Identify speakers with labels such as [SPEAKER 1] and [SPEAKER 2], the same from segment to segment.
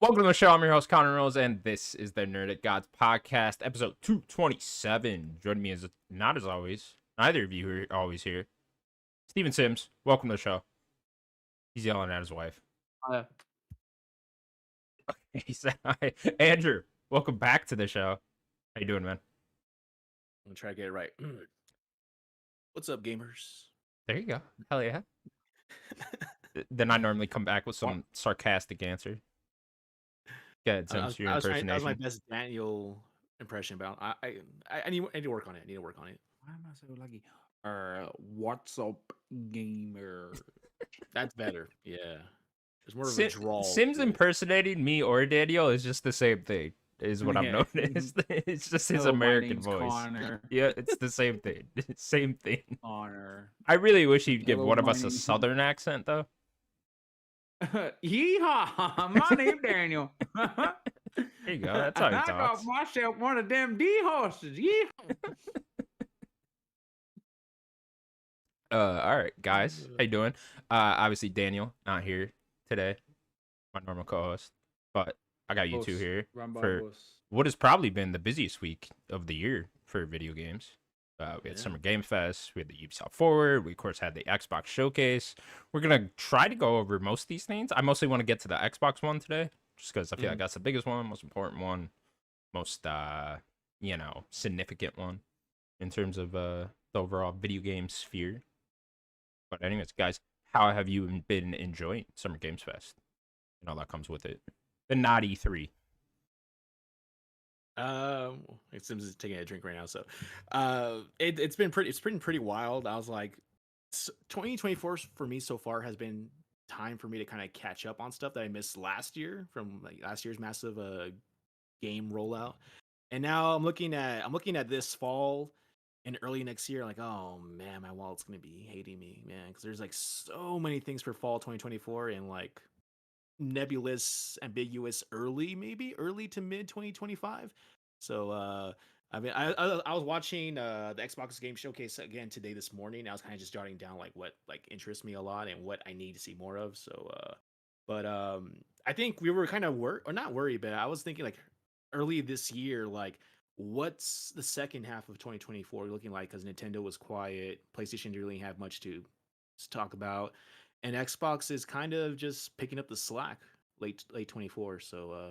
[SPEAKER 1] Welcome to the show. I'm your host, Connor Rose, and this is the Nerdic Gods podcast, episode 227. Joining me is not as always, neither of you are always here. Steven Sims, welcome to the show. He's yelling at his wife. He said hi. Andrew, welcome back to the show. How you doing, man?
[SPEAKER 2] I'm gonna try to get it right. What's up, gamers?
[SPEAKER 1] There you go. Hell yeah. Then I normally come back with some sarcastic answer. Go ahead, Sims, your impersonation.
[SPEAKER 2] That was my best Daniel impression, but I need to work on it.
[SPEAKER 3] Why am I so laggy? What's up, gamer?
[SPEAKER 2] That's better. Yeah. There's more of a drawl.
[SPEAKER 1] Sims impersonating me or Daniel is just the same thing, is what I've noticed. It's just his American voice. Connor. Yeah, it's the same thing. Same thing.
[SPEAKER 3] Connor.
[SPEAKER 1] I really wish he'd give one of us a southern accent, though.
[SPEAKER 3] Yeehaw! My name's Daniel.
[SPEAKER 1] There you go. That's how he talks.
[SPEAKER 3] I got myself one of them D horses. Yeehaw!
[SPEAKER 1] All right, guys. How you doing? Obviously Daniel not here today, my normal co-host, but I got you two here for what has probably been the busiest week of the year for video games. We had Summer Game Fest, we had the Ubisoft Forward, we of course had the Xbox Showcase. We're gonna try to go over most of these things. I mostly want to get to the Xbox one today, just because I feel like that's the biggest one, most important one, most significant one in terms of the overall video game sphere. But anyways, guys, how have you been enjoying Summer Games Fest and all that comes with it? The not E3.
[SPEAKER 2] Sims is taking a drink right now, so it's been pretty wild. I was like, 2024 for me so far has been time for me to kind of catch up on stuff that I missed last year from like last year's massive game rollout, and now I'm looking at this fall and early next year, like, oh man, my wallet's gonna be hating me, man, because there's like so many things for fall 2024 and like nebulous, ambiguous early to mid 2025. So I mean, I was watching the Xbox Game Showcase again today this morning. I was kind of just jotting down like what like interests me a lot and what I need to see more of. So but I think we were kind of not worried, but I was thinking like early this year, like what's the second half of 2024 looking like? Because Nintendo was quiet, PlayStation didn't really have much to talk about, and Xbox is kind of just picking up the slack late 24. So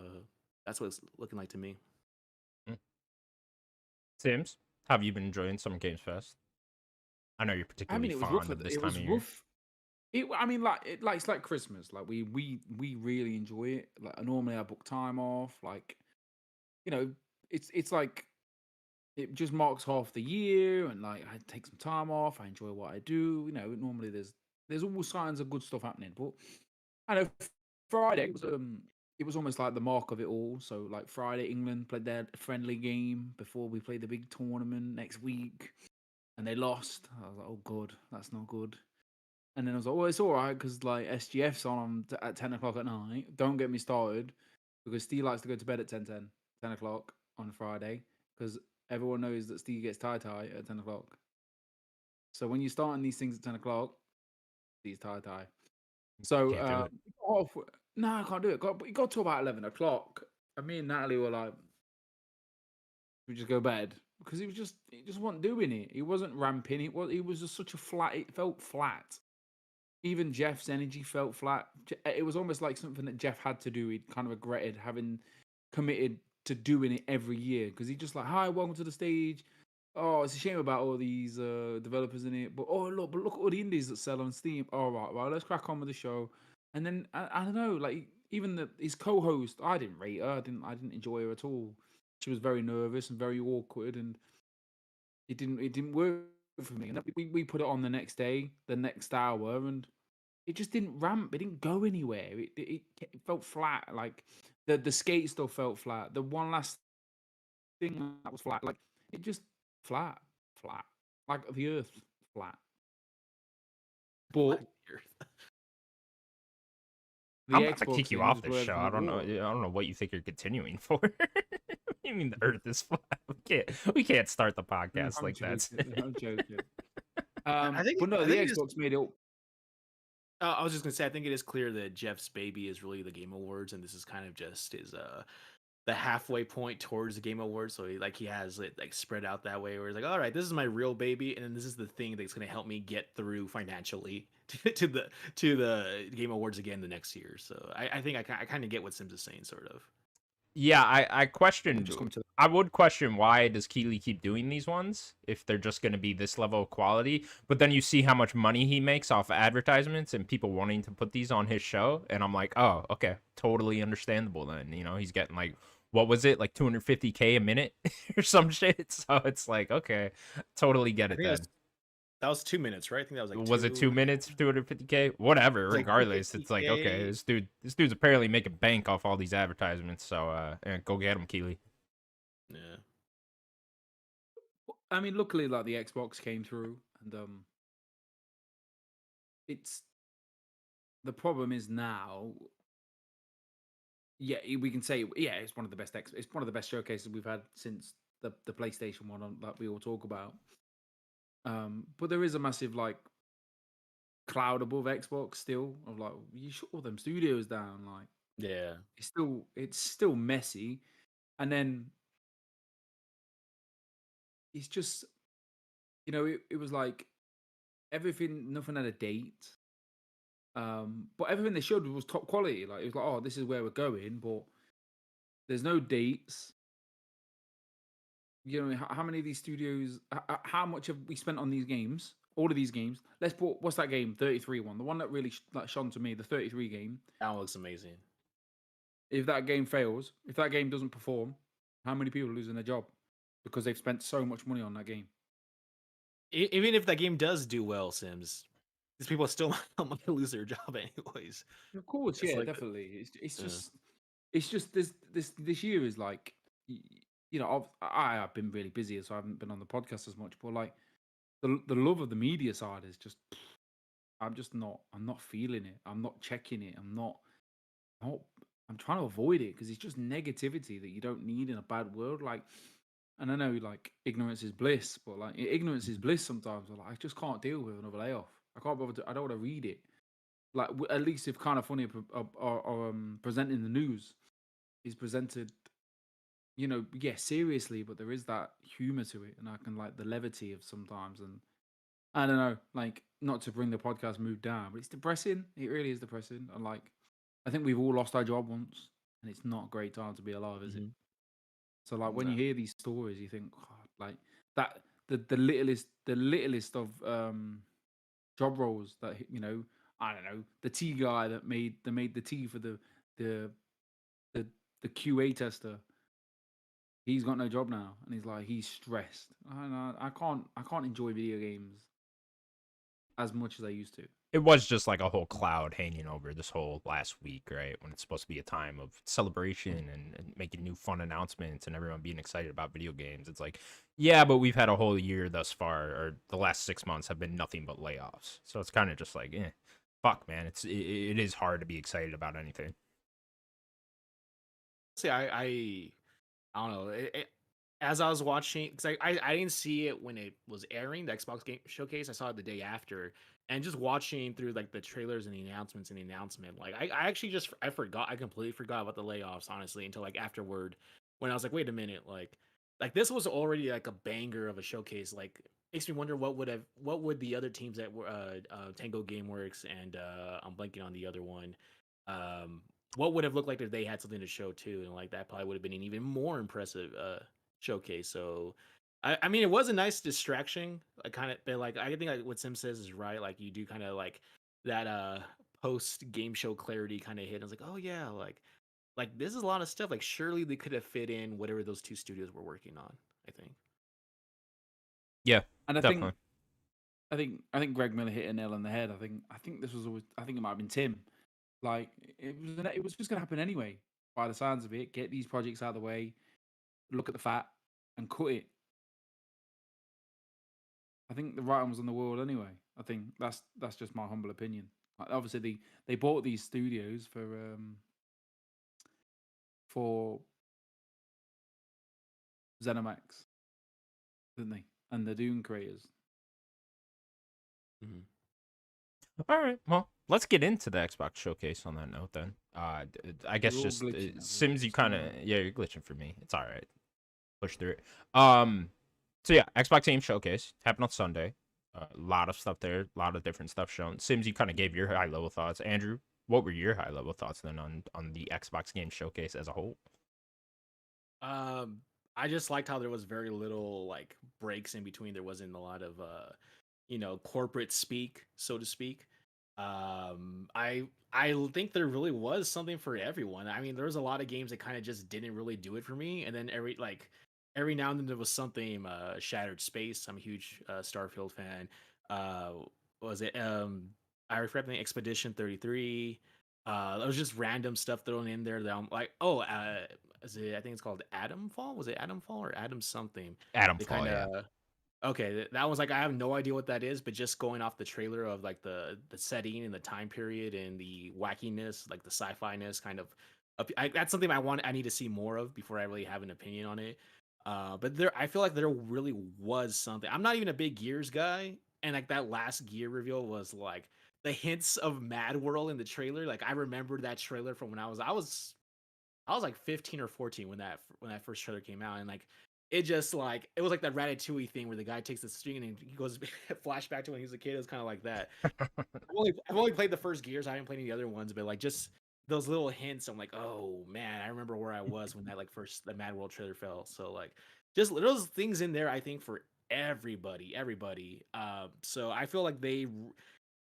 [SPEAKER 2] that's what it's looking like to me.
[SPEAKER 1] Sims, how have you been enjoying Summer Games Fest? I know you're particularly fond of this time of year.
[SPEAKER 3] It's like Christmas. Like we really enjoy it. Like normally I book time off. Like, you know, it's like it just marks half the year, and like I take some time off. I enjoy what I do. You know, normally there's all signs of good stuff happening. But I know Friday it was almost like the mark of it all. So like Friday, England played their friendly game before we played the big tournament next week, and they lost. I was like, oh god, that's not good. And then I was like, well, it's all right because like SGF's on at 10 o'clock at night. Don't get me started, because Steve likes to go to bed at 10 o'clock on Friday, because everyone knows that Steve gets tie at 10 o'clock. So when you're starting these things at 10 o'clock, Steve's tie. So no, I can't do it. But it got to about 11 o'clock, and me and Natalie were like, we just go to bed, because he just wasn't doing it. He wasn't ramping. He was just such a flat. It felt flat. Even Jeff's energy felt flat. It was almost like something that Jeff had to do. He kind of regretted having committed to doing it every year, because he just like, hi, welcome to the stage. Oh, it's a shame about all these developers in it, but look at all the indies that sell on Steam. All right, well, let's crack on with the show. And then I don't know, like even his co-host, I didn't rate her. I didn't enjoy her at all. She was very nervous and very awkward, and it didn't work for me. And we put it on the next day, the next hour, and it just didn't ramp. It didn't go anywhere. It felt flat. Like the skate stuff felt flat. The one last thing that was flat. Like it just flat. Like the earth flat. But
[SPEAKER 1] I'm about to kick you off this show. I don't know what you think you're continuing for. You mean the earth is flat? We can't start the podcast like that.
[SPEAKER 3] I'm joking. I think the Xbox made it.
[SPEAKER 2] I was just gonna say, I think it is clear that Jeff's baby is really the Game Awards, and this is kind of just his the halfway point towards the Game Awards. So he has it like spread out that way, where he's like, all right, this is my real baby, and then this is the thing that's gonna help me get through financially to the Game Awards again the next year. So I think I kind of get what Sims is saying, sort of.
[SPEAKER 1] Yeah, I questioned.
[SPEAKER 3] Just come to
[SPEAKER 1] I would question why does Keeley keep doing these ones if they're just going to be this level of quality. But then you see how much money he makes off advertisements and people wanting to put these on his show, and I'm like, oh, okay, totally understandable. Then he's getting like, what was it, like 250K a minute or some shit. So it's like, okay, totally get it then.
[SPEAKER 2] That was 2 minutes, right? I think that was like.
[SPEAKER 1] Was it 2 minutes, 250K? Whatever.
[SPEAKER 2] It's like
[SPEAKER 1] regardless, it's like, okay, this dude's apparently making bank off all these advertisements. So go get him, Keeley.
[SPEAKER 2] Yeah.
[SPEAKER 3] I mean, luckily, like the Xbox came through, and it's the problem is now. Yeah, we can say it's one of the best. It's one of the best showcases we've had since the PlayStation one that we all talk about. But there is a massive like cloud above Xbox still of like you shut all them studios down. Like
[SPEAKER 2] Yeah,
[SPEAKER 3] it's still messy, and then it's just it was like everything, nothing had a date. But everything they showed was top quality. Like it was like, oh, this is where we're going, but there's no dates. How many of these studios? How much have we spent on these games? All of these games. Let's put what's that game? 33 one. The one that really shone to me. The 33 game.
[SPEAKER 2] that looks amazing.
[SPEAKER 3] If that game fails, if that game doesn't perform, how many people are losing their job because they've spent so much money on that game?
[SPEAKER 2] Even if that game does do well, Sims, these people still might lose their job anyways.
[SPEAKER 3] Of course, yeah, like definitely. It's just this year is like, I've been really busy, so I haven't been on the podcast as much. But like the love of the media side is just, I'm not feeling it. I'm not checking it. I'm trying to avoid it because it's just negativity that you don't need in a bad world. Like, and I know like ignorance is bliss, but like ignorance is bliss sometimes. Like, I just can't deal with another layoff. I can't bother. I don't want to read it. Like at least if kind of funny or presenting the news is presented, seriously, but there is that humor to it, and I can like the levity of sometimes. And I don't know, like not to bring the podcast mood down, but it's depressing. It really is depressing. And like, I think we've all lost our job once, and it's not a great time to be alive, is it? So like when you hear these stories, you think, God, like that the littlest of job roles that I don't know, the tea guy that made the tea for the QA tester. He's got no job now, and he's stressed. I can't enjoy video games as much as I used to.
[SPEAKER 1] It was just like a whole cloud hanging over this whole last week, right? When it's supposed to be a time of celebration and making new fun announcements and everyone being excited about video games. It's like, yeah, but we've had a whole year thus far, or the last 6 months have been nothing but layoffs. So it's kind of just like, fuck, man. It is hard to be excited about anything.
[SPEAKER 2] See, I don't know. As I was watching, because I didn't see it when it was airing, the Xbox game showcase. I saw it the day after, and just watching through like the trailers and the announcements and the announcement, like I actually I completely forgot about the layoffs, honestly, until like afterward, when I was like, wait a minute, like this was already like a banger of a showcase. Like makes me wonder what would the other teams that were Tango GameWorks and I'm blanking on the other one, what would have looked like if they had something to show too, and like that probably would have been an even more impressive showcase. So I mean it was a nice distraction. I kind of, but like I think like what Sim says is right. Like you do kind of like that post game show clarity kind of hit. I was like, oh yeah, like this is a lot of stuff. Like surely they could have fit in whatever those two studios were working on, I think.
[SPEAKER 1] Yeah.
[SPEAKER 3] And
[SPEAKER 1] definitely.
[SPEAKER 3] I think Greg Miller hit a nail on the head. I think this was always, I think it might have been Tim. Like it was just gonna happen anyway, by the sounds of it. Get these projects out of the way, look at the fat, and cut it. I think the writing was on the wall anyway. I think that's just my humble opinion. Like, obviously, they bought these studios for ZeniMax, didn't they? And the Doom creators.
[SPEAKER 1] All right. Well, let's get into the Xbox showcase on that note then. I guess
[SPEAKER 3] You're all
[SPEAKER 1] just
[SPEAKER 3] glitching now.
[SPEAKER 1] Sims, you
[SPEAKER 3] What's going
[SPEAKER 1] kind of
[SPEAKER 3] on?
[SPEAKER 1] yeah, you're glitching for me. It's all right. Push through it. So yeah, Xbox Game Showcase happened on Sunday. A lot of stuff there, a lot of different stuff shown. Sims, you kind of gave your high level thoughts. Andrew, what were your high level thoughts then on the Xbox Game Showcase as a whole?
[SPEAKER 2] Um, I just liked how there was very little like breaks in between. There wasn't a lot of corporate speak, so to speak. I think there really was something for everyone. I mean, there was a lot of games that kind of just didn't really do it for me, and then every now and then there was something. Shattered Space. I'm a huge Starfield fan. Uh, what was it I forgot the name, Expedition 33. There was just random stuff thrown in there that I'm like, oh, I think it's called Adam Fall. Was it Adam Fall or Adam something?
[SPEAKER 1] Adam
[SPEAKER 2] They
[SPEAKER 1] Fall,
[SPEAKER 2] kind
[SPEAKER 1] yeah.
[SPEAKER 2] of Okay, that was like I have no idea what that is, but just going off the trailer of like the setting and the time period and the wackiness, like the sci-fi ness, kind of, that's something I need to see more of before I really have an opinion on it. But I feel like there really was something. I'm not even a big Gears guy, and like that last Gear reveal was like the hints of Mad World in the trailer. Like I remember that trailer from when I was like 15 or 14 when that first trailer came out, and like it just like it was like that Ratatouille thing where the guy takes the string and he goes flashback to when he was a kid. It was kind of like that. I've only played the first Gears. I haven't played any other ones, but like just those little hints, I'm like, oh man, I remember where I was when that like first the Mad World trailer fell. So like just those things in there, I think for everybody. So I feel like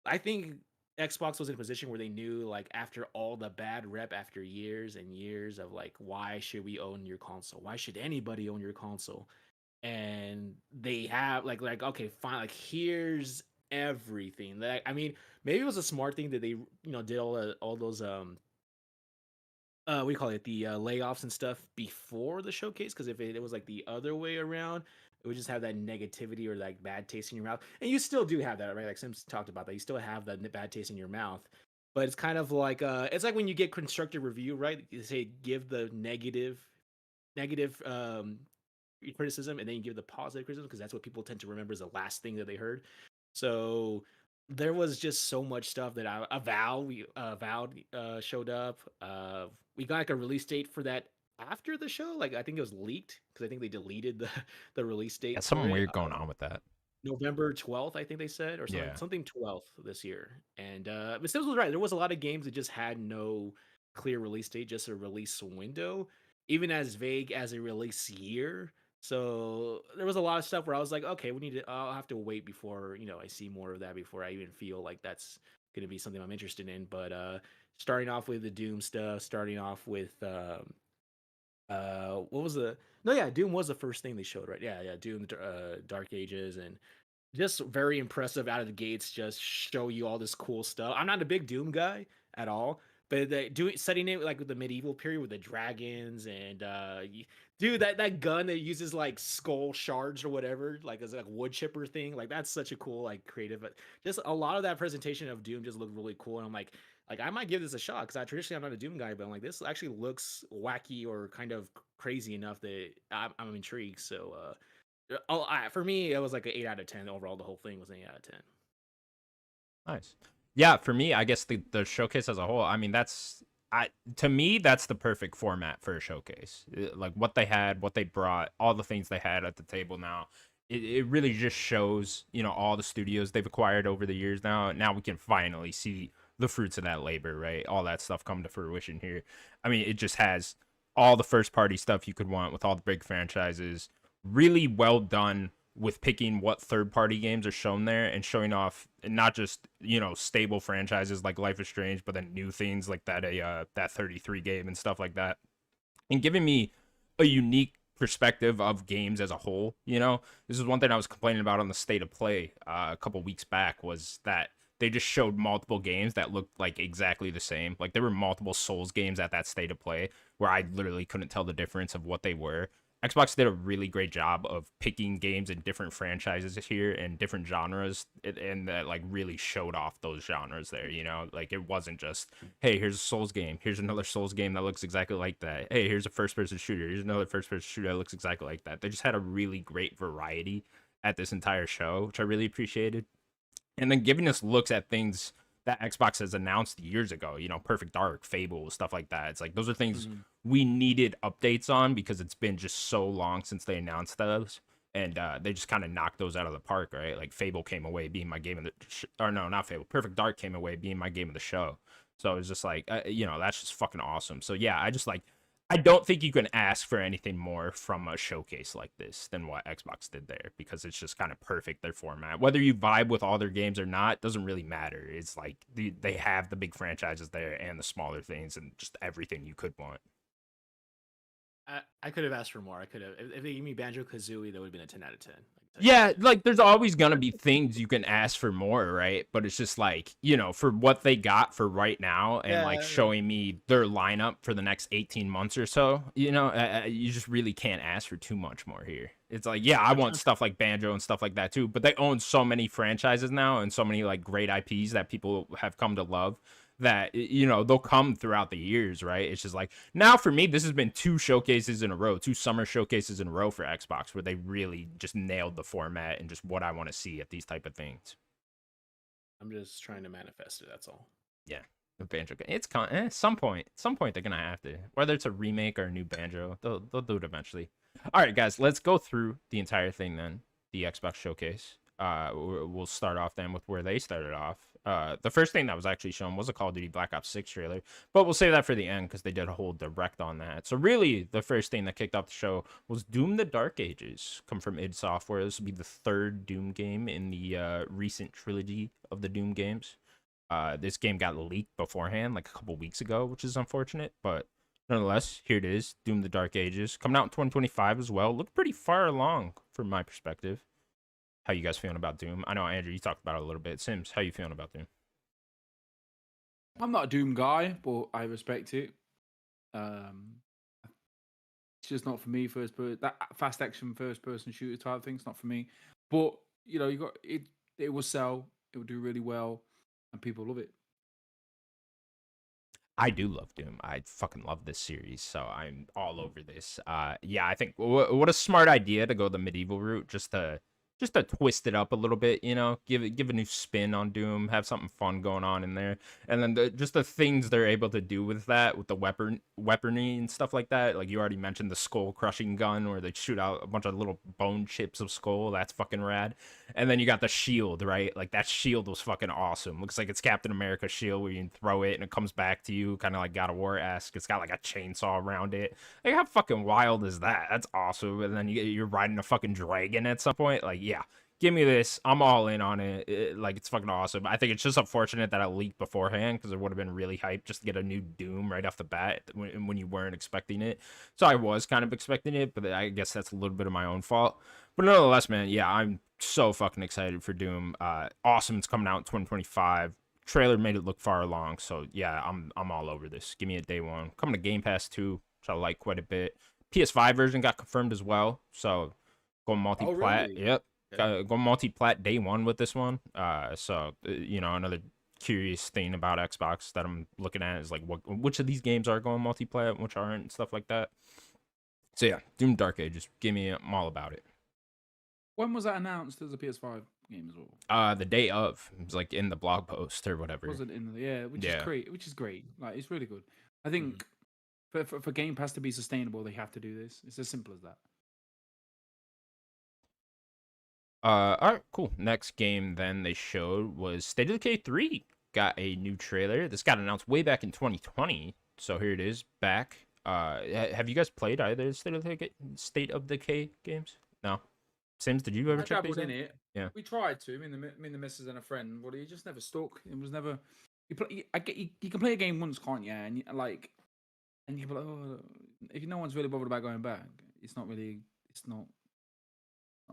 [SPEAKER 2] I think Xbox was in a position where they knew, like, after all the bad rep after years and years of like, why should we own your console? Why should anybody own your console? And they have okay, fine, like here's everything. That I mean, maybe it was a smart thing that they did all those we call it the layoffs and stuff before the showcase, because if it was like the other way around, it would just have that negativity or like bad taste in your mouth. And you still do have that, right? Like Sims talked about that. You still have that bad taste in your mouth. But it's kind of like it's like when you get constructive review, right? You say give the negative criticism, and then you give the positive criticism, because that's what people tend to remember is the last thing that they heard. So there was just so much stuff that Avowed showed up. We got like a release date for that after the show. Like I think it was leaked because I think they deleted the release
[SPEAKER 1] Yeah,
[SPEAKER 2] date for
[SPEAKER 1] something
[SPEAKER 2] it.
[SPEAKER 1] weird going on with that.
[SPEAKER 2] November 12th, I think they said, or something
[SPEAKER 1] Yeah.
[SPEAKER 2] something 12th this year. And but Sims was right. There was a lot of games that just had no clear release date, just a release window, even as vague as a release year. So there was a lot of stuff where I was like, okay, I'll have to wait before, I see more of that before I even feel like that's gonna be something I'm interested in. But starting off with the Doom stuff, starting off with what was the no yeah, Doom was the first thing they showed, right? Yeah, Doom, Dark Ages, and just very impressive out of the gates. Just show you all this cool stuff. I'm not a big Doom guy at all, but setting it like with the medieval period with the dragons and dude, that gun that uses like skull shards or whatever, like as like wood chipper thing, like that's such a cool like creative. But just a lot of that presentation of Doom just looked really cool, and I'm like I might give this a shot because I traditionally I'm not a Doom guy, but I'm like this actually looks wacky or kind of crazy enough that I'm intrigued. So for me, it was like an 8 out of 10 overall. The whole thing was an 8 out of 10.
[SPEAKER 1] Nice. Yeah, for me, I guess the showcase as a whole, I mean, to me, that's the perfect format for a showcase. Like what they had, what they brought, all the things they had at the table now. It really just shows, all the studios they've acquired over the years now. Now we can finally see the fruits of that labor, right? All that stuff come to fruition here. I mean, it just has all the first party stuff you could want with all the big franchises. Really well done with picking what third party games are shown there and showing off not just stable franchises like Life is Strange, but then new things like that 33 game and stuff like that, and giving me a unique perspective of games as a whole. This is one thing I was complaining about on the State of Play a couple weeks back, was that they just showed multiple games that looked like exactly the same. Like there were multiple Souls games at that State of Play where I literally couldn't tell the difference of what they were. Xbox did a really great job of picking games in different franchises here and different genres, and that like really showed off those genres there. Like it wasn't just, hey, here's a Souls game, here's another Souls game that looks exactly like that. Hey, here's a first-person shooter, here's another first-person shooter that looks exactly like that. They just had a really great variety at this entire show, which I really appreciated. And then giving us looks at things that Xbox has announced years ago. You know, Perfect Dark, Fable, stuff like that. It's like those are things we needed updates on because it's been just so long since they announced those. And they just kind of knocked those out of the park, right? Like Fable came away being my game of the or no, not Fable. Perfect Dark came away being my game of the show. So it was just like, you know, that's just fucking awesome. So yeah, I don't think you can ask for anything more from a showcase like this than what Xbox did there because it's just kind of perfect, their format. Whether you vibe with all their games or not doesn't really matter. It's like they have the big franchises there and the smaller things and just everything you could want.
[SPEAKER 2] I could have asked for more. I could have. If they gave me Banjo Kazooie, that would have been a 10 out of 10.
[SPEAKER 1] Yeah, like there's always gonna be things you can ask for more, right? But it's just like, you know, for what they got for right now and like showing me their lineup for the next 18 months or so, you know, you just really can't ask for too much more here. It's like, yeah, I want stuff like Banjo and stuff like that too, but they own so many franchises now and so many like great IPs that people have come to love that, you know, they'll come throughout the years, right? It's just like, now for me, this has been 2 showcases in a row, 2 summer showcases in a row for Xbox where they really just nailed the format and just what I want to see at these type of things.
[SPEAKER 2] I'm just trying to manifest it, that's all.
[SPEAKER 1] Yeah, the Banjo, it's some point they're gonna have to, whether it's a remake or a new Banjo, they'll do it eventually. All right, guys, let's go through the entire thing then, the Xbox showcase. We'll start off then with where they started off. The first thing that was actually shown was a Call of Duty Black Ops 6 trailer, but we'll save that for the end because they did a whole direct on that. So really, the first thing that kicked off the show was Doom: The Dark Ages, come from id Software. This will be the 3rd Doom game in the recent trilogy of the Doom games. This game got leaked beforehand, like a couple weeks ago, which is unfortunate, but nonetheless, here it is, Doom: The Dark Ages, coming out in 2025 as well. Looked pretty far along from my perspective. How you guys feeling about Doom? I know, Andrew, you talked about it a little bit. Sims, how you feeling about Doom?
[SPEAKER 3] I'm not a Doom guy, but I respect it. It's just not for me. That fast action first person shooter type thing's not for me. But you know, you got it. It will sell. It will do really well, and people love it.
[SPEAKER 1] I do love Doom. I fucking love this series, so I'm all over this. Yeah, I think what a smart idea to go the medieval route, just to twist it up a little bit, you know, give a new spin on Doom, have something fun going on in there, and then just the things they're able to do with that, with the weaponry and stuff like that. Like you already mentioned, the skull crushing gun, where they shoot out a bunch of little bone chips of skull. That's fucking rad. And then you got the shield, right? Like that shield was fucking awesome. Looks like it's Captain America's shield, where you can throw it and it comes back to you, kind of like God of War-esque. It's got like a chainsaw around it. Like how fucking wild is that? That's awesome. And then you're riding a fucking dragon at some point. Like, yeah, give me this. I'm all in on it. Like, it's fucking awesome. I think it's just unfortunate that it leaked beforehand because it would have been really hype just to get a new Doom right off the bat when you weren't expecting it. So I was kind of expecting it, but I guess that's a little bit of my own fault. But nonetheless, man, yeah, I'm so fucking excited for Doom. Awesome. It's coming out in 2025. Trailer made it look far along. So, yeah, I'm all over this. Give me a day one. Coming to Game Pass 2, which I like quite a bit. PS5 version got confirmed as well. So, going multi-plat.
[SPEAKER 2] Really?
[SPEAKER 1] Yep. Go multi-plat day one with this one. So you know, another curious thing about Xbox that I'm looking at is like which of these games are going multi-plat, which aren't, and stuff like that. So yeah, Doom Dark Ages, I'm all about it.
[SPEAKER 3] When was that announced as a PS5 game as well?
[SPEAKER 1] The day of. It was like in the blog post or whatever.
[SPEAKER 3] Was it in the which is great. Like it's really good. I think for Game Pass to be sustainable, they have to do this. It's as simple as that.
[SPEAKER 1] All right, cool. Next game then they showed was State of Decay 3. Got a new trailer. This got announced way back in 2020. So here it is, back. Have you guys played either State of Decay games? No. Sims, did you ever check these out?
[SPEAKER 3] In it? Yeah. We tried to. Me and the missus and a friend, but he just never stuck. It was never. You can play a game once, can't you? And you're like, oh, if no one's really bothered about going back, it's not a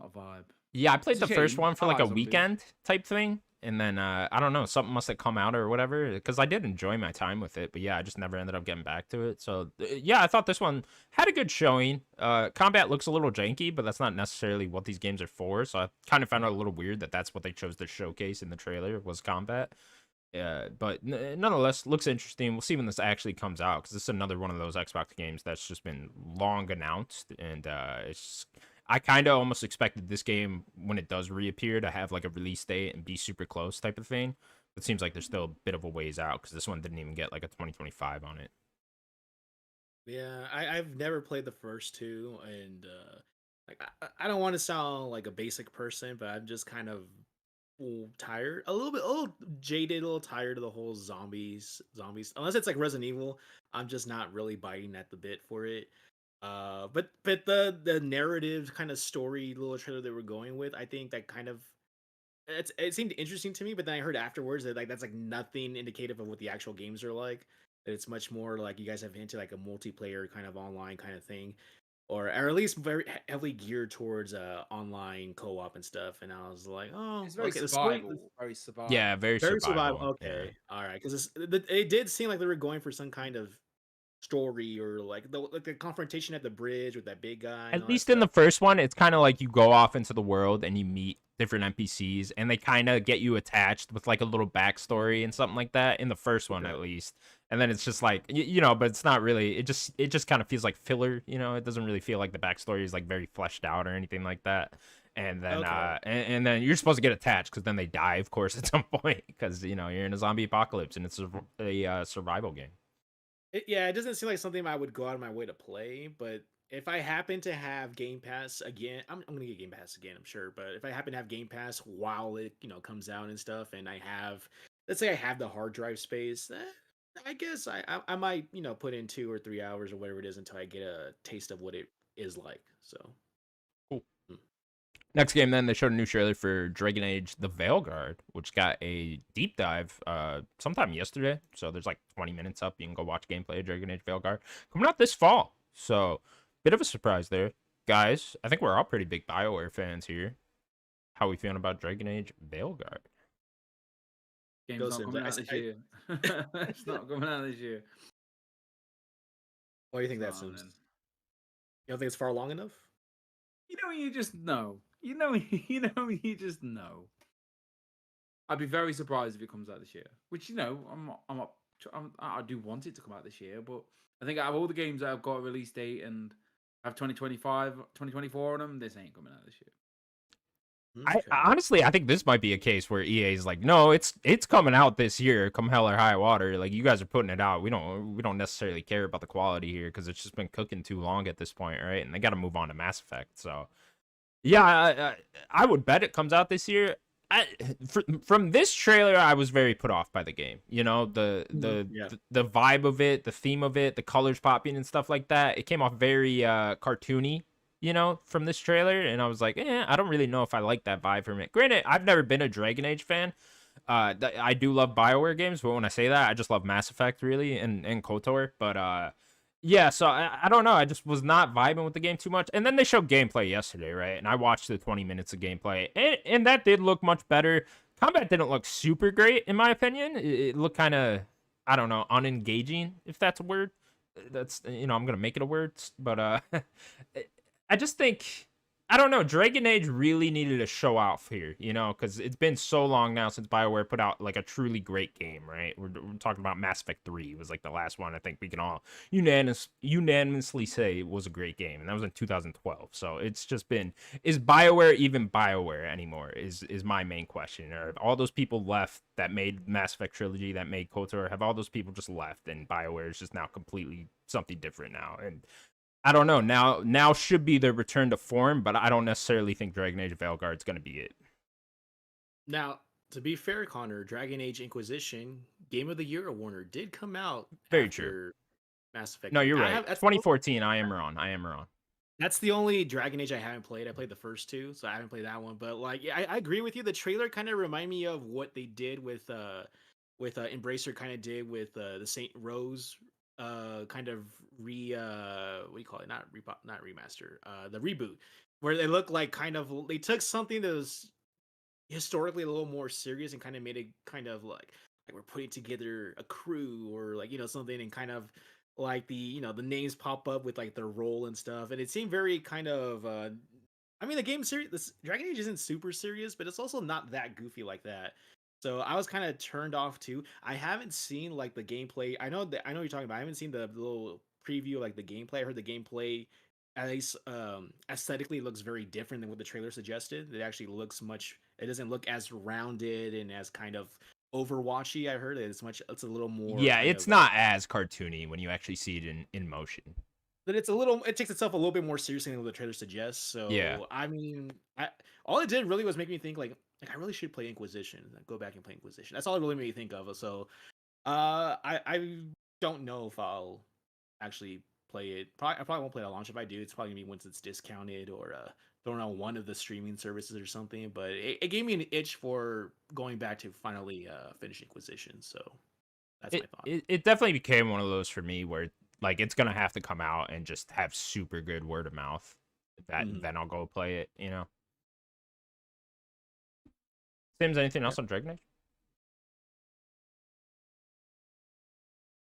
[SPEAKER 3] vibe.
[SPEAKER 1] Yeah, I played the first one for like a weekend type thing, and then I don't know, something must have come out or whatever, because I did enjoy my time with it, but yeah, I just never ended up getting back to it. So yeah, I thought this one had a good showing. Combat looks a little janky, but that's not necessarily what these games are for, so I kind of found it a little weird that that's what they chose to showcase in the trailer, was combat. But nonetheless, looks interesting. We'll see when this actually comes out, because this is another one of those Xbox games that's just been long announced, and I kind of almost expected this game, when it does reappear, to have like a release date and be super close type of thing. It seems like there's still a bit of a ways out because this one didn't even get like a 2025 on it.
[SPEAKER 2] Yeah, I've never played the first two, and like I don't want to sound like a basic person, but I'm just kind of tired, a little jaded, a little tired of the whole zombies. Unless it's like Resident Evil, I'm just not really biting at the bit for it. But the narrative kind of story little trailer that we're going with, I think that kind of it seemed interesting to me. But then I heard afterwards that like that's like nothing indicative of what the actual games are like. That it's much more like you guys have hinted like a multiplayer kind of online kind of thing, or at least very heavily geared towards online co-op and stuff. And I was like, oh,
[SPEAKER 3] It's very
[SPEAKER 2] okay,
[SPEAKER 3] survival. Very survival.
[SPEAKER 1] Yeah, very
[SPEAKER 2] survival.
[SPEAKER 1] survival.
[SPEAKER 2] Okay,
[SPEAKER 1] Yeah.
[SPEAKER 2] all right, because it did seem like they were going for some kind of story or like the confrontation at the bridge with that big guy and
[SPEAKER 1] At
[SPEAKER 2] all that
[SPEAKER 1] least in the
[SPEAKER 2] stuff.
[SPEAKER 1] first one, it's kind of like you go off into the world and you meet different NPCs, and they kind of get you attached with like a little backstory and something like that in the first one,
[SPEAKER 2] Okay.
[SPEAKER 1] at least. And then it's just like you know, but it's not really. It just kind of feels like filler. You know, it doesn't really feel like the backstory is like very fleshed out or anything like that. And then
[SPEAKER 2] Okay.
[SPEAKER 1] and then you're supposed to get attached because then they die, of course, at some point because you know you're in a zombie apocalypse and it's a survival game.
[SPEAKER 2] Yeah, it doesn't seem like something I would go out of my way to play, but if I happen to have Game Pass again, I'm gonna get Game Pass again, I'm sure. But if I happen to have Game Pass while it comes out and stuff, and I have, let's say I have the hard drive space, I guess I might put in 2 or 3 hours or whatever it is until I get a taste of what it is like. So
[SPEAKER 1] Cool.
[SPEAKER 2] hmm.
[SPEAKER 1] Next game, then they showed a new trailer for Dragon Age: The Veilguard, which got a deep dive sometime yesterday. So there's like 20 minutes up. You can go watch gameplay of Dragon Age Veilguard coming out this fall. So bit of a surprise there, guys. I think we're all pretty big BioWare fans here. How we feeling about Dragon Age Veilguard?
[SPEAKER 3] Game's not coming out this year. It's not coming out this year.
[SPEAKER 2] Why do you think that, Sims? You don't think it's far along enough?
[SPEAKER 3] You just know. You just know. I'd be very surprised if it comes out this year. Which I do want it to come out this year, but I think out of all the games that have got a release date and have 2025, 2024 on them, this ain't coming out this year.
[SPEAKER 1] Okay. I think this might be a case where EA is like, no, it's coming out this year, come hell or high water. Like you guys are putting it out. We don't necessarily care about the quality here because it's just been cooking too long at this point, right? And they got to move on to Mass Effect. So, yeah, I would bet it comes out this year. From this trailer, I was very put off by the game. You know, the vibe of it, the theme of it, the colors popping and stuff like that. It came off very cartoony, you know, from this trailer, and I was like, I don't really know if I like that vibe from it. Granted, I've never been a Dragon Age fan. I do love BioWare games, but when I say that, I just love Mass Effect really and KOTOR. But yeah, so I don't know. I just was not vibing with the game too much. And then they showed gameplay yesterday, right? And I watched the 20 minutes of gameplay, and that did look much better. Combat didn't look super great, in my opinion. It looked kind of, I don't know, unengaging, if that's a word. That's, I'm going to make it a word. But I just think, I don't know, Dragon Age really needed a show off here, you know, because it's been so long now since BioWare put out like a truly great game, right? We're talking about Mass Effect 3 was like the last one I think we can all unanimously say was a great game, and that was in 2012. So it's just been, is BioWare even BioWare anymore is my main question. Or have all those people left that made Mass Effect Trilogy, that made KOTOR, have all those people just left and BioWare is just now completely something different now? And I don't know. Now should be the return to form, but I don't necessarily think Dragon Age Veilguard is going to be it.
[SPEAKER 2] Now, to be fair, Connor, Dragon Age Inquisition Game of the Year award did come out
[SPEAKER 1] Very
[SPEAKER 2] after
[SPEAKER 1] true.
[SPEAKER 2] Mass Effect.
[SPEAKER 1] No, you're right. 2014. I am wrong.
[SPEAKER 2] That's the only Dragon Age I haven't played. I played the first two, so I haven't played that one. But like, yeah, I agree with you. The trailer kind of remind me of what they did with Embracer kind of did with the Saint Rose kind of what do you call it, not remaster, the reboot, where they look like kind of, they took something that was historically a little more serious and kind of made it kind of like we're putting together a crew or like something, and kind of like the names pop up with like their role and stuff, and it seemed very kind of I mean, the game series, this Dragon Age isn't super serious, but it's also not that goofy like that. So I was kind of turned off too. I haven't seen like the gameplay. I know what you're talking about. I haven't seen the little preview, like the gameplay. I heard the gameplay, at least aesthetically, looks very different than what the trailer suggested. It actually looks much. It doesn't look as rounded and as kind of Overwatchy. I heard it's a little more.
[SPEAKER 1] Yeah, it's not as cartoony when you actually see it in motion.
[SPEAKER 2] But it takes itself a little bit more seriously than what the trailer suggests. So
[SPEAKER 1] Yeah.
[SPEAKER 2] I mean, all it did really was make me think like I really should play Inquisition. Go back and play Inquisition. That's all it really made me think of. So I don't know if I'll actually play it. I probably won't play it at launch. If I do, it's probably gonna be once it's discounted or thrown on one of the streaming services or something. But it gave me an itch for going back to finally finish Inquisition. So that's my thought.
[SPEAKER 1] It definitely became one of those for me where like it's gonna have to come out and just have super good word of mouth. Then I'll go play it. Sims, anything else on Dragon Age?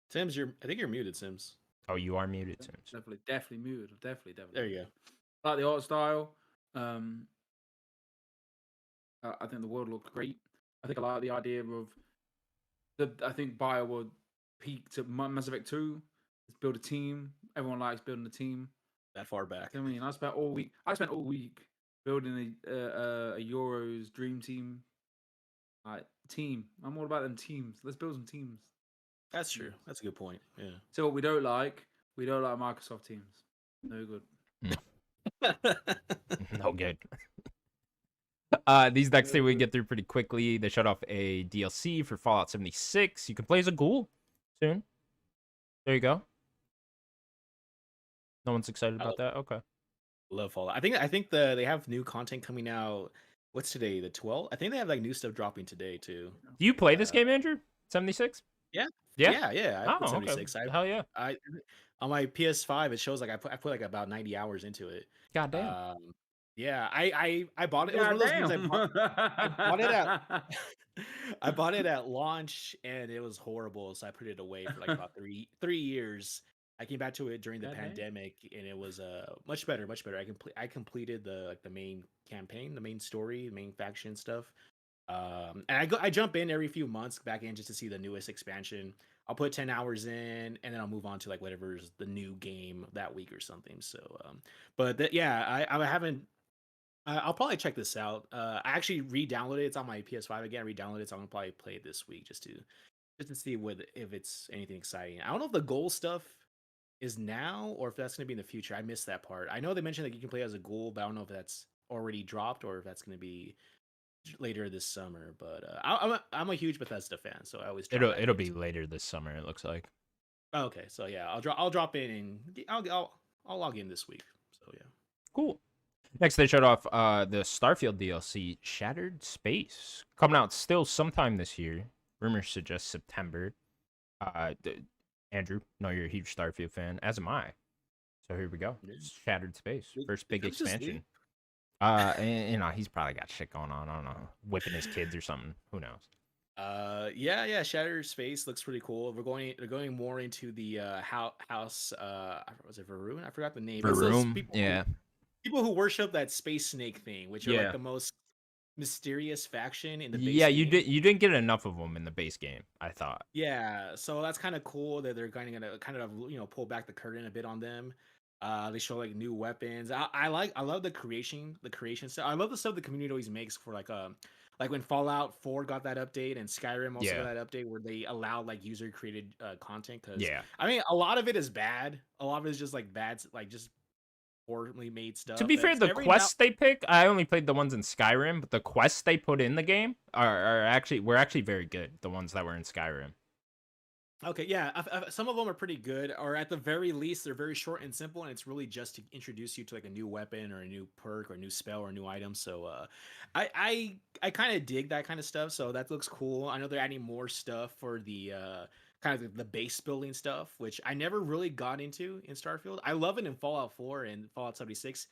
[SPEAKER 2] Sims, I think you're muted, Sims.
[SPEAKER 1] Oh, you are muted, Sims.
[SPEAKER 3] Definitely muted. Definitely.
[SPEAKER 2] There you go.
[SPEAKER 3] I like the art style. I think the world looked great. I think I like the idea of I think BioWare peaked at Mass Effect 2. Let's build a team. Everyone likes building a team.
[SPEAKER 2] That far back.
[SPEAKER 3] I mean, I spent all week building a Euros dream team. Team. I'm all about them teams. Let's build some teams.
[SPEAKER 2] That's true. That's a good point. Yeah.
[SPEAKER 3] So what we don't like Microsoft Teams. No good.
[SPEAKER 1] No good. These next two we can get through pretty quickly. They showed off a DLC for Fallout 76. You can play as a ghoul soon. There you go. No one's excited about that? Okay.
[SPEAKER 2] Love Fallout. I think they have new content coming out. What's today? The 12th? I think they have like new stuff dropping today too.
[SPEAKER 1] Do you play this game, Andrew? 76?
[SPEAKER 2] Yeah.
[SPEAKER 1] Yeah.
[SPEAKER 2] I put 76.
[SPEAKER 1] Okay. Hell yeah.
[SPEAKER 2] On my PS5 it shows like I put like about 90 hours into it.
[SPEAKER 1] God damn.
[SPEAKER 2] Yeah, I bought it. It was one of those games I bought it at I bought it at launch and it was horrible, so I put it away for like about 3 years. I came back to it during the pandemic and it was much better. I completed the main campaign, the main story, the main faction stuff. And I jump in every few months back in just to see the newest expansion. I'll put 10 hours in and then I'll move on to like whatever's the new game that week or something. So I haven't I'll probably check this out. I actually re-downloaded it. It's on my PS5 again. I re-downloaded it, so I'm gonna probably play it this week just to see if it's anything exciting. I don't know if the goal stuff is now or if that's gonna be in the future. I missed that part. I know they mentioned that you can play as a ghoul, but I don't know if that's already dropped or if that's gonna be later this summer. But I'm a huge Bethesda fan, so I always
[SPEAKER 1] it'll be later this summer. It looks like.
[SPEAKER 2] Okay, so yeah, I'll drop in and I'll log in this week. So yeah,
[SPEAKER 1] cool. Next, they showed off the Starfield DLC, Shattered Space, coming out still sometime this year. Rumors suggest September. Andrew, know you're a huge Starfield fan, as am I. So here we go. Shattered Space, first big expansion. And he's probably got shit going on. I don't know, whipping his kids or something. Who knows?
[SPEAKER 2] Yeah. Shattered Space looks pretty cool. They're going more into the house. Was it Varun? I forgot the name.
[SPEAKER 1] Varun. Yeah.
[SPEAKER 2] People who worship that space snake thing, which are like the most mysterious faction in the base
[SPEAKER 1] game.
[SPEAKER 2] You
[SPEAKER 1] didn't get enough of them in the base game, I thought.
[SPEAKER 2] Yeah, so that's kind of cool that they're kind of pull back the curtain a bit on them. They show like new weapons. I love the creation stuff. I love the stuff the community always makes for like when Fallout 4 got that update and Skyrim also got that update where they allowed like user created content. I mean, a lot of it is bad. A lot of it is just like bad, like just poorly made stuff.
[SPEAKER 1] To be fair, the quests they pick, I only played the ones in Skyrim, but the quests they put in the game were actually very good. The ones that were in Skyrim.
[SPEAKER 2] Okay, yeah, some of them are pretty good, or at the very least, they're very short and simple, and it's really just to introduce you to like a new weapon or a new perk or a new spell or a new item. So, I kind of dig that kind of stuff. So that looks cool. I know they're adding more stuff for the kind of the base building stuff, which I never really got into in Starfield. I love it in Fallout 4 and Fallout 76,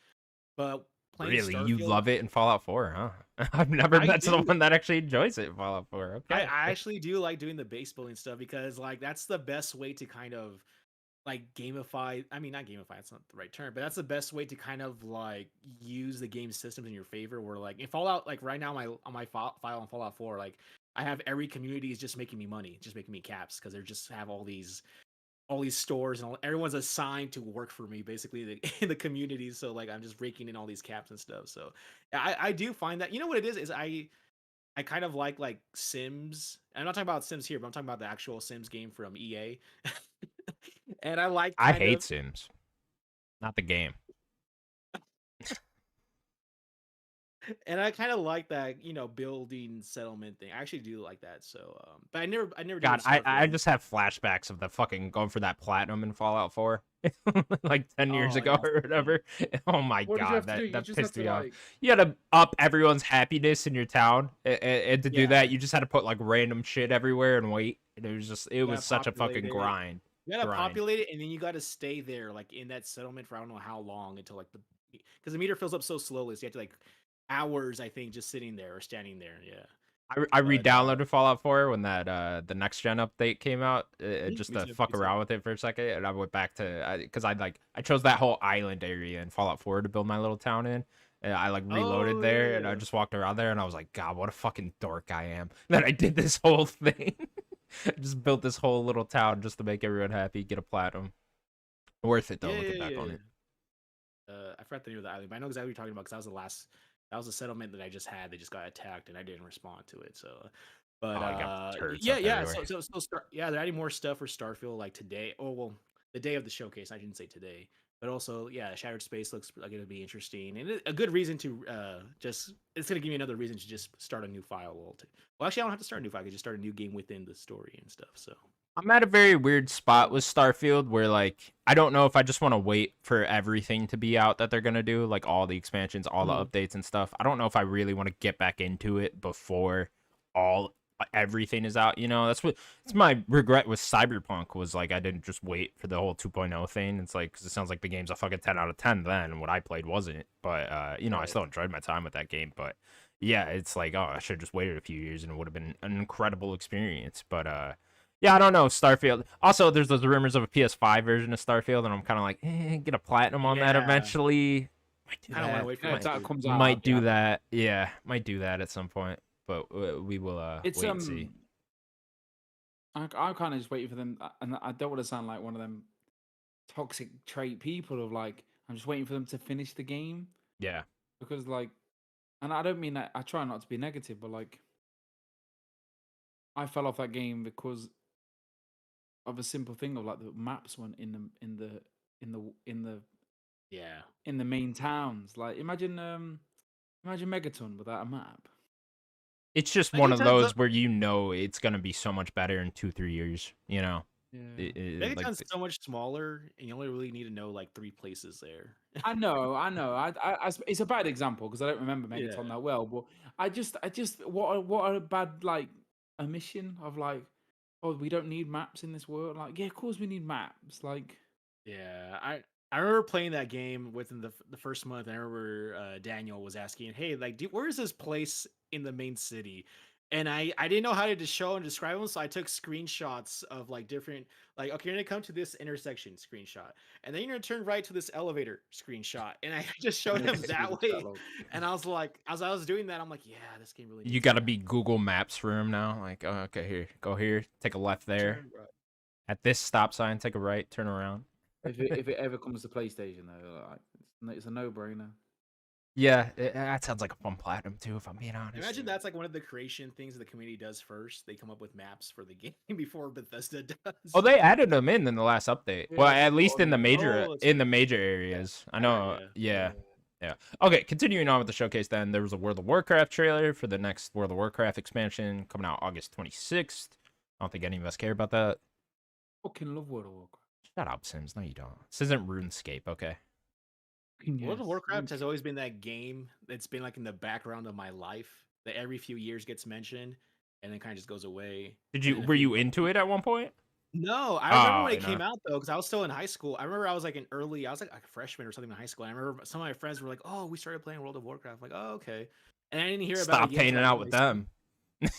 [SPEAKER 2] but
[SPEAKER 1] really, Starfield, you love it in Fallout 4, huh? I've never met someone that actually enjoys it in Fallout 4. Okay,
[SPEAKER 2] I actually do like doing the base building stuff because like that's the best way to kind of like gamify. I mean, not gamify, it's not the right term, but that's the best way to kind of like use the game systems in your favor. Where like in Fallout, like right now on my file on Fallout 4, like I have every community is just making me money, just making me caps because they just have all these stores and everyone's assigned to work for me basically in the community. So like I'm just raking in all these caps and stuff. So I do find that, you know what it is I I kind of like Sims. I'm not talking about Sims here, but I'm talking about the actual Sims game from EA. And I like
[SPEAKER 1] I
[SPEAKER 2] kind
[SPEAKER 1] hate
[SPEAKER 2] of
[SPEAKER 1] Sims, not the game.
[SPEAKER 2] and I kind of like that, building settlement thing. I actually do like that. So, but I never did
[SPEAKER 1] God,
[SPEAKER 2] with
[SPEAKER 1] I
[SPEAKER 2] Starfield.
[SPEAKER 1] just have flashbacks of the fucking going for that platinum in Fallout 4, like 10 years
[SPEAKER 2] Oh
[SPEAKER 1] ago
[SPEAKER 2] yeah,
[SPEAKER 1] or
[SPEAKER 2] same.
[SPEAKER 1] whatever. Oh my
[SPEAKER 3] What did you
[SPEAKER 1] God,
[SPEAKER 3] have to do? You
[SPEAKER 1] that
[SPEAKER 3] just had
[SPEAKER 1] pissed
[SPEAKER 3] to
[SPEAKER 1] me off.
[SPEAKER 3] like.
[SPEAKER 1] You had to up everyone's happiness in your town, and to do
[SPEAKER 2] Yeah,
[SPEAKER 1] that, you just had to put like random shit everywhere and wait. And it
[SPEAKER 2] you
[SPEAKER 1] was
[SPEAKER 2] gotta
[SPEAKER 1] such a
[SPEAKER 2] populate
[SPEAKER 1] fucking
[SPEAKER 2] it.
[SPEAKER 1] grind.
[SPEAKER 2] You gotta
[SPEAKER 1] Grind.
[SPEAKER 2] populate it, and then you gotta stay there, like in that settlement for I don't know how long until like because the meter fills up so slowly, so you have to like hours, I think, just sitting there or standing there. Yeah,
[SPEAKER 1] I
[SPEAKER 2] but
[SPEAKER 1] re-downloaded Fallout 4 when that the next gen update came out, just
[SPEAKER 2] me
[SPEAKER 1] to
[SPEAKER 2] too,
[SPEAKER 1] fuck
[SPEAKER 2] me too.
[SPEAKER 1] around with it for a second, and I went back to because I chose that whole island area in Fallout 4 to build my little town in. And I like reloaded
[SPEAKER 2] Oh yeah,
[SPEAKER 1] there, and I
[SPEAKER 2] yeah.
[SPEAKER 1] just walked around there, and I was like, God, what a fucking dork I am that I did this whole thing. I just built this whole little town just to make everyone happy, get a platinum. Worth it though,
[SPEAKER 2] Yeah,
[SPEAKER 1] looking
[SPEAKER 2] yeah,
[SPEAKER 1] back
[SPEAKER 2] yeah,
[SPEAKER 1] on
[SPEAKER 2] yeah.
[SPEAKER 1] it.
[SPEAKER 2] I forgot the name of the island, but I know exactly what you're talking about because that was the last. That was a settlement that I just had. They just got attacked, and I didn't respond to it. So, but
[SPEAKER 1] Oh, you got turrets
[SPEAKER 2] yeah,
[SPEAKER 1] up
[SPEAKER 2] yeah.
[SPEAKER 1] everywhere.
[SPEAKER 2] Yeah, they're adding more stuff for Starfield like today. Oh well, the day of the showcase. I didn't say today, but also yeah, Shattered Space looks like it'll be interesting and a good reason to just. It's gonna give me another reason to just start a new file. Well, actually, I don't have to start a new file. I can just start a new game within the story and stuff. So.
[SPEAKER 1] I'm at a very weird spot with Starfield where like I don't know if I just want to wait for everything to be out that they're gonna do, like all the expansions, all the
[SPEAKER 2] Mhm.
[SPEAKER 1] updates and stuff. I don't know if I really want to get back into it before all everything is out. It's my regret with Cyberpunk was like I didn't just wait for the whole 2.0 thing. It's like 'cause it sounds like the game's a fucking 10 out of 10 then, and what I played wasn't. But I
[SPEAKER 2] Right.
[SPEAKER 1] still enjoyed my time with that game. But yeah, it's like, oh, I should have just waited a few years and it would have been an incredible experience. But yeah, I don't know. Starfield. Also, there's those rumors of a PS5 version of Starfield, and I'm kind of like, get a platinum on that
[SPEAKER 2] Yeah.
[SPEAKER 1] eventually. Might do
[SPEAKER 2] I don't want to
[SPEAKER 1] that.
[SPEAKER 2] wait for
[SPEAKER 3] Yeah, if
[SPEAKER 2] that
[SPEAKER 3] that
[SPEAKER 2] too.
[SPEAKER 3] comes out,
[SPEAKER 1] Might
[SPEAKER 3] I'd be
[SPEAKER 1] do
[SPEAKER 3] happy.
[SPEAKER 1] that. Yeah, might do that at some point. But we will
[SPEAKER 3] It's
[SPEAKER 1] wait and see.
[SPEAKER 3] I'm kind of just waiting for them, and I don't want to sound like one of them toxic trait people of like I'm just waiting for them to finish the game
[SPEAKER 1] Yeah.
[SPEAKER 3] because like, and I don't mean that I try not to be negative, but like I fell off that game because of a simple thing of like the maps weren't in the in the
[SPEAKER 2] Yeah.
[SPEAKER 3] in the main towns. Like imagine Megaton without a map.
[SPEAKER 1] It's just one of
[SPEAKER 2] Megaton's
[SPEAKER 1] those where it's gonna be so much better in 2-3 years.
[SPEAKER 3] Yeah.
[SPEAKER 1] Like
[SPEAKER 2] Megaton's so much smaller, and you only really need to know like 3 places there.
[SPEAKER 3] I know. It's a bad example because I don't remember
[SPEAKER 2] Yeah.
[SPEAKER 3] Megaton that well. But I just, what a bad like omission of like, oh, we don't need maps in this world. Like, yeah, of course we need maps. Like,
[SPEAKER 2] Yeah, I remember playing that game within the first month. I remember Daniel was asking, "Hey, like, where is this place in the main city?" And I didn't know how to just show and describe them, so I took screenshots of like different like, okay, you're gonna come to this intersection screenshot, and then you're gonna turn right to this elevator screenshot, and I just showed him that way. And I was like, as I was doing that, I'm like, yeah, this game really
[SPEAKER 1] you
[SPEAKER 2] needs
[SPEAKER 1] gotta
[SPEAKER 2] that.
[SPEAKER 1] be Google Maps for him now. Like, oh, okay, here, go here, take a left there.
[SPEAKER 2] Turn right.
[SPEAKER 1] At this stop sign, take a right, turn around.
[SPEAKER 3] if it ever comes to PlayStation though, like it's a no brainer.
[SPEAKER 1] Yeah, that sounds like a fun platinum too, if I'm being honest.
[SPEAKER 2] Imagine that's like one of the creation things the community does first. They come up with maps for the game before Bethesda does.
[SPEAKER 1] Oh, they added them in the last update. Well,
[SPEAKER 3] Yeah,
[SPEAKER 1] at least in the
[SPEAKER 3] yeah.
[SPEAKER 1] major areas. I know.
[SPEAKER 2] Yeah.
[SPEAKER 1] Yeah. Okay, continuing on with the showcase. Then there was a World of Warcraft trailer for the next World of Warcraft expansion coming out August 26th. I don't think any of us care about that.
[SPEAKER 3] Fucking love World of Warcraft.
[SPEAKER 1] Shut up, Sims. No, you don't. This isn't RuneScape, okay?
[SPEAKER 2] World of
[SPEAKER 3] Yes.
[SPEAKER 2] Warcraft has always been that game that's been like in the background of my life that every few years gets mentioned and then kind of just goes away.
[SPEAKER 1] Were you into it at one point?
[SPEAKER 2] No, I remember when
[SPEAKER 1] Oh,
[SPEAKER 2] it came out though, because I was still in high school. I remember I was like I was like a freshman or something in high school. I remember some of my friends were like, "Oh, we started playing World of Warcraft." I'm like, "Oh, okay." And I didn't hear about it
[SPEAKER 1] Stop
[SPEAKER 2] again.
[SPEAKER 1] hanging out with them.
[SPEAKER 2] And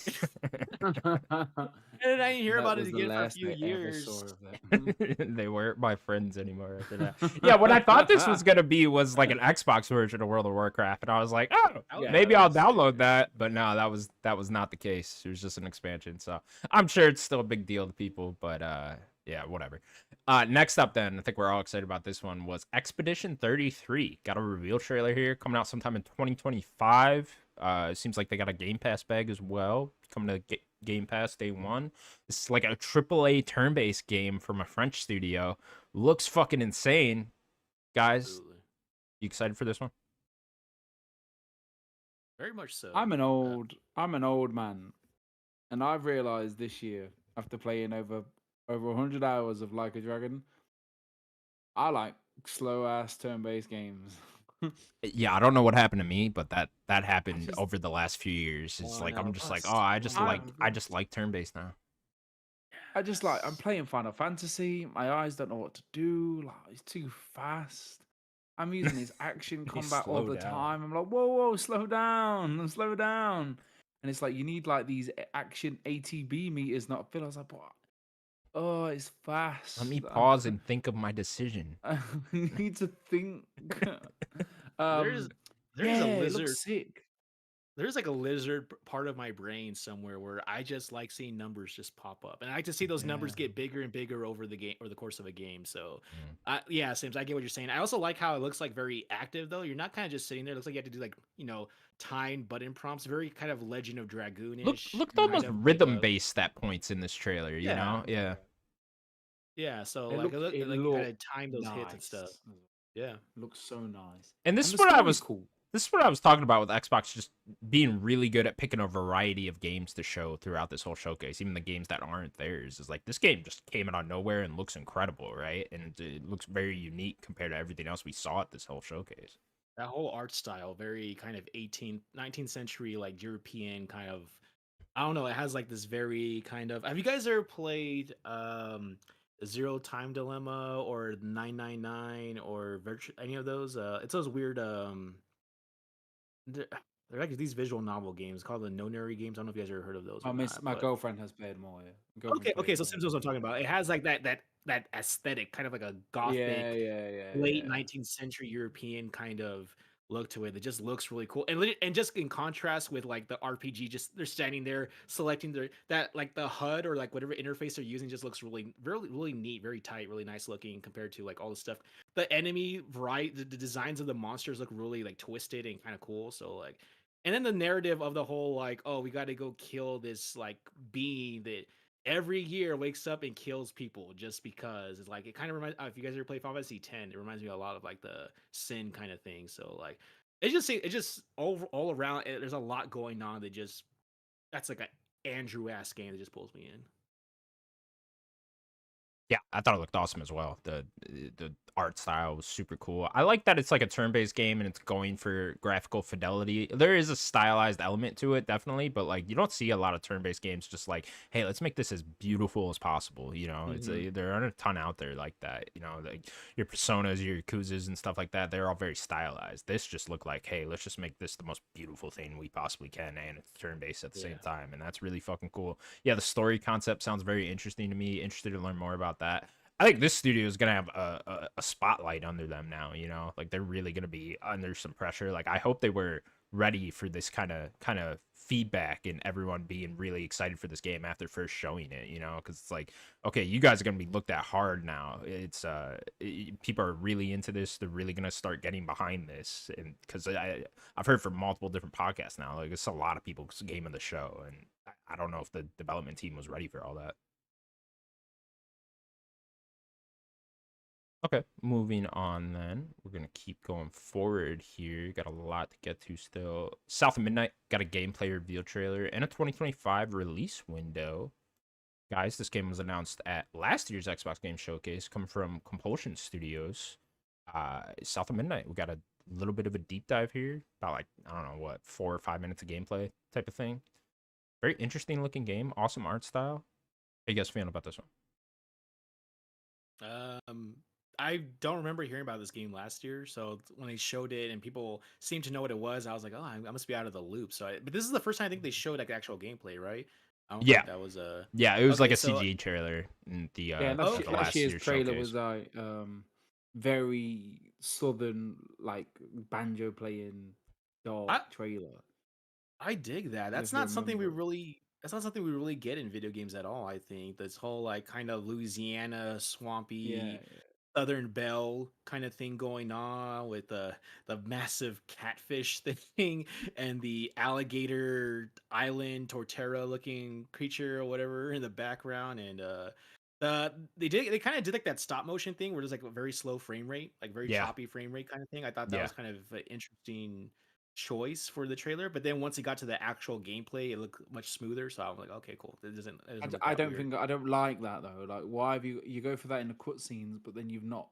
[SPEAKER 2] I didn't hear
[SPEAKER 3] That
[SPEAKER 2] about it
[SPEAKER 3] was the
[SPEAKER 2] again for a
[SPEAKER 3] last
[SPEAKER 2] few
[SPEAKER 3] I ever
[SPEAKER 2] years.
[SPEAKER 3] saw of them.
[SPEAKER 1] They weren't my friends anymore after that. Yeah, what I thought this was gonna be was like an Xbox version of World of Warcraft, and I was like, oh,
[SPEAKER 2] Yeah,
[SPEAKER 1] maybe
[SPEAKER 2] that
[SPEAKER 1] I'll
[SPEAKER 2] was-
[SPEAKER 1] download that. But no, that was not the case. It was just an expansion. So I'm sure it's still a big deal to people, but yeah, whatever. Next up, then I think we're all excited about this one was Expedition 33. Got a reveal trailer here coming out sometime in 2025. It seems like they got a Game Pass bag as well, coming to Game Pass day one. It's like a AAA turn-based game from a French studio. Looks fucking insane, guys.
[SPEAKER 2] Absolutely.
[SPEAKER 1] You excited for this one?
[SPEAKER 2] Very much so.
[SPEAKER 3] I'm an old man, and I've realized this year after playing over 100 hours of Like a Dragon, I like slow ass turn based games.
[SPEAKER 1] Yeah, I don't know what happened to me, but that happened
[SPEAKER 3] just-
[SPEAKER 1] over the last few years. It's
[SPEAKER 2] Oh,
[SPEAKER 1] like
[SPEAKER 2] no,
[SPEAKER 1] I'm just like,
[SPEAKER 2] us.
[SPEAKER 1] oh,
[SPEAKER 3] I-
[SPEAKER 1] I just like turn-based now.
[SPEAKER 3] I'm playing Final Fantasy. My eyes don't know what to do. Like it's too fast. I'm using his action combat all
[SPEAKER 1] slow
[SPEAKER 3] the
[SPEAKER 1] down.
[SPEAKER 3] time. I'm like, whoa, slow down, slow down. And it's like you need like these action ATB meters, not fill. I was like, what? Oh, it's fast.
[SPEAKER 1] Let me pause and think of my decision.
[SPEAKER 3] I need to think.
[SPEAKER 2] There's
[SPEAKER 3] yeah,
[SPEAKER 2] a
[SPEAKER 3] it
[SPEAKER 2] lizard.
[SPEAKER 3] looks sick.
[SPEAKER 2] There's like a lizard part of my brain somewhere where I just like seeing numbers just pop up, and I like to see those numbers
[SPEAKER 3] Yeah.
[SPEAKER 2] get bigger and bigger over the game or the course of a game. So,
[SPEAKER 1] Mm.
[SPEAKER 2] yeah, Sims, I get what you're saying. I also like how it looks like very active though. You're not kind of just sitting there. It looks like you have to do like timed button prompts, very kind of Legend of Dragoonish.
[SPEAKER 1] Looked
[SPEAKER 2] kind
[SPEAKER 1] almost
[SPEAKER 2] of like
[SPEAKER 1] rhythm
[SPEAKER 2] a-
[SPEAKER 1] based at points in this trailer. You
[SPEAKER 2] Yeah.
[SPEAKER 1] know, yeah.
[SPEAKER 2] Yeah, so
[SPEAKER 3] It
[SPEAKER 2] like
[SPEAKER 3] looked,
[SPEAKER 2] you
[SPEAKER 3] it
[SPEAKER 2] gotta
[SPEAKER 3] looked
[SPEAKER 2] time those hits and stuff.
[SPEAKER 3] nice.
[SPEAKER 2] Yeah.
[SPEAKER 3] Looks so nice.
[SPEAKER 1] And this
[SPEAKER 3] And
[SPEAKER 1] is
[SPEAKER 3] the
[SPEAKER 1] what I
[SPEAKER 3] story's
[SPEAKER 1] was
[SPEAKER 3] cool.
[SPEAKER 1] this is what I was talking about with Xbox just being really good at picking a variety of games to show throughout this whole showcase, even the games that aren't theirs. Is like this game just came out of nowhere and looks incredible, right? And it looks very unique compared to everything else we saw at this whole showcase.
[SPEAKER 2] That whole art style, very kind of 19th century, like European kind of. I don't know. It has like this very kind of. Have you guys ever played Zero Time Dilemma or 999 or any of those? It's those weird. They're, they're like these visual novel games called the Nonary games. I don't know if you guys ever heard of those or not.
[SPEAKER 3] My
[SPEAKER 2] But
[SPEAKER 3] girlfriend has played more. Yeah. My girlfriend
[SPEAKER 2] okay.
[SPEAKER 3] plays
[SPEAKER 2] So
[SPEAKER 3] more.
[SPEAKER 2] Sims is what I'm talking about. It has like that aesthetic, kind of like a gothic
[SPEAKER 3] Yeah.
[SPEAKER 2] late 19th century European kind of look to it. It just looks really cool. And just in contrast with like the RPG, just they're standing there selecting that like the HUD or like whatever interface they're using just looks really neat, very tight, really nice looking compared to like all the stuff. The enemy the designs of the monsters look really like twisted and kind of cool. So like and then the narrative of the whole like, oh, we got to go kill this like being that every year wakes up and kills people just because it's like it kind of reminds if you guys ever play Final Fantasy 10, it reminds me a lot of like the sin kind of thing. So like it just all around there's a lot going on that just that's like a Andrew ass game that just pulls me in.
[SPEAKER 1] Yeah, I thought it looked awesome as well. The art style was super cool. I like that it's like a turn-based game and it's going for graphical fidelity. There is a stylized element to it, definitely, but like you don't see a lot of turn-based games just like, hey, let's make this as beautiful as possible. You know, there aren't a ton out there like that. You know, like your Personas, your Yakuzas, and stuff like that. They're all very stylized. This just looked like, hey, let's just make this the most beautiful thing we possibly can, and it's turn-based at the same time, and that's really fucking cool. Yeah, the story concept sounds very interesting to me. Interested to learn more about that. I think this studio is gonna have a spotlight under them now. You know, like they're really gonna be under some pressure. Like I hope they were ready for this kind of feedback and everyone being really excited for this game after first showing it. You know, because it's like, okay, you guys are gonna be looked at hard now. It's people are really into this. They're really gonna start getting behind this, and because I've heard from multiple different podcasts now, like it's a lot of people's game of the show, and I don't know if the development team was ready for all that. Okay, moving on then. We're going to keep going forward here. Got a lot to get to still. South of Midnight got a gameplay reveal trailer and a 2025 release window. Guys, this game was announced at last year's Xbox Game Showcase, coming from Compulsion Studios. South of Midnight, we got a little bit of a deep dive here. About like, I don't know, what, 4 or 5 minutes of gameplay type of thing. Very interesting looking game. Awesome art style. How you guys feeling about this
[SPEAKER 2] one? I don't remember hearing about this game last year, so when they showed it and people seemed to know what it was, I was like, "Oh, I must be out of the loop." But this is the first time I think they showed like actual gameplay, right? I don't
[SPEAKER 1] Yeah.
[SPEAKER 2] think that was a.
[SPEAKER 1] Yeah, it was like
[SPEAKER 2] Okay,
[SPEAKER 1] a
[SPEAKER 2] so
[SPEAKER 1] CG trailer in the
[SPEAKER 3] last
[SPEAKER 1] last
[SPEAKER 3] year's
[SPEAKER 1] year's
[SPEAKER 3] trailer
[SPEAKER 1] showcase.
[SPEAKER 3] was like very southern, like banjo playing dark trailer.
[SPEAKER 2] I dig that.
[SPEAKER 3] If you
[SPEAKER 2] That's not something we really get in video games at all. I think this whole like kind of Louisiana swampy.
[SPEAKER 3] Yeah.
[SPEAKER 2] Southern Belle kind of thing going on with the massive catfish thing and the alligator island Torterra looking creature or whatever in the background. And they kind of did like that stop motion thing where there's like a very slow frame rate, like very
[SPEAKER 1] Yeah.
[SPEAKER 2] choppy frame rate kind of thing. I thought that
[SPEAKER 1] Yeah.
[SPEAKER 2] was kind of an interesting choice for the trailer, but then once it got to the actual gameplay, it looked much smoother. So I was like, okay, cool. It doesn't look
[SPEAKER 3] I
[SPEAKER 2] that
[SPEAKER 3] don't
[SPEAKER 2] weird.
[SPEAKER 3] think I don't like that though. Like, why have you go for that in the cutscenes, but then you've not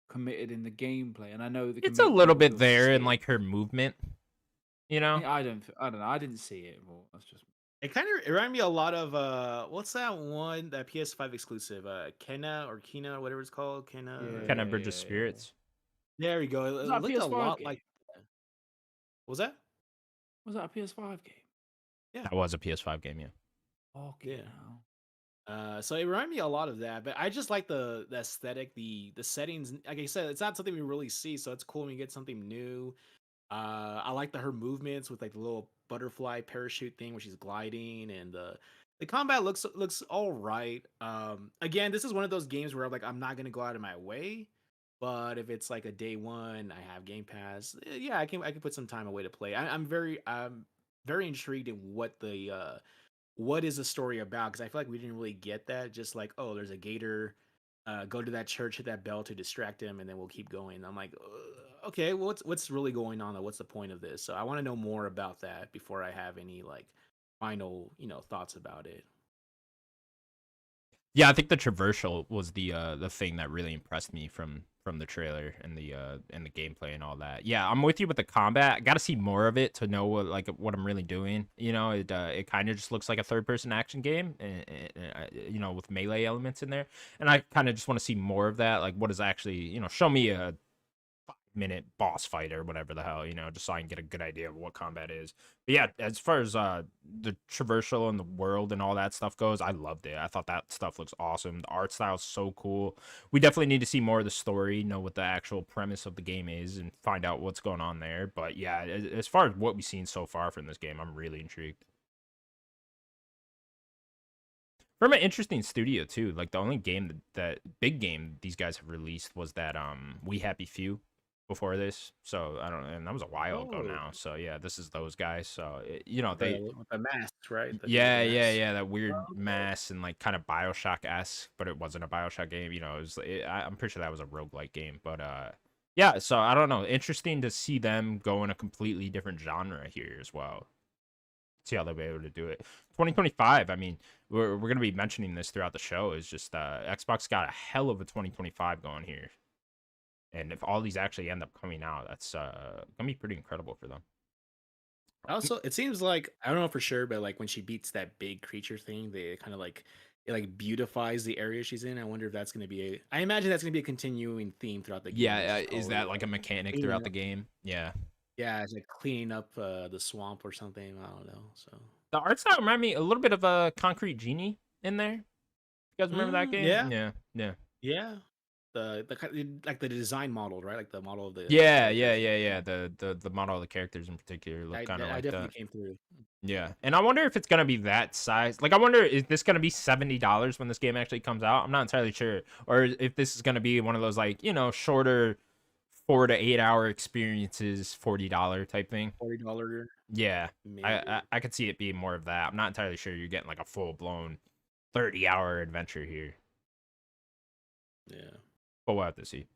[SPEAKER 3] committed in the gameplay? And I know they can
[SPEAKER 1] It's a
[SPEAKER 3] make
[SPEAKER 1] little
[SPEAKER 3] people
[SPEAKER 1] bit
[SPEAKER 3] feel
[SPEAKER 1] there in
[SPEAKER 3] sick.
[SPEAKER 1] like her movement, you know.
[SPEAKER 3] I don't know. I didn't see it. But that's just
[SPEAKER 2] It kind of reminded me a lot of what's that one, that PS5 exclusive, Kena or Kina or whatever it's called, Kena.
[SPEAKER 1] Kind of Bridge of Spirits.
[SPEAKER 2] There we go.
[SPEAKER 3] Was
[SPEAKER 2] It
[SPEAKER 3] that a
[SPEAKER 2] looked a
[SPEAKER 3] PS5
[SPEAKER 2] lot
[SPEAKER 3] game?
[SPEAKER 2] like that. What was that?
[SPEAKER 3] Was that a PS5 game?
[SPEAKER 2] Yeah.
[SPEAKER 1] That was a PS5 game, yeah.
[SPEAKER 3] Okay.
[SPEAKER 2] Yeah. So it reminded me a lot of that, but I just like the aesthetic, the settings. Like I said, it's not something we really see, so it's cool when you get something new. I like her movements with like the little butterfly parachute thing where she's gliding, and the combat looks all right. Again, this is one of those games where I'm not gonna go out of my way, but if it's like a day one, I have Game Pass. Yeah, I can put some time away to play. I'm very intrigued in what is the story about, because I feel like we didn't really get that. Just like, oh, there's a gator, go to that church, hit that bell to distract him, and then we'll keep going. I'm like, okay, well, what's really going on? Though? What's the point of this? So I want to know more about that before I have any like final thoughts about it.
[SPEAKER 1] Yeah, I think the traversal was the thing that really impressed me from the trailer and the gameplay and all that. Yeah, I'm with you with the combat. I got to see more of it to know what I'm really doing. You know, it kind of just looks like a third person action game, and with melee elements in there. And I kind of just want to see more of that. Like, what is actually, show me a 5-minute boss fight or whatever the hell, just so I can get a good idea of what combat is. But yeah, as far as the traversal and the world and all that stuff goes, I loved it. I thought that stuff looks awesome. The art style is so cool. We definitely need to see more of the story, know what the actual premise of the game is, and find out what's going on there. But yeah, as far as what we've seen so far from this game, I'm really intrigued. From an interesting studio too. Like the only game that big game these guys have released was that We Happy Few before this. So I don't know, and that was a while ago now. So yeah, this is those guys. So they
[SPEAKER 2] With the masks, right? The dude with
[SPEAKER 1] yeah,
[SPEAKER 2] the
[SPEAKER 1] yeah,
[SPEAKER 2] masks.
[SPEAKER 1] yeah, that weird mass and like kind of BioShock-esque, but it wasn't a BioShock game. I'm pretty sure that was a roguelike game. But yeah, so I don't know. Interesting to see them go in a completely different genre here as well. See how they'll be able to do it. 2025. I mean, we're gonna be mentioning this throughout the show. Is just Xbox got a hell of a 2025 going here, and if all these actually end up coming out, that's gonna be pretty incredible for them.
[SPEAKER 2] Also, it seems like, I don't know for sure, but like when she beats that big creature thing, they kind of like it like beautifies the area she's in. I wonder if that's going to be I imagine that's going to be a continuing theme throughout the game.
[SPEAKER 1] Yeah,
[SPEAKER 2] Is
[SPEAKER 1] is
[SPEAKER 2] probably
[SPEAKER 1] that like a mechanic
[SPEAKER 2] cleaning
[SPEAKER 1] throughout the
[SPEAKER 2] up,
[SPEAKER 1] game? Yeah.
[SPEAKER 2] yeah, it's like cleaning up the swamp or something. I don't know. So
[SPEAKER 1] The art style remind me a little bit of a Concrete Genie in there. You guys remember that game?
[SPEAKER 2] yeah,
[SPEAKER 1] Yeah.
[SPEAKER 2] yeah. Like the design model, right? Like the model of the
[SPEAKER 1] Yeah,
[SPEAKER 2] characters.
[SPEAKER 1] The model of the characters in particular look kind of
[SPEAKER 2] I
[SPEAKER 1] like
[SPEAKER 2] definitely
[SPEAKER 1] that.
[SPEAKER 2] came through.
[SPEAKER 1] Yeah, and I wonder if it's gonna be that size. Like, I wonder, is this gonna be $70 when this game actually comes out? I'm not entirely sure, or if this is gonna be one of those like shorter 4 to 8 hour experiences, $40 type thing.
[SPEAKER 2] $40,
[SPEAKER 1] Yeah,
[SPEAKER 2] maybe.
[SPEAKER 1] I could see it being more of that. I'm not entirely sure you're getting like a full blown 30-hour adventure here.
[SPEAKER 2] Yeah.
[SPEAKER 1] But we'll have to see.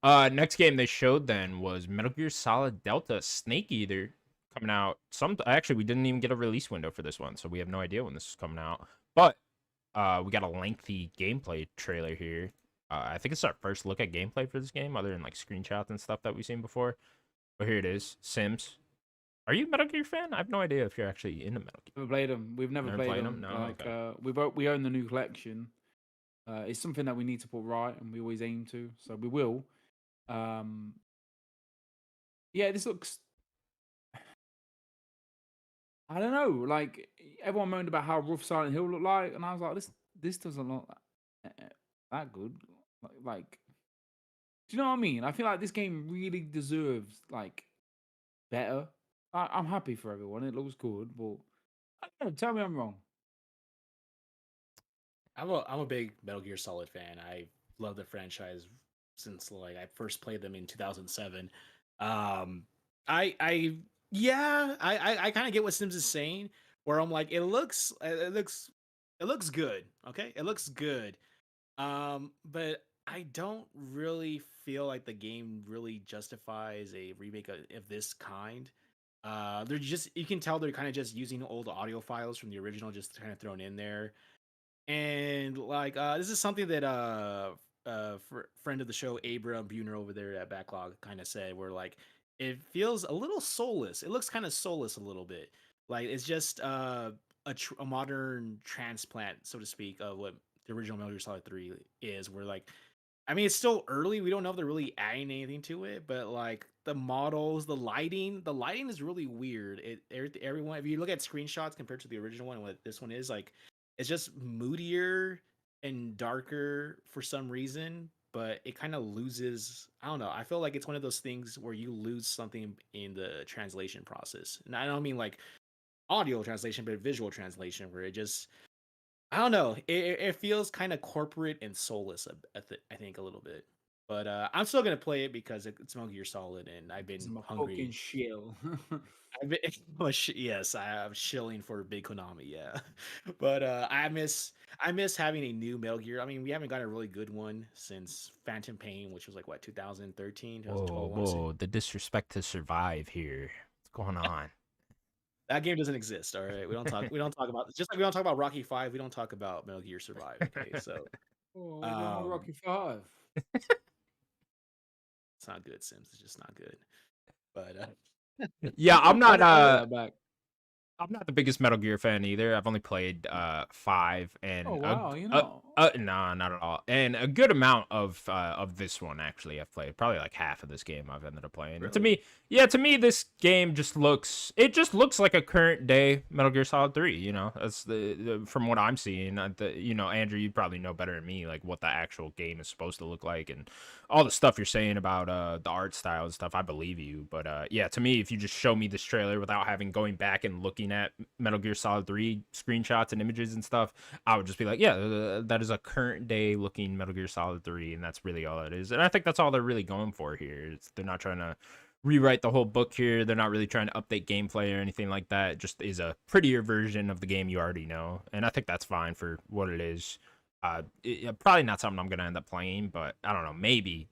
[SPEAKER 1] Next game they showed then was Metal Gear Solid Delta Snake Eater coming out. Actually, we didn't even get a release window for this one, so we have no idea when this is coming out. But we got a lengthy gameplay trailer here. I think it's our first look at gameplay for this game, other than like screenshots and stuff that we've seen before. But here it is, Sims. Are you a Metal Gear fan? I have no idea if you're actually into Metal Gear.
[SPEAKER 3] Never played them. We've never played them.
[SPEAKER 1] No,
[SPEAKER 3] Like
[SPEAKER 1] okay.
[SPEAKER 3] we own the new collection. It's something that we need to put right, and we always aim to. So we will. Yeah, this looks. I don't know. Like everyone moaned about how rough Silent Hill looked like, and I was like, this doesn't look that good. Like, do you know what I mean? I feel like this game really deserves like better. I'm happy for everyone. It looks good, but I don't know, tell me I'm wrong.
[SPEAKER 2] I'm a big Metal Gear Solid fan. loved the franchise since like I first played them in 2007. Um, I yeah, I kind of get what Sims is saying, where I'm like, it looks good. Okay, it looks good. But I don't really feel like the game really justifies a remake of this kind. They're just you can tell they're kind of just using old audio files from the original, just kind of thrown in there. And like this is something that friend of the show Abram Buner over there at Backlog kind of said, where like it feels a little soulless. It looks kind of soulless a little bit. Like it's just a modern transplant, so to speak, of what the original Metal Gear Solid 3 is. Where like I mean, it's still early. We don't know if they're really adding anything to it, but like the models, the lighting is really weird. Everyone, if you look at screenshots compared to the original one, and what this one is like, it's just moodier and darker for some reason. But it kind of loses. I don't know. I feel like it's one of those things where you lose something in the translation process, and I don't mean like audio translation, but visual translation, where it just I don't know. It feels kind of corporate and soulless. I think a little bit, but I'm still gonna play it because it's Metal Gear Solid, and I've been
[SPEAKER 3] It's my fucking
[SPEAKER 2] hungry.
[SPEAKER 3] shill.
[SPEAKER 2] I've been, yes, I'm shilling for big Konami. Yeah, but I miss having a new Metal Gear. I mean, we haven't got a really good one since Phantom Pain, which was like what 2013,
[SPEAKER 1] Whoa,
[SPEAKER 2] 2012. I want to say
[SPEAKER 1] whoa, the disrespect to Survive here. What's going on?
[SPEAKER 2] that game doesn't exist. All right, we don't talk about just like we don't talk about Rocky 5. We don't talk about Metal Gear Survive. Okay, so
[SPEAKER 3] Oh, what's wrong with
[SPEAKER 2] um
[SPEAKER 3] Rocky 5?
[SPEAKER 2] it's not good, Sims. It's just not good. But
[SPEAKER 1] Yeah, I'm not
[SPEAKER 3] I'll get that back.
[SPEAKER 1] I'm not the biggest Metal Gear fan either. I've only played 5
[SPEAKER 3] Oh
[SPEAKER 1] and
[SPEAKER 3] wow, you know.
[SPEAKER 1] nah, not at all. And a good amount of this one actually I've played. Probably like half of this game I've ended up playing. And
[SPEAKER 2] really,
[SPEAKER 1] to me this game just looks like a current day Metal Gear Solid 3, you know. That's the from what I'm seeing. You know, Andrew, you probably know better than me like what the actual game is supposed to look like and all the stuff you're saying about the art style and stuff. I believe you. But yeah, to me if you just show me this trailer without having going back and looking at Metal Gear Solid 3 screenshots and images and stuff, I would just be like, yeah, that is a current day looking Metal Gear Solid 3, and that's really all it is. And I think that's all they're really going for here. They're not trying to rewrite the whole book here. They're not really trying to update gameplay or anything like that. It just is a prettier version of the game you already know, and I think that's fine for what it is. Probably not something I'm gonna end up playing, but I don't know. Maybe.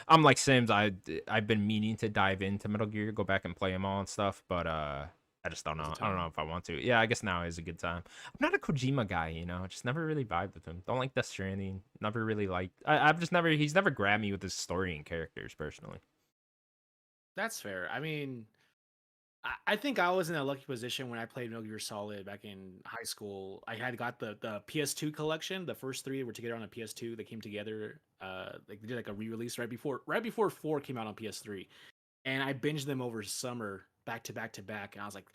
[SPEAKER 1] I'm like Sims. I've been meaning to dive into Metal Gear, go back and play them all and stuff, but I just don't know. I don't know if I want to. Yeah, I guess now is a good time. I'm not a Kojima guy, you know. Just never really vibed with him. Don't like Death Stranding. Never really liked. I've just never. He's never grabbed me with his story and characters personally.
[SPEAKER 2] that's fair. I mean, I think I was in a lucky position when I played Metal Gear Solid back in high school. I had got the PS2 collection. The first three were together on a PS2. They came together. Like they did like a re-release right before 4 came out on PS3, and I binged them over summer back to back to back. And I was like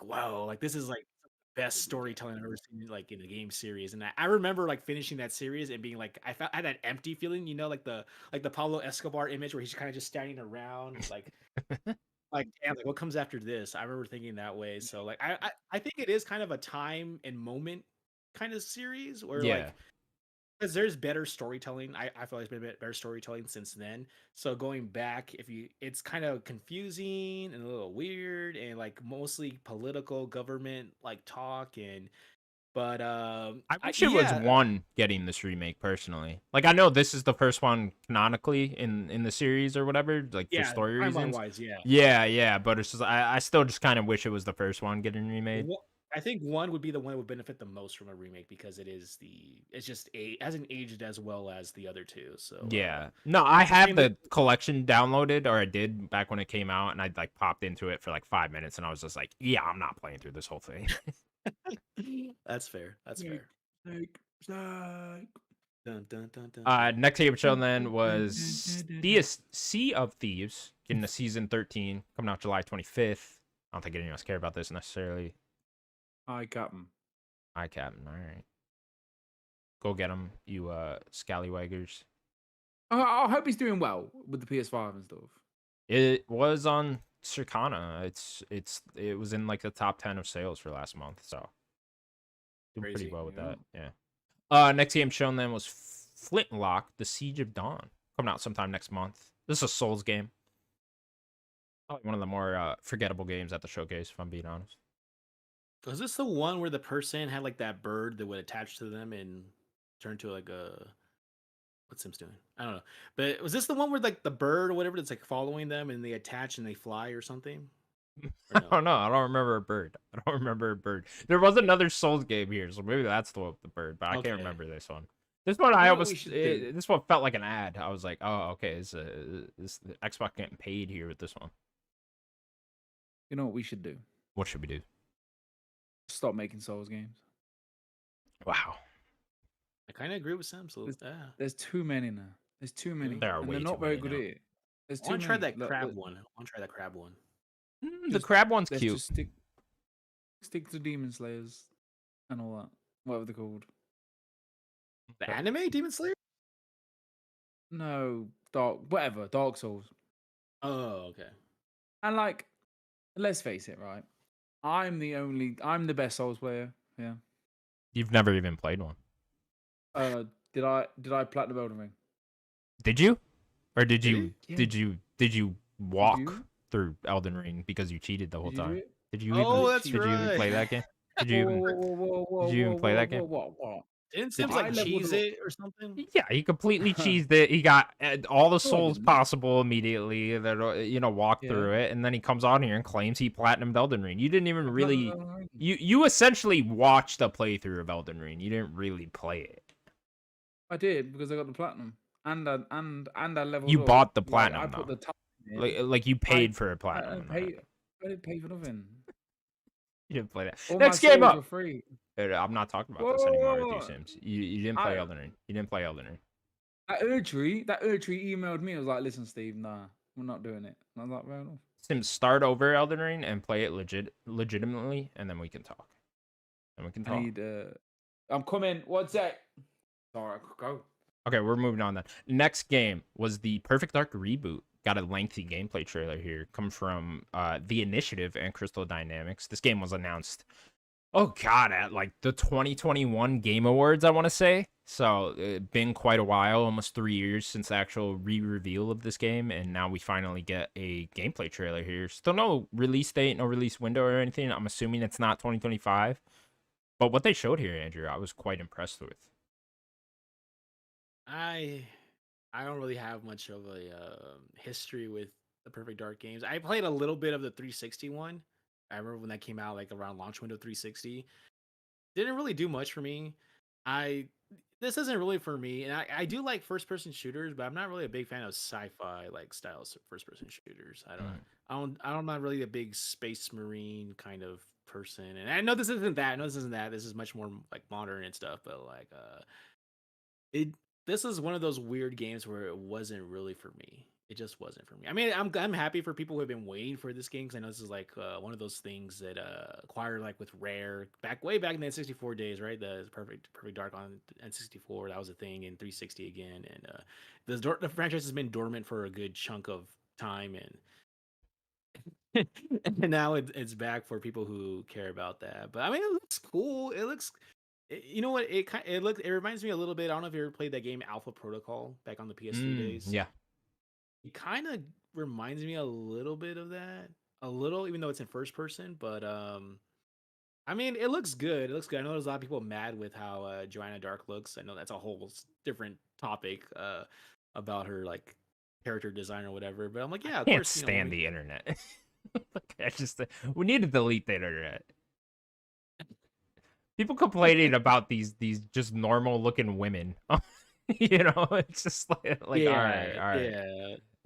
[SPEAKER 2] wow, like this is like the best storytelling I've ever seen like in a game series. And I remember like finishing that series and being like I had that empty feeling, you know, like the Pablo Escobar image where he's kind of just standing around like damn, like what comes after this? I remember thinking that way. So like I think it is kind of a time and moment kind of series where
[SPEAKER 1] Yeah.
[SPEAKER 2] like because there's better storytelling. I feel like there's been better storytelling since then. So going back, if you it's kind of confusing and a little weird and like mostly political government like talk and but
[SPEAKER 1] I wish it was
[SPEAKER 2] yeah,
[SPEAKER 1] one getting this remake personally. Like I know this is the first one canonically in the series or whatever, like for
[SPEAKER 2] yeah,
[SPEAKER 1] story
[SPEAKER 2] timeline
[SPEAKER 1] reasons.
[SPEAKER 2] wise, yeah.
[SPEAKER 1] Yeah, but it's just I still just kind of wish it was the first one getting remade.
[SPEAKER 2] I think one would be the one that would benefit the most from a remake because it's just hasn't aged as well as the other two. So
[SPEAKER 1] Yeah. No, I
[SPEAKER 2] I
[SPEAKER 1] have
[SPEAKER 2] mean,
[SPEAKER 1] the collection downloaded, or I did back when it came out, and I like popped into it for like 5 minutes, and I was just like, yeah, I'm not playing through this whole thing.
[SPEAKER 2] that's fair. That's
[SPEAKER 3] Snake,
[SPEAKER 2] fair.
[SPEAKER 3] snake.
[SPEAKER 2] Dun, dun, dun, dun, dun.
[SPEAKER 1] Next game show then was Sea of Thieves, getting a season 13, coming out July 25th. I don't think any of us care about this necessarily.
[SPEAKER 3] I got him.
[SPEAKER 1] Hi, Captain. All right. Go get him, you scallywaggers.
[SPEAKER 3] I hope he's doing well with the PS5 and stuff.
[SPEAKER 1] It was on Circana. It was in like the top 10 of sales for last month, so doing pretty
[SPEAKER 2] Crazy.
[SPEAKER 1] well with
[SPEAKER 3] Yeah.
[SPEAKER 1] that. Yeah. Next game shown then was Flintlock: The Siege of Dawn, coming out sometime next month. This is a Souls game. Probably one of the more forgettable games at the showcase, if I'm being honest.
[SPEAKER 2] Was this the one where the person had like that bird that would attach to them and turn to like a what's Sims doing? I don't know. But was this the one where like the bird or whatever that's like following them and they attach and they fly or something?
[SPEAKER 1] Or no? I don't know. I don't remember a bird. I don't remember a bird. There was another Souls game here, so maybe that's the one with the bird, but I can't remember this one. This one, this one felt like an ad. I was like, oh, okay, is Xbox getting paid here with this one?
[SPEAKER 3] You know what we should do?
[SPEAKER 1] What should we do?
[SPEAKER 3] Stop making Souls games.
[SPEAKER 1] Wow.
[SPEAKER 2] I kind of agree with Sam. So
[SPEAKER 3] there's too many now. There's too many.
[SPEAKER 1] There are way
[SPEAKER 3] they're not very good at it.
[SPEAKER 2] I want to try that crab one. I want to try that crab one.
[SPEAKER 1] The crab one's cute.
[SPEAKER 3] Just stick to Demon Slayers and all that. Whatever they're called.
[SPEAKER 2] The anime Demon Slayer?
[SPEAKER 3] No, Dark Souls.
[SPEAKER 2] Oh, okay.
[SPEAKER 3] And like, let's face it, right? I'm the best Souls player. Yeah.
[SPEAKER 1] You've never even played one.
[SPEAKER 3] Did I platinum Elden Ring?
[SPEAKER 1] Did you? Or did you walk through Elden Ring because you cheated the whole time? Did you even play that game? Did you even play that game?
[SPEAKER 2] What? Didn't Sims like cheese it or something?
[SPEAKER 1] Yeah, he completely cheesed it. He got all the souls possible immediately. That walked through it, and then he comes on here and claims he platinumed Elden Ring. You didn't even really. You essentially watched a playthrough of Elden Ring. You didn't really play it.
[SPEAKER 3] I did because I got the platinum and I leveled.
[SPEAKER 1] You bought the platinum.
[SPEAKER 3] I put the time
[SPEAKER 1] like you paid for a platinum.
[SPEAKER 3] I didn't pay for nothing.
[SPEAKER 1] You didn't play that.
[SPEAKER 3] All
[SPEAKER 1] Next game up.
[SPEAKER 3] Free.
[SPEAKER 1] I'm not talking about this anymore with you, Sims. You didn't play Elden Ring. You didn't play Elden Ring.
[SPEAKER 3] That Erdtree emailed me. I was like, listen, Steve, nah, we're not doing it. And I was like, fair enough.
[SPEAKER 1] Sims, start over Elden Ring and play it legitimately, and then we can talk.
[SPEAKER 3] I'm coming. One sec. Sorry, go.
[SPEAKER 1] Okay, we're moving on then. Next game was the Perfect Dark reboot. Got a lengthy gameplay trailer here, come from The Initiative and Crystal Dynamics. This game was announced, at like the 2021 Game Awards, I want to say. So it's been quite a while, almost 3 years since the actual re-reveal of this game, and now we finally get a gameplay trailer here. Still no release date, no release window or anything. I'm assuming it's not 2025. But what they showed here, Andrew, I was quite impressed with.
[SPEAKER 2] I don't really have much of a history with the Perfect Dark games. I played a little bit of the 360 one. I remember when that came out, like around launch window 360. Didn't really do much for me. This isn't really for me, and I do like first person shooters, but I'm not really a big fan of sci-fi like styles first person shooters. I'm not really a big space marine kind of person. And I know this isn't that. This is much more like modern and stuff, but like this is one of those weird games where it wasn't really for me. It just wasn't for me. I mean, I'm happy for people who have been waiting for this game because I know this is like one of those things that acquired like with Rare way back in the N64 days, right? The Perfect Dark on N64, that was a thing, in 360 again, and the franchise has been dormant for a good chunk of time, and and now it's back for people who care about that. But I mean, it looks cool. You know what? It reminds me a little bit. I don't know if you ever played that game Alpha Protocol back on the PS3 days.
[SPEAKER 1] Yeah.
[SPEAKER 2] It kind of reminds me a little bit of that. A little, even though it's in first person, but I mean, it looks good. I know there's a lot of people mad with how Joanna Dark looks. I know that's a whole different topic about her like character design or whatever, but I'm like, yeah, of
[SPEAKER 1] can't
[SPEAKER 2] course,
[SPEAKER 1] stand the internet. We need to delete the internet. People complaining about these just normal looking women. It's just like all right.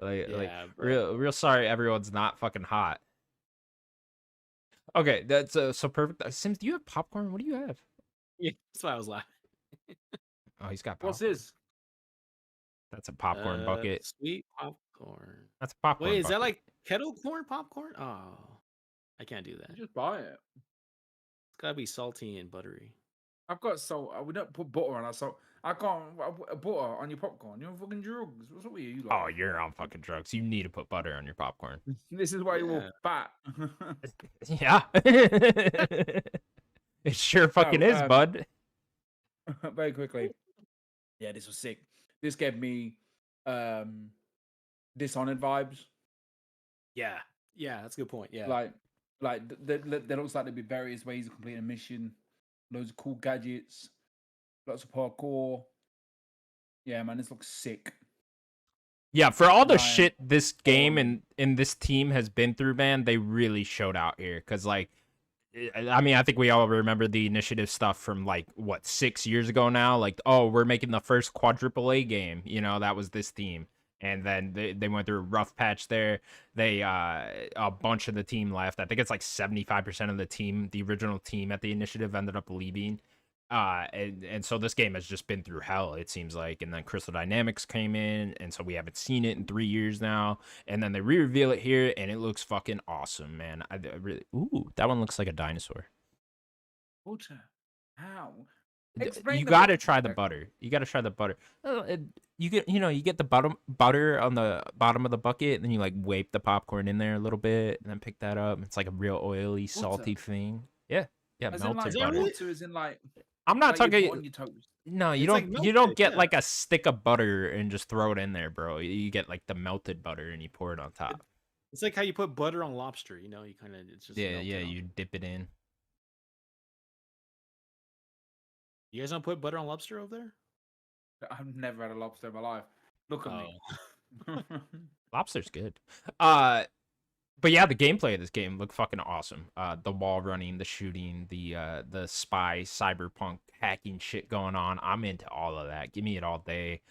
[SPEAKER 1] Yeah. Real sorry everyone's not fucking hot. Okay, that's so perfect. Sims, do you have popcorn? What do you have?
[SPEAKER 2] Yeah, that's why I was laughing.
[SPEAKER 1] Oh, he's got popcorn.
[SPEAKER 3] What's this?
[SPEAKER 1] That's a popcorn bucket.
[SPEAKER 2] Sweet popcorn.
[SPEAKER 1] That's a popcorn
[SPEAKER 2] Wait, is
[SPEAKER 1] bucket.
[SPEAKER 2] that like kettle corn popcorn? Oh, I can't do that.
[SPEAKER 3] Just buy it.
[SPEAKER 2] It's gotta be salty and buttery.
[SPEAKER 3] I've got salt. We don't put butter on our salt. I can't put butter on your popcorn. You're on fucking drugs. What's up with you?
[SPEAKER 1] Oh, you're on fucking drugs. You need to put butter on your popcorn.
[SPEAKER 3] This is why you're all fat.
[SPEAKER 1] Yeah. It sure fucking is, bud.
[SPEAKER 3] Very quickly. Yeah, this was sick. This gave me Dishonored vibes.
[SPEAKER 2] Yeah, that's a good point. Yeah,
[SPEAKER 3] like there looks like there'd be various ways of completing a mission, loads of cool gadgets, lots of parkour. Yeah, man, this looks sick.
[SPEAKER 1] Yeah, for all the shit this game and this team has been through, man, they really showed out here. Because, like, I mean, I think we all remember the initiative stuff from, like, what, 6 years ago now? Like, oh, we're making the first quadruple A game. You know, that was this team. And then they went through a rough patch there. They, a bunch of the team left. I think it's like 75% of the team, the original team at the initiative ended up leaving. And so this game has just been through hell, it seems like. And then Crystal Dynamics came in, and so we haven't seen it in 3 years now. And then they re-reveal it here, and it looks fucking awesome, man. I really, ooh, that one looks like a dinosaur.
[SPEAKER 3] Water? How?
[SPEAKER 1] You gotta try the butter. You gotta try the butter. You get the butter on the bottom of the bucket, and then you like wipe the popcorn in there a little bit, and then pick that up. It's like a real oily, salty thing. Yeah,
[SPEAKER 3] as
[SPEAKER 1] melted
[SPEAKER 3] in, like,
[SPEAKER 1] butter.
[SPEAKER 3] Water is in like.
[SPEAKER 1] I'm not
[SPEAKER 3] like
[SPEAKER 1] talking.
[SPEAKER 3] On your toast.
[SPEAKER 1] No, you don't. Like you don't get like a stick of butter and just throw it in there, bro. You get like the melted butter and you pour it on top.
[SPEAKER 2] It's like how you put butter on lobster. You know, you kind of it's just
[SPEAKER 1] yeah. You dip it in.
[SPEAKER 2] You guys don't put butter on lobster over there?
[SPEAKER 3] I've never had a lobster in my life. Look at me.
[SPEAKER 1] Lobster's good. But yeah, the gameplay of this game looked fucking awesome. The wall running, the shooting, the spy, cyberpunk hacking shit going on. I'm into all of that. Give me it all day.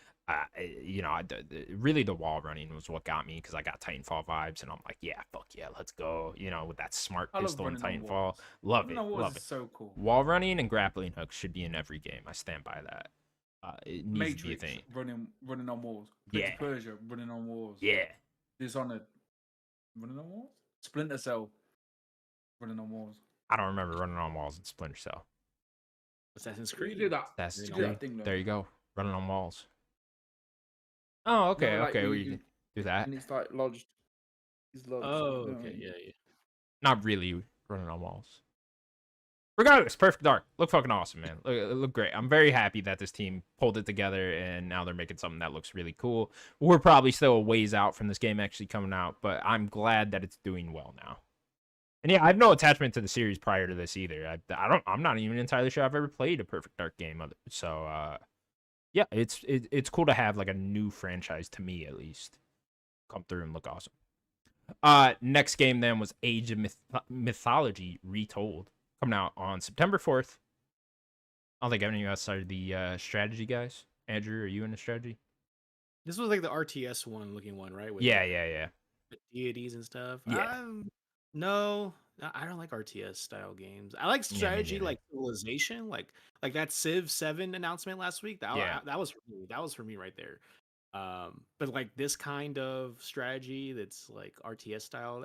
[SPEAKER 1] Really the wall running was what got me because I got Titanfall vibes, and I'm like, yeah, fuck yeah, let's go. You know, with that smart pistol in Titanfall, love it, love it.
[SPEAKER 3] So cool.
[SPEAKER 1] Wall running and grappling hooks should be in every game. I stand by that. It needs
[SPEAKER 3] Matrix,
[SPEAKER 1] to be a thing.
[SPEAKER 3] running on walls.
[SPEAKER 1] Yeah.
[SPEAKER 3] Persia running on walls.
[SPEAKER 1] Yeah.
[SPEAKER 3] Dishonored running on walls. Splinter Cell running on walls.
[SPEAKER 1] I don't remember running on walls in Splinter Cell.
[SPEAKER 2] Assassin's Creed.
[SPEAKER 3] You do that.
[SPEAKER 1] Assassin's Creed. There you go. Running on walls. Oh, okay,
[SPEAKER 3] no, like,
[SPEAKER 1] okay. We can do that.
[SPEAKER 3] And it's like lodged.
[SPEAKER 2] Oh, okay, yeah.
[SPEAKER 1] Not really running on walls. Regardless, Perfect Dark. Look fucking awesome, man. Look great. I'm very happy that this team pulled it together, and now they're making something that looks really cool. We're probably still a ways out from this game actually coming out, but I'm glad that it's doing well now. And yeah, I have no attachment to the series prior to this either. I'm not even entirely sure I've ever played a Perfect Dark game. So, yeah, it's cool to have like a new franchise, to me at least, come through and look awesome. Next game then was Age of Mythology Retold, coming out on September 4th. I don't think any of us are the strategy guys. Andrew, are you in the strategy?
[SPEAKER 2] This was like the RTS looking one, right? With
[SPEAKER 1] yeah.
[SPEAKER 2] The deities and stuff.
[SPEAKER 1] Yeah.
[SPEAKER 2] No, I don't like RTS style games. I like strategy, like Civilization, like that Civ 7 announcement last week. That was for me. That was for me right there. But like this kind of strategy that's like RTS style,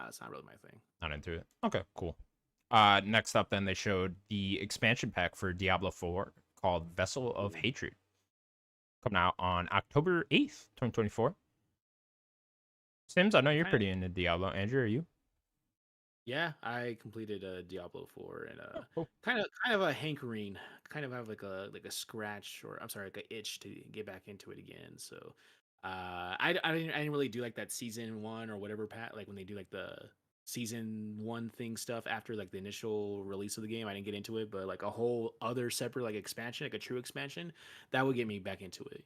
[SPEAKER 2] it's not really my thing.
[SPEAKER 1] Not into it. Okay, cool. Next up, then they showed the expansion pack for Diablo 4 called Vessel of Hatred, coming out on October 8th, 2024. Sims, I know you're pretty into Diablo. Andrew, are you?
[SPEAKER 2] Yeah, I completed Diablo 4 and kind of a hankering, kind of have like a scratch, or I'm sorry, like an itch to get back into it again. So I didn't really do like that season 1 or whatever like when they do like the season 1 thing stuff after like the initial release of the game. I didn't get into it, but like a whole other separate like expansion, like a true expansion, that would get me back into it.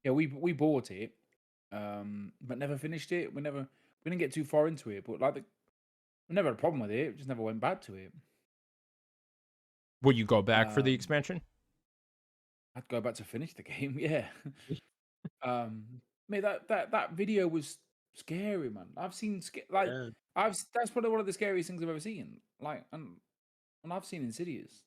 [SPEAKER 3] Yeah, we bought it, but never finished it. We didn't get too far into it, but like we never had a problem with it. We just never went back to it.
[SPEAKER 1] Would you go back for the expansion?
[SPEAKER 3] I'd go back to finish the game. Yeah. Mate, that video was scary, man. I've seen that's probably one of the scariest things I've ever seen. Like, and I've seen Insidious.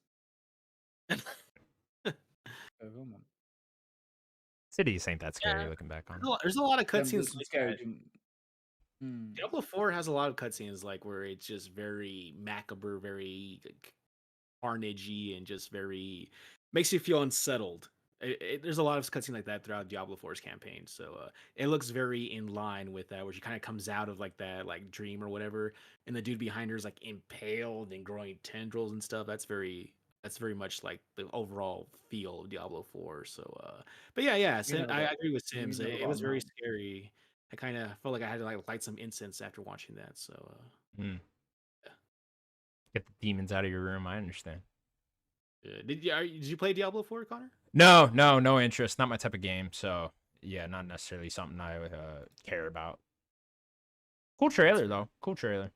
[SPEAKER 1] Insidious ain't that scary looking back on.
[SPEAKER 2] There's a lot of cutscenes.
[SPEAKER 3] Scary.
[SPEAKER 2] Diablo 4 has a lot of cutscenes like where it's just very macabre, very like, carnagey, and just very makes you feel unsettled. There's a lot of cutscenes like that throughout Diablo 4's campaign, so it looks very in line with that, where she kind of comes out of like that like dream or whatever, and the dude behind her is like impaled and growing tendrils and stuff. That's very that's very much like the overall feel of Diablo 4. So, but yeah, I agree with Sims. It was very scary. I kind of felt like I had to like light some incense after watching that. So,
[SPEAKER 1] yeah. Get the demons out of your room. I understand.
[SPEAKER 2] Did you play Diablo 4, Connor?
[SPEAKER 1] No interest. Not my type of game. So yeah, not necessarily something I would care about. Cool trailer though. Cool trailer.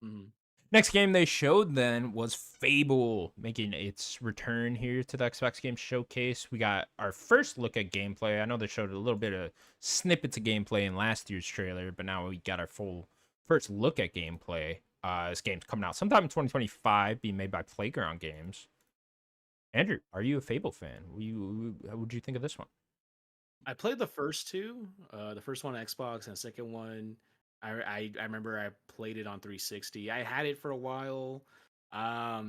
[SPEAKER 2] Mm-hmm.
[SPEAKER 1] Next game they showed then was Fable, making its return here to the Xbox Game Showcase. We got our first look at gameplay. I know they showed a little bit of snippets of gameplay in last year's trailer, but now we got our full first look at gameplay. This game's coming out sometime in 2025, being made by Playground Games. Andrew, are you a Fable fan? What would you think of this one?
[SPEAKER 2] I played the first two. The first one on Xbox and the second one, I remember I played it on 360. I had it for a while. I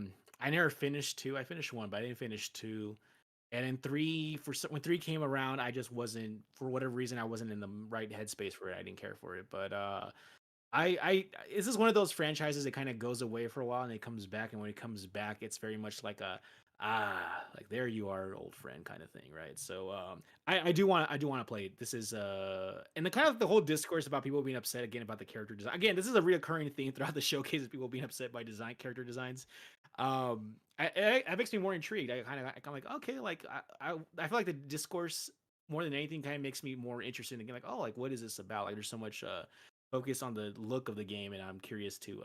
[SPEAKER 2] never finished two. I finished one, but I didn't finish two. And then three, when three came around, I just wasn't, for whatever reason, I wasn't in the right headspace for it. I didn't care for it. But this is one of those franchises that kind of goes away for a while and it comes back. And when it comes back, it's very much like like there you are, old friend kind of thing, right? So I do want to play it. This is and the kind of the whole discourse about people being upset again about the character design. Again, this is a reoccurring theme throughout the showcase of people being upset by character designs. It makes me more intrigued. I'm like, okay, like I feel like the discourse more than anything kind of makes me more interested in like, oh, like what is this about? Like there's so much focus on the look of the game, and I'm curious to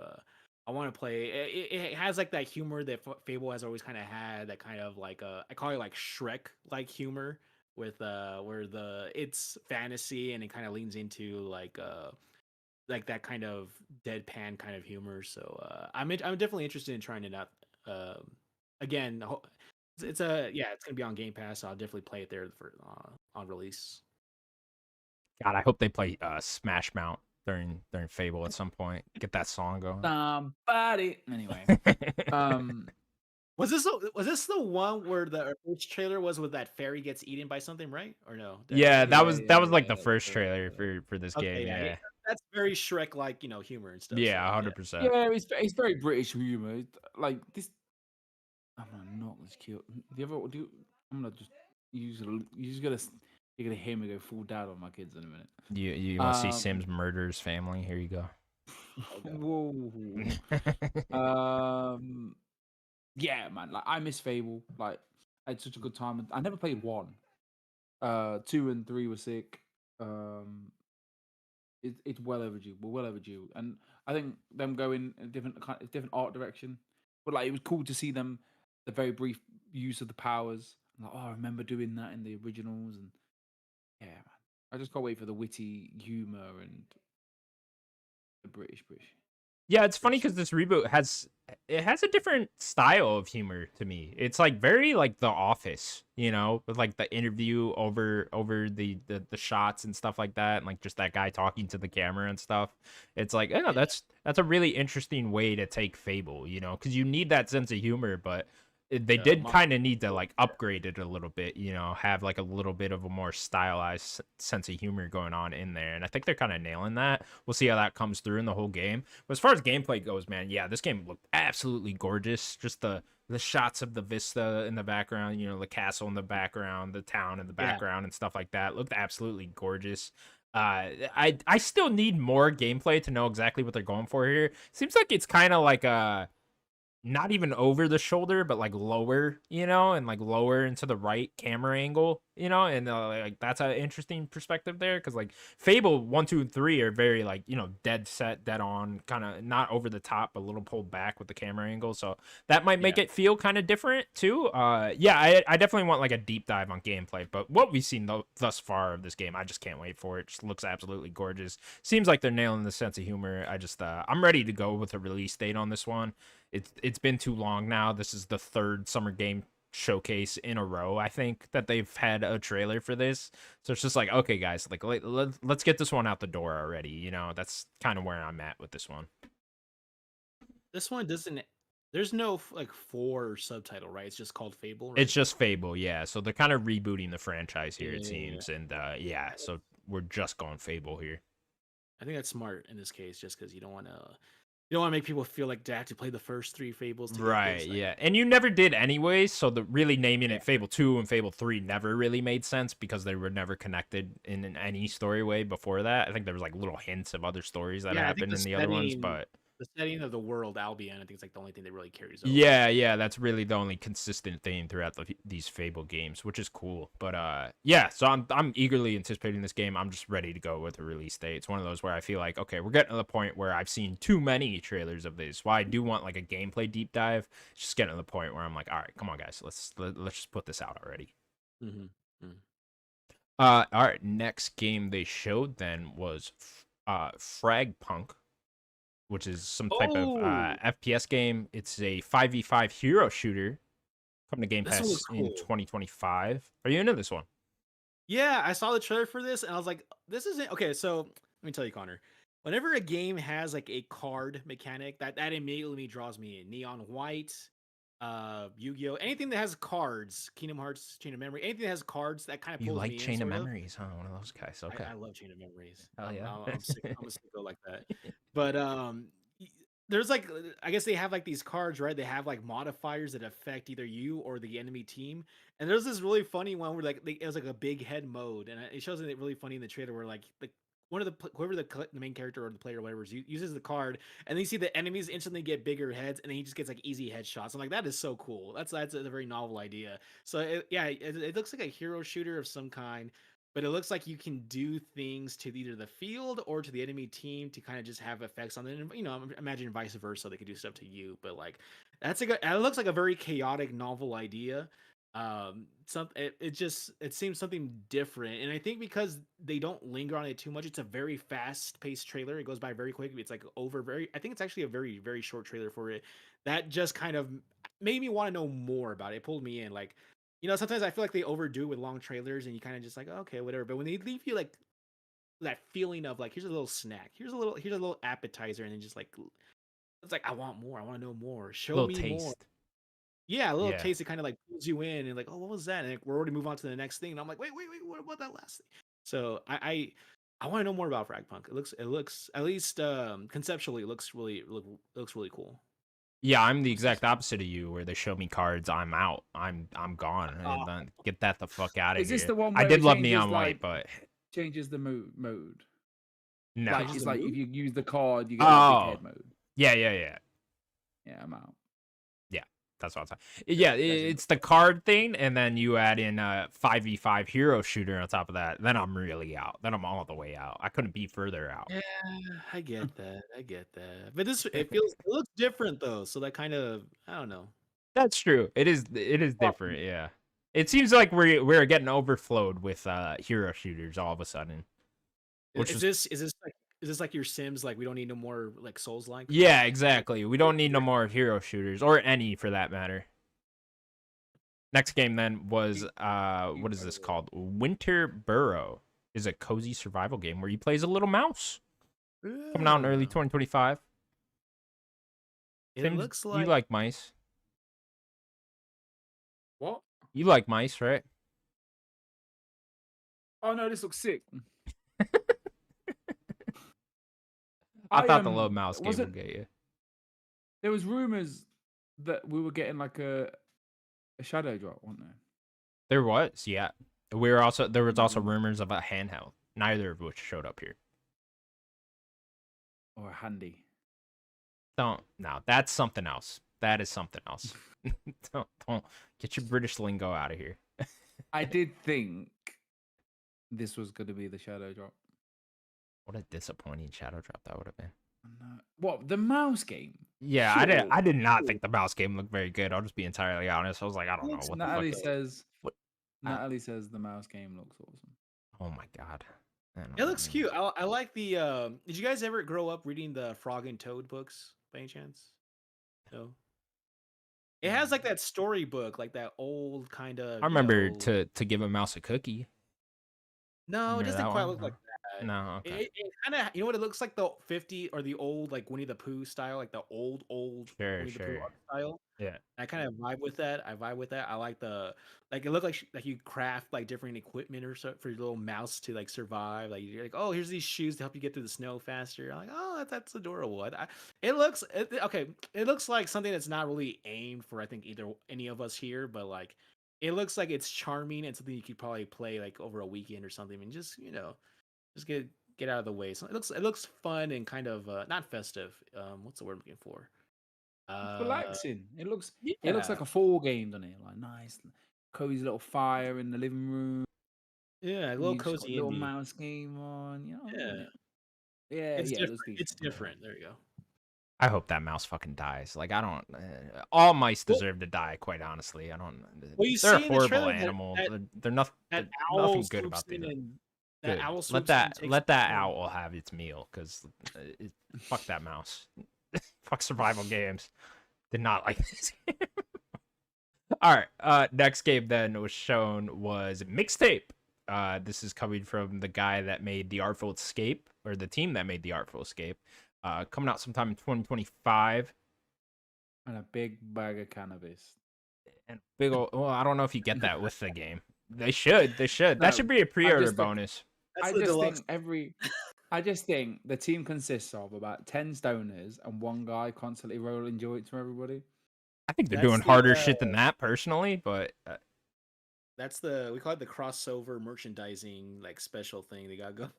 [SPEAKER 2] I want to play. It has like that humor that Fable has always kind of had. That kind of like I call it like Shrek like humor with where it's fantasy and it kind of leans into like that kind of deadpan kind of humor. So I'm definitely interested in trying it out. Again, it's gonna be on Game Pass. So I'll definitely play it there for on release.
[SPEAKER 1] God, I hope they play Smash Mount during Fable at some point. Get that song going.
[SPEAKER 3] Somebody. Anyway,
[SPEAKER 2] was this the one where the first trailer was with that fairy gets eaten by something, right? Or no?
[SPEAKER 1] Yeah, that was like the first trailer for this game. Yeah,
[SPEAKER 2] that's very Shrek like humor and stuff.
[SPEAKER 1] Yeah, 100%.
[SPEAKER 3] Yeah, it's very British humor. Like this. I'm gonna knock this cute. I'm gonna just you're gonna hear me go full dad on my kids in a minute.
[SPEAKER 1] You want to see Sims murder his family? Here you go.
[SPEAKER 3] Whoa. Yeah, man. Like I miss Fable. Like I had such a good time. I never played 1. 2 and 3 were sick. It's well overdue. We're well overdue, and I think them going in a different art direction. But like it was cool to see them, the very brief use of the powers. I'm like, oh, I remember doing that in the originals, and yeah, man. I just can't wait for the witty humor and the British.
[SPEAKER 1] Yeah, it's funny because this reboot has a different style of humor to me. It's like very like The Office, with like the interview over the shots and stuff like that, and like just that guy talking to the camera and stuff. It's like, that's a really interesting way to take Fable, because you need that sense of humor, but they did kind of need to like upgrade it a little bit, have like a little bit of a more stylized sense of humor going on in there. And I think they're kind of nailing that. We'll see how that comes through in the whole game. But as far as gameplay goes, man, yeah, this game looked absolutely gorgeous. Just the shots of the vista in the background, the castle in the background, the town in the background and stuff like that looked absolutely gorgeous. I still need more gameplay to know exactly what they're going for here. Seems like it's kind of like not even over the shoulder, but like lower, and like lower into the right camera angle, and like that's an interesting perspective there, because like Fable 1, 2, and 3 are very like dead set, dead on, kind of not over the top, but a little pulled back with the camera angle, so that might make it feel kind of different too. I definitely want like a deep dive on gameplay, but what we've seen thus far of this game, I just can't wait for it. Just looks absolutely gorgeous. Seems like they're nailing the sense of humor. I'm ready to go with a release date on this one. It's been too long now. This is the 3rd summer game showcase in a row, I think, that they've had a trailer for this. So it's just like, okay, guys, like let's get this one out the door already. That's kind of where I'm at with this one.
[SPEAKER 2] This one doesn't. There's no like 4 subtitle, right? It's just called Fable. Right?
[SPEAKER 1] It's just Fable, yeah. So they're kind of rebooting the franchise here, it seems, and so we're just going Fable here.
[SPEAKER 2] I think that's smart in this case, just because you don't want to. You don't want to make people feel like they have to play the first 3 Fables to get
[SPEAKER 1] Right,
[SPEAKER 2] this.
[SPEAKER 1] yeah. And you never did anyway, so the really naming it Fable 2 and Fable 3 never really made sense because they were never connected in any story way before that. I think there was like little hints of other stories that happened in the other ones, but
[SPEAKER 2] the setting of the world, Albion, I think it's like the only thing that really carries over.
[SPEAKER 1] yeah, that's really the only consistent theme throughout these Fable games, which is cool. But yeah, so I'm eagerly anticipating this game. I'm just ready to go with the release date. It's one of those where I feel like, okay, we're getting to the point where I've seen too many trailers of this. While I do want like a gameplay deep dive, it's just getting to the point where I'm like, all right, come on, guys, let's just put this out already. All right, next game they showed then was Frag Punk, which is some type of FPS game. It's a 5v5 hero shooter coming to Game Pass in 2025. Are you into this one?
[SPEAKER 2] Yeah, I saw the trailer for this and I was like, this isn't okay. So let me tell you, Connor, whenever a game has like a card mechanic, that immediately draws me in. Neon White, Yu-Gi-Oh, anything that has cards, Kingdom Hearts, Chain of Memory, anything that has cards that kind of pulls me in.
[SPEAKER 1] You like Chain of Memories, huh? One of those guys. Okay.
[SPEAKER 2] I love Chain of Memories.
[SPEAKER 1] Hell yeah.
[SPEAKER 2] I'm a sicko like that. But there's like, I guess they have like these cards, right? They have like modifiers that affect either you or the enemy team. And there's this really funny one where like it was like a big head mode, and it shows it really funny in the trailer where like one of whoever the main character or the player or whatever uses the card, and then you see the enemies instantly get bigger heads, and then he just gets like easy headshots. I'm like, that is so cool. That's a very novel idea. So it looks like a hero shooter of some kind. But it looks like you can do things to either the field or to the enemy team to kind of just have effects on them. You know, imagine vice versa. They could do stuff to you, but like it looks like a very chaotic, novel idea. It seems something different, and I think because they don't linger on it too much, it's a very fast-paced trailer. It goes by very quick. It's like I think it's actually a very, very short trailer for it. That just kind of made me want to know more about it. It pulled me in, like. You know, sometimes I feel like they overdo it with long trailers and you kind of just like, oh, okay, whatever. But when they leave you like that feeling of like, here's a little snack, here's a little appetizer, and then just like, it's like, I want more. I want to know more. Show me
[SPEAKER 1] taste.
[SPEAKER 2] more. Yeah, a little taste. It kind of like pulls you in and like, oh, what was that? And we're already move on to the next thing. And I'm like, wait, what about that last thing? So I want to know more about Fragpunk. It looks at least conceptually, it looks really cool.
[SPEAKER 1] Yeah, I'm the exact opposite of you, where they show me cards, I'm out. I'm gone. Get that the fuck out of here.
[SPEAKER 3] Is this the one
[SPEAKER 1] where I did love Neon White, but
[SPEAKER 3] changes the mode?
[SPEAKER 1] No.
[SPEAKER 3] Like, it's like if you use the card, you get a big head mode.
[SPEAKER 1] Yeah.
[SPEAKER 3] Yeah, I'm out.
[SPEAKER 1] Yeah, that's what I'm saying. Yeah, it's the card thing, and then you add in a 5v5 hero shooter on top of that. Then I'm really out. Then I'm all the way out. I couldn't be further out.
[SPEAKER 2] Yeah, I get that. But it looks different though. So that kind of, I don't know.
[SPEAKER 1] That's true. It is different. Yeah. It seems like we're getting overflowed with hero shooters all of a sudden.
[SPEAKER 2] Is this like your Sims? Like we don't need no more like Souls-like?
[SPEAKER 1] Yeah, exactly. We don't need no more hero shooters or any for that matter. Next game then was what is this called? Winter Burrow is a cozy survival game where you play as a little mouse. Coming out in early 2025.
[SPEAKER 2] It looks like
[SPEAKER 1] you like mice.
[SPEAKER 3] What?
[SPEAKER 1] You like mice, right?
[SPEAKER 3] Oh no, this looks sick.
[SPEAKER 1] I thought the little mouse game would get you.
[SPEAKER 3] There was rumors that we were getting like a shadow drop, wasn't there?
[SPEAKER 1] There was, yeah. There was also rumors of a handheld, neither of which showed up here.
[SPEAKER 3] Or a handy.
[SPEAKER 1] No, that's something else. That is something else. don't get your British lingo out of here.
[SPEAKER 3] I did think this was going to be the shadow drop.
[SPEAKER 1] What a disappointing shadow drop that would have been.
[SPEAKER 3] What, the mouse game?
[SPEAKER 1] Yeah, sure. I did not think the mouse game looked very good. I'll just be entirely honest. I was like, I don't know what
[SPEAKER 3] Natalie says. Natalie says the mouse game looks awesome.
[SPEAKER 1] Oh my god.
[SPEAKER 2] It looks cute. I like the did you guys ever grow up reading the Frog and Toad books by any chance? No. It has like that storybook, like that old kind of.
[SPEAKER 1] I remember to give a mouse a cookie.
[SPEAKER 2] No, it doesn't quite look like that.
[SPEAKER 1] No, okay.
[SPEAKER 2] It kind of, you know what, it looks like the 50 or the old like Winnie the Pooh style, like the old
[SPEAKER 1] Sure,
[SPEAKER 2] Winnie the Pooh
[SPEAKER 1] sure.
[SPEAKER 2] art style.
[SPEAKER 1] Yeah.
[SPEAKER 2] I kind of vibe with that. I vibe with that. I like the like it looked like you craft like different equipment or so for your little mouse to like survive. Like you're like, oh, here's these shoes to help you get through the snow faster. I'm like, oh, that's adorable. It looks okay. It looks like something that's not really aimed for I think either any of us here, but like it looks like it's charming and something you could probably play like over a weekend or something, and just just get out of the way. So it looks fun and kind of not festive. What's the word I'm looking for?
[SPEAKER 3] It's
[SPEAKER 2] Uh,
[SPEAKER 3] relaxing. It looks
[SPEAKER 2] yeah.
[SPEAKER 3] like a fall game, doesn't it? Like nice, cozy little fire in the living room.
[SPEAKER 2] Yeah, a
[SPEAKER 3] And
[SPEAKER 2] little
[SPEAKER 3] you just got a
[SPEAKER 2] cozy
[SPEAKER 3] little
[SPEAKER 2] indie.
[SPEAKER 3] mouse game on.
[SPEAKER 2] Yeah,
[SPEAKER 3] Yeah,
[SPEAKER 2] it's
[SPEAKER 3] yeah, it looks
[SPEAKER 2] different. It's
[SPEAKER 3] decent.
[SPEAKER 2] different. There you go.
[SPEAKER 1] I hope that mouse fucking dies. Like I don't. All mice
[SPEAKER 2] Well,
[SPEAKER 1] deserve to die. Quite honestly, I don't.
[SPEAKER 2] well, you
[SPEAKER 1] They're a
[SPEAKER 2] see in the
[SPEAKER 1] horrible
[SPEAKER 2] trailer
[SPEAKER 1] animal.
[SPEAKER 2] that
[SPEAKER 1] They're nothing.
[SPEAKER 2] that
[SPEAKER 1] They're
[SPEAKER 2] owl
[SPEAKER 1] nothing good
[SPEAKER 2] swoops
[SPEAKER 1] about
[SPEAKER 2] in
[SPEAKER 1] them.
[SPEAKER 2] and that
[SPEAKER 1] Good.
[SPEAKER 2] owl
[SPEAKER 1] Let
[SPEAKER 2] swoops in and
[SPEAKER 1] that
[SPEAKER 2] takes
[SPEAKER 1] let that
[SPEAKER 2] control.
[SPEAKER 1] owl have its meal, because fuck that mouse. Fuck survival games. Did not like this game. All right. Next game then was shown was Mixtape. This is coming from the guy that made The Artful Escape, or the team that made The Artful Escape. Coming out sometime in 2025.
[SPEAKER 3] And a big bag of cannabis.
[SPEAKER 1] And big old. Well, I don't know if you get that with the game. They should. They should. That should
[SPEAKER 3] No,
[SPEAKER 1] be a
[SPEAKER 3] I
[SPEAKER 1] pre-order
[SPEAKER 3] just think
[SPEAKER 1] bonus.
[SPEAKER 2] That's
[SPEAKER 3] I
[SPEAKER 2] the
[SPEAKER 3] just
[SPEAKER 2] deluxe.
[SPEAKER 3] think I just think the team consists of about 10 stoners and one guy constantly rolling joints for everybody.
[SPEAKER 1] I think they're
[SPEAKER 2] That's
[SPEAKER 1] doing harder shit than that personally, but
[SPEAKER 2] we call it the crossover merchandising like special thing they got going.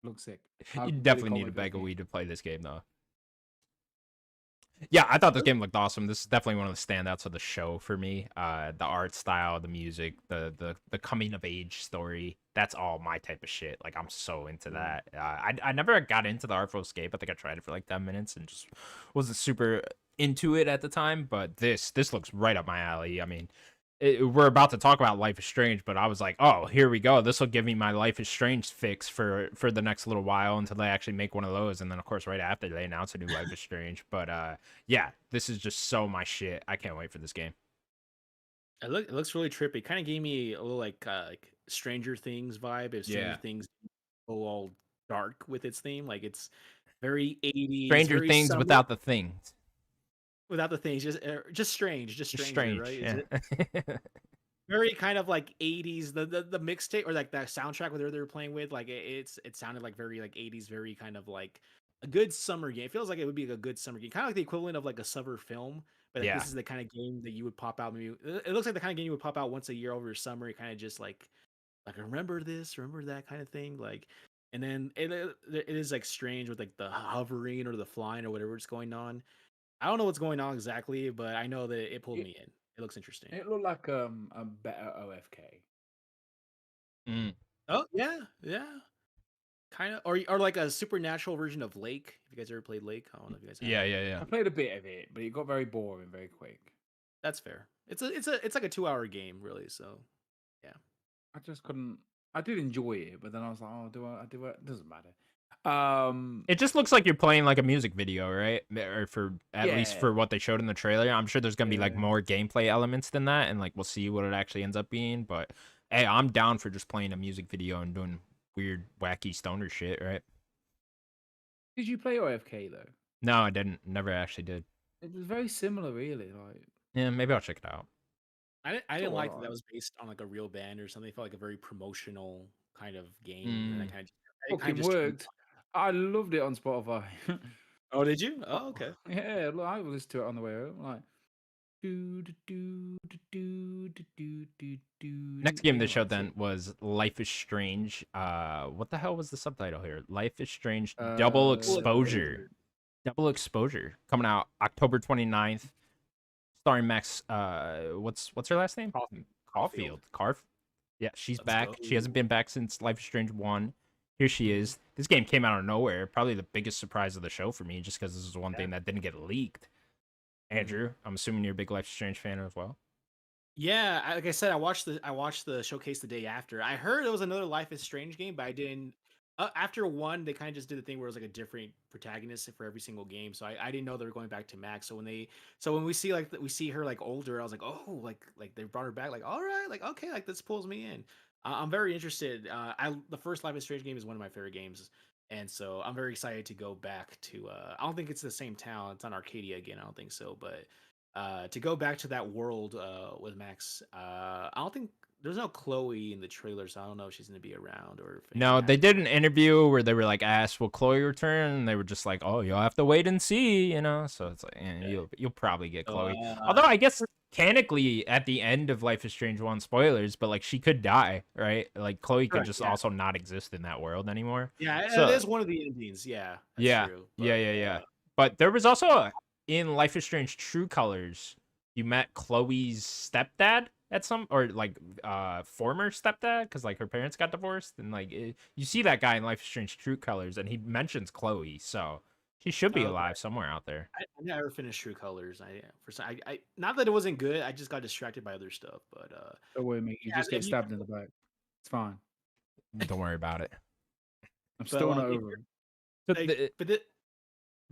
[SPEAKER 3] Looks sick.
[SPEAKER 1] you
[SPEAKER 3] I really
[SPEAKER 1] definitely
[SPEAKER 3] can't
[SPEAKER 1] need a
[SPEAKER 3] wait for this
[SPEAKER 1] bag of
[SPEAKER 3] game.
[SPEAKER 1] weed to play this game, though. Yeah, I thought this game looked awesome. This is definitely one of the standouts of the show for me. The art style, the music, the coming of age story. That's all my type of shit. Like I'm so into that. I never got into the Artful Escape. I think I tried it for like 10 minutes and just wasn't super into it at the time. But this looks right up my alley. I mean, we're about to talk about Life is Strange, but I was like, oh, here we go. This will give me my Life is Strange fix for the next little while until they actually make one of those. And then, of course, right after they announce a new Life is Strange. But yeah, this is just so my shit. I can't wait for this game.
[SPEAKER 2] It looks really trippy. Kind of gave me a little like Stranger Things vibe. If Stranger
[SPEAKER 1] Yeah.
[SPEAKER 2] Things go all dark with its theme, like it's very 80s,
[SPEAKER 1] Stranger
[SPEAKER 2] very
[SPEAKER 1] Things
[SPEAKER 2] summer
[SPEAKER 1] without the things.
[SPEAKER 2] without the things, just strange, just
[SPEAKER 1] Just
[SPEAKER 2] stranger,
[SPEAKER 1] strange.
[SPEAKER 2] right? Is
[SPEAKER 1] Yeah.
[SPEAKER 2] it very kind of like 80s the mixtape or like that soundtrack where they were playing with like it sounded like very like 80s, very kind of like a good summer game. It feels like it would be a good summer game, kind of like the equivalent of like a summer film, but like,
[SPEAKER 1] Yeah.
[SPEAKER 2] this is the kind of game that you would pop out. Maybe it looks like the kind of game you would pop out once a year over your summer. It kind of just like remember this, remember that kind of thing, like. And then it is like strange with like the hovering or the flying or whatever's going on. I don't know what's going on exactly, but I know that it pulled
[SPEAKER 3] It,
[SPEAKER 2] me in. It looks interesting.
[SPEAKER 3] it looked like a better OFK.
[SPEAKER 1] Mm.
[SPEAKER 2] Oh yeah, yeah, kind of, or like a supernatural version of Lake. If you guys ever played Lake, I don't know if you guys have.
[SPEAKER 1] Yeah.
[SPEAKER 3] I played a bit of it, but it got very boring very quick.
[SPEAKER 2] That's fair. It's like a 2 hour game, really. So yeah,
[SPEAKER 3] I just couldn't. I did enjoy it, but then I was like, oh, do I? It doesn't matter.
[SPEAKER 1] It just looks like you're playing like a music video, right? Or for at least
[SPEAKER 3] Yeah.
[SPEAKER 1] for what they showed in the trailer. I'm sure there's gonna be like
[SPEAKER 3] Yeah.
[SPEAKER 1] more gameplay elements than that, and like we'll see what it actually ends up being. But hey, I'm down for just playing a music video and doing weird, wacky stoner shit, right?
[SPEAKER 3] Did you play OFK though?
[SPEAKER 1] No, I didn't. Never actually did.
[SPEAKER 3] It was very similar, really. Like
[SPEAKER 1] Yeah, maybe I'll check it out.
[SPEAKER 2] I didn't like that
[SPEAKER 3] alright.
[SPEAKER 2] was based on like a real band or something. It felt like a very promotional kind of game, and I kind of
[SPEAKER 3] Fucking
[SPEAKER 2] just turned
[SPEAKER 3] worked. I loved it on Spotify.
[SPEAKER 2] Oh, did you? Oh, okay.
[SPEAKER 3] Yeah, look, I listened to it on the way home. Like,
[SPEAKER 1] Next game they showed then was Life is Strange. What the hell was the subtitle here? Life is Strange Double Exposure. Double Exposure coming out October 29th. Starring Max. What's her last name? Caulfield. Yeah, she's back. She hasn't been back since Life is Strange 1. Here she is. This game came out of nowhere. Probably the biggest surprise of the show for me, just because this is one thing that didn't get leaked. Andrew, I'm assuming you're a big Life is Strange fan as well.
[SPEAKER 2] Yeah, like I said, I watched the showcase the day after. I heard there was another Life is Strange game, but I didn't. After one, they kind of just did the thing where it was like a different protagonist for every single game. So I didn't know they were going back to Max. So when we see we see her like older, I was like, oh, like they brought her back. Like all right, like okay, like this pulls me in. I'm very interested. The first Life is Strange game is one of my favorite games, and so I'm very excited to go back to. I don't think it's the same town. It's on Arcadia again. I don't think so, but to go back to that world with Max. I don't think there's no Chloe in the trailer, so I don't know if she's gonna be around or if
[SPEAKER 1] No, they did an interview where they were like asked, "Will Chloe return?" And they were just like, "Oh, you'll have to wait and see," you know. So it's like, you'll probably get Chloe. Although I guess canonically at the end of Life is Strange 1, spoilers, but like she could die, right? Like Chloe could just also not exist in that world anymore.
[SPEAKER 2] Yeah, so, it is one of the endings. Yeah, that's true.
[SPEAKER 1] But, yeah. But there was also in Life is Strange True Colors, you met Chloe's stepdad at some, or like former stepdad, because like her parents got divorced, and like you see that guy in Life is Strange True Colors, and he mentions Chloe, so she should be alive somewhere out there.
[SPEAKER 2] I never finished True Colors. I not that it wasn't good. I just got distracted by other stuff. But
[SPEAKER 3] don't worry, mate. You just get stabbed in the back. It's fine.
[SPEAKER 1] Don't worry about it.
[SPEAKER 3] I'm still not over it.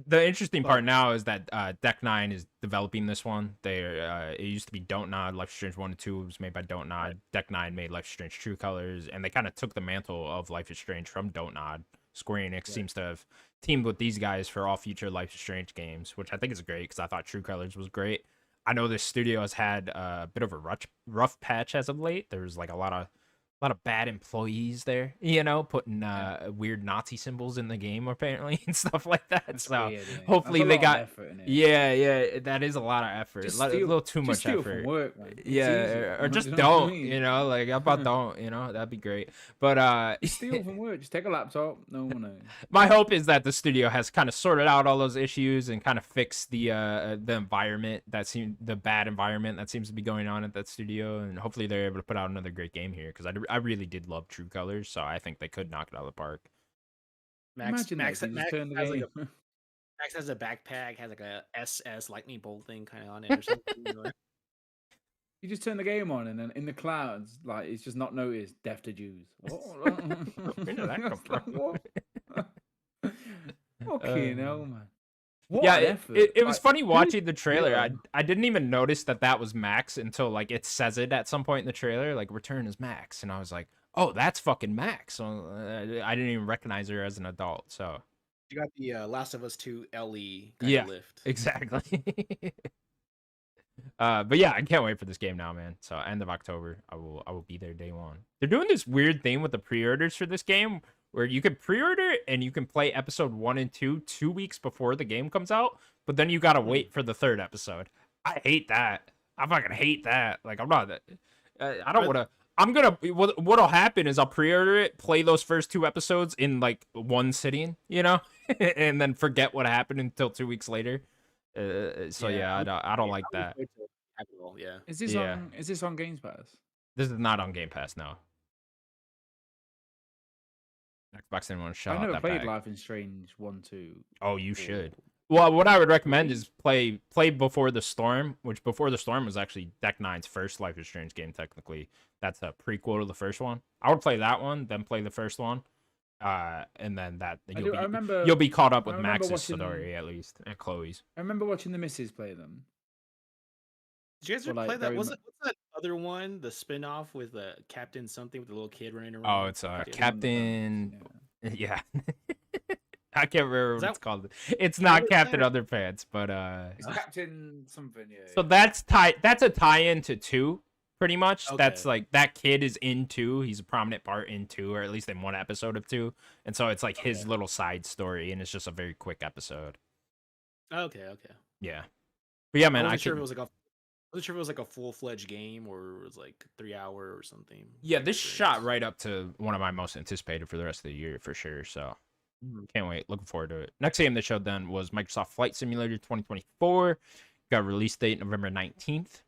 [SPEAKER 1] The interesting part now is that Deck 9 is developing this one. It used to be Don't Nod. Life is Strange 1 and 2 was made by Don't Nod. Right. Deck 9 made Life is Strange True Colors, and they kind of took the mantle of Life is Strange from Don't Nod. Square Enix seems to have teamed with these guys for all future Life is Strange games, which I think is great because I thought True Colors was great. I know this studio has had a bit of a rough patch as of late. There's like a lot of bad employees there, you know, putting weird Nazi symbols in the game apparently and stuff like that. That's so weird, hopefully they got that is a lot of effort. A little too much effort.
[SPEAKER 3] Work,
[SPEAKER 1] or just don't, you know, like how about don't, you know, that'd be great. But
[SPEAKER 3] steal from work, just take a laptop. No one knows.
[SPEAKER 1] My hope is that the studio has kind of sorted out all those issues and kind of fixed the environment the bad environment that seems to be going on at that studio, and hopefully they're able to put out another great game here because I really did love True Colors, so I think they could knock it out of the park.
[SPEAKER 2] Max has a backpack, has like a SS lightning bolt thing kind of on it or something.
[SPEAKER 3] You just turn the game on, and then in the clouds, like it's just not noticed. Death to Jews.
[SPEAKER 1] Where did that come from?
[SPEAKER 3] Okay, no man.
[SPEAKER 1] It was funny watching the trailer. I didn't even notice that was Max until like it says it at some point in the trailer, like return as Max, and I was like, oh, that's fucking Max. So I didn't even recognize her as an adult. So
[SPEAKER 2] you got the Last of Us 2 Ellie lift.
[SPEAKER 1] Exactly. But yeah, I can't wait for this game now, man. So end of October, I will be there day one. They're doing this weird thing with the pre-orders for this game, where you can pre-order and you can play episode 1 and 2 2 weeks before the game comes out, but then you gotta wait for the third episode. I hate that. I fucking hate that. Like I'm not. I don't want to. I'm gonna. What'll happen is I'll pre-order it, play those first 2 episodes in like one sitting, you know, and then forget what happened until 2 weeks later. I don't like that.
[SPEAKER 2] Yeah.
[SPEAKER 3] Is this on Game Pass?
[SPEAKER 1] This is not on Game Pass, no. Xbox didn't want to shout out that
[SPEAKER 3] I never played Life is Strange 1, 2.
[SPEAKER 1] Oh, you should. Well, what I would recommend is play Before the Storm, which Before the Storm was actually Deck 9's first Life is Strange game, technically. That's a prequel to the first one. I would play that one, then play the first one. And then you'll be caught up with Max's story, at least, and Chloe's.
[SPEAKER 3] I remember watching the missus play them.
[SPEAKER 2] Did you guys ever play that? What's that other one? The spinoff with Captain something with the little kid running around?
[SPEAKER 1] Oh, it's Captain. Yeah. I can't remember what it's called. It's not Captain Underpants, but
[SPEAKER 3] it's Captain something. Yeah.
[SPEAKER 1] So that's a tie-in to 2, pretty much. Okay. That's like that kid is in 2. He's a prominent part in 2, or at least in one episode of 2. And so it's like his little side story, and it's just a very quick episode.
[SPEAKER 2] Okay.
[SPEAKER 1] Yeah. But yeah, man,
[SPEAKER 2] I wasn't sure if it was like a full-fledged game or it was like 3 hour or something.
[SPEAKER 1] Yeah, this shot right up to one of my most anticipated for the rest of the year for sure. So can't wait. Looking forward to it. Next game they showed then was Microsoft Flight Simulator 2024. Got a release date November 19th.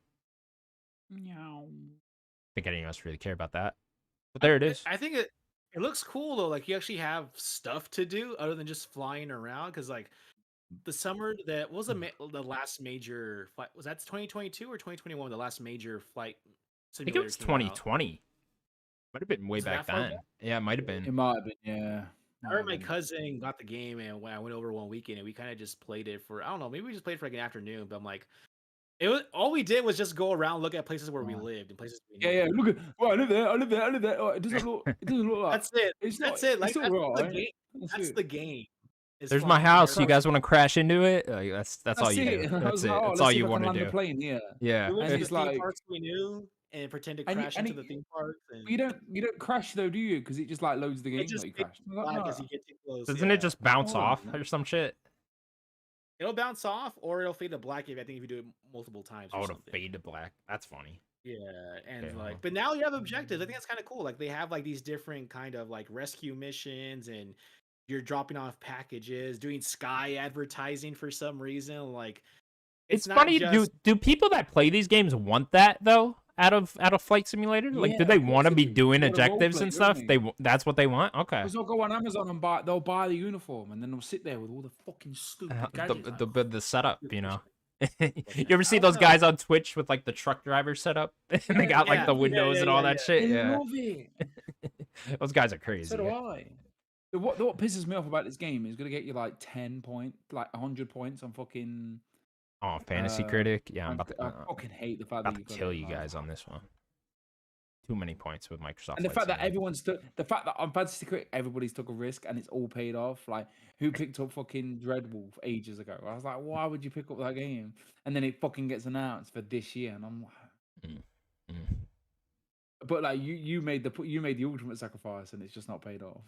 [SPEAKER 3] No.
[SPEAKER 1] I think any of us really care about that. But there it is.
[SPEAKER 2] I think it looks cool though. Like you actually have stuff to do other than just flying around. Because like the summer that was the last major flight, was that 2022 or 2021? The last major flight simulator.
[SPEAKER 1] I think it was 2020. Might have been way back then. Yeah, it might have been.
[SPEAKER 3] It might have been. Yeah.
[SPEAKER 2] I remember my cousin got the game, and when I went over one weekend, and we kind of just played it for, I don't know, maybe we just played for like an afternoon. But I'm like, all we did was just go around, look at places where we lived and places we knew.
[SPEAKER 3] Yeah. Look at. Oh, I live there. I live there. I live there. Oh, it doesn't look. It doesn't look like.
[SPEAKER 2] That's it.
[SPEAKER 3] It's
[SPEAKER 2] That's
[SPEAKER 3] not.
[SPEAKER 2] it. Like
[SPEAKER 3] It's
[SPEAKER 2] that's
[SPEAKER 3] all
[SPEAKER 2] the
[SPEAKER 3] right.
[SPEAKER 2] game. That's the game.
[SPEAKER 1] There's my house. You guys want to crash into it? Like, that's all you do. That's it.
[SPEAKER 3] Like,
[SPEAKER 1] That's all you want to do.
[SPEAKER 3] Plane, yeah.
[SPEAKER 1] Yeah.
[SPEAKER 2] We went to the theme parks we knew and pretend to crash into the theme parks. And
[SPEAKER 3] you don't crash though, do you? Because it just like loads the game.
[SPEAKER 2] it just
[SPEAKER 3] you crash.
[SPEAKER 2] as you get too close.
[SPEAKER 1] Doesn't it just bounce off or some shit?
[SPEAKER 2] It'll bounce off, or it'll fade to black. I think if you do it multiple times.
[SPEAKER 1] Oh, it'll fade to black. That's funny.
[SPEAKER 2] Yeah, and but now you have objectives. I think that's kind of cool. Like they have like these different kind of like rescue missions, and you're dropping off packages, doing Sky advertising for some reason. Like
[SPEAKER 1] it's funny. Do people that play these games want that though? Out of Flight Simulator, like, do they want to be doing objectives and stuff? That's what they want. Okay.
[SPEAKER 3] Because they'll go on Amazon and they'll buy the uniform, and then they'll sit there with all the fucking stupid gadgets.
[SPEAKER 1] The setup, you know. You ever see those guys on Twitch with like the truck driver setup, and they got like the windows and all that shit?
[SPEAKER 3] I love it.
[SPEAKER 1] Those guys are crazy.
[SPEAKER 3] So do I. What pisses me off about this game is gonna get you like 10 points, like 100 points on fucking.
[SPEAKER 1] Oh, Fantasy Critic. Yeah, I'm about to.
[SPEAKER 3] I fucking hate the fact
[SPEAKER 1] that you kill you guys on this one. Too many points with Microsoft.
[SPEAKER 3] And the fact that the fact that on Fantasy Critic everybody's took a risk and it's all paid off. Like, who picked up fucking Dreadwolf ages ago? I was like, why would you pick up that game? And then it fucking gets announced for this year, and I'm like, but like you made the ultimate sacrifice, and it's just not paid off.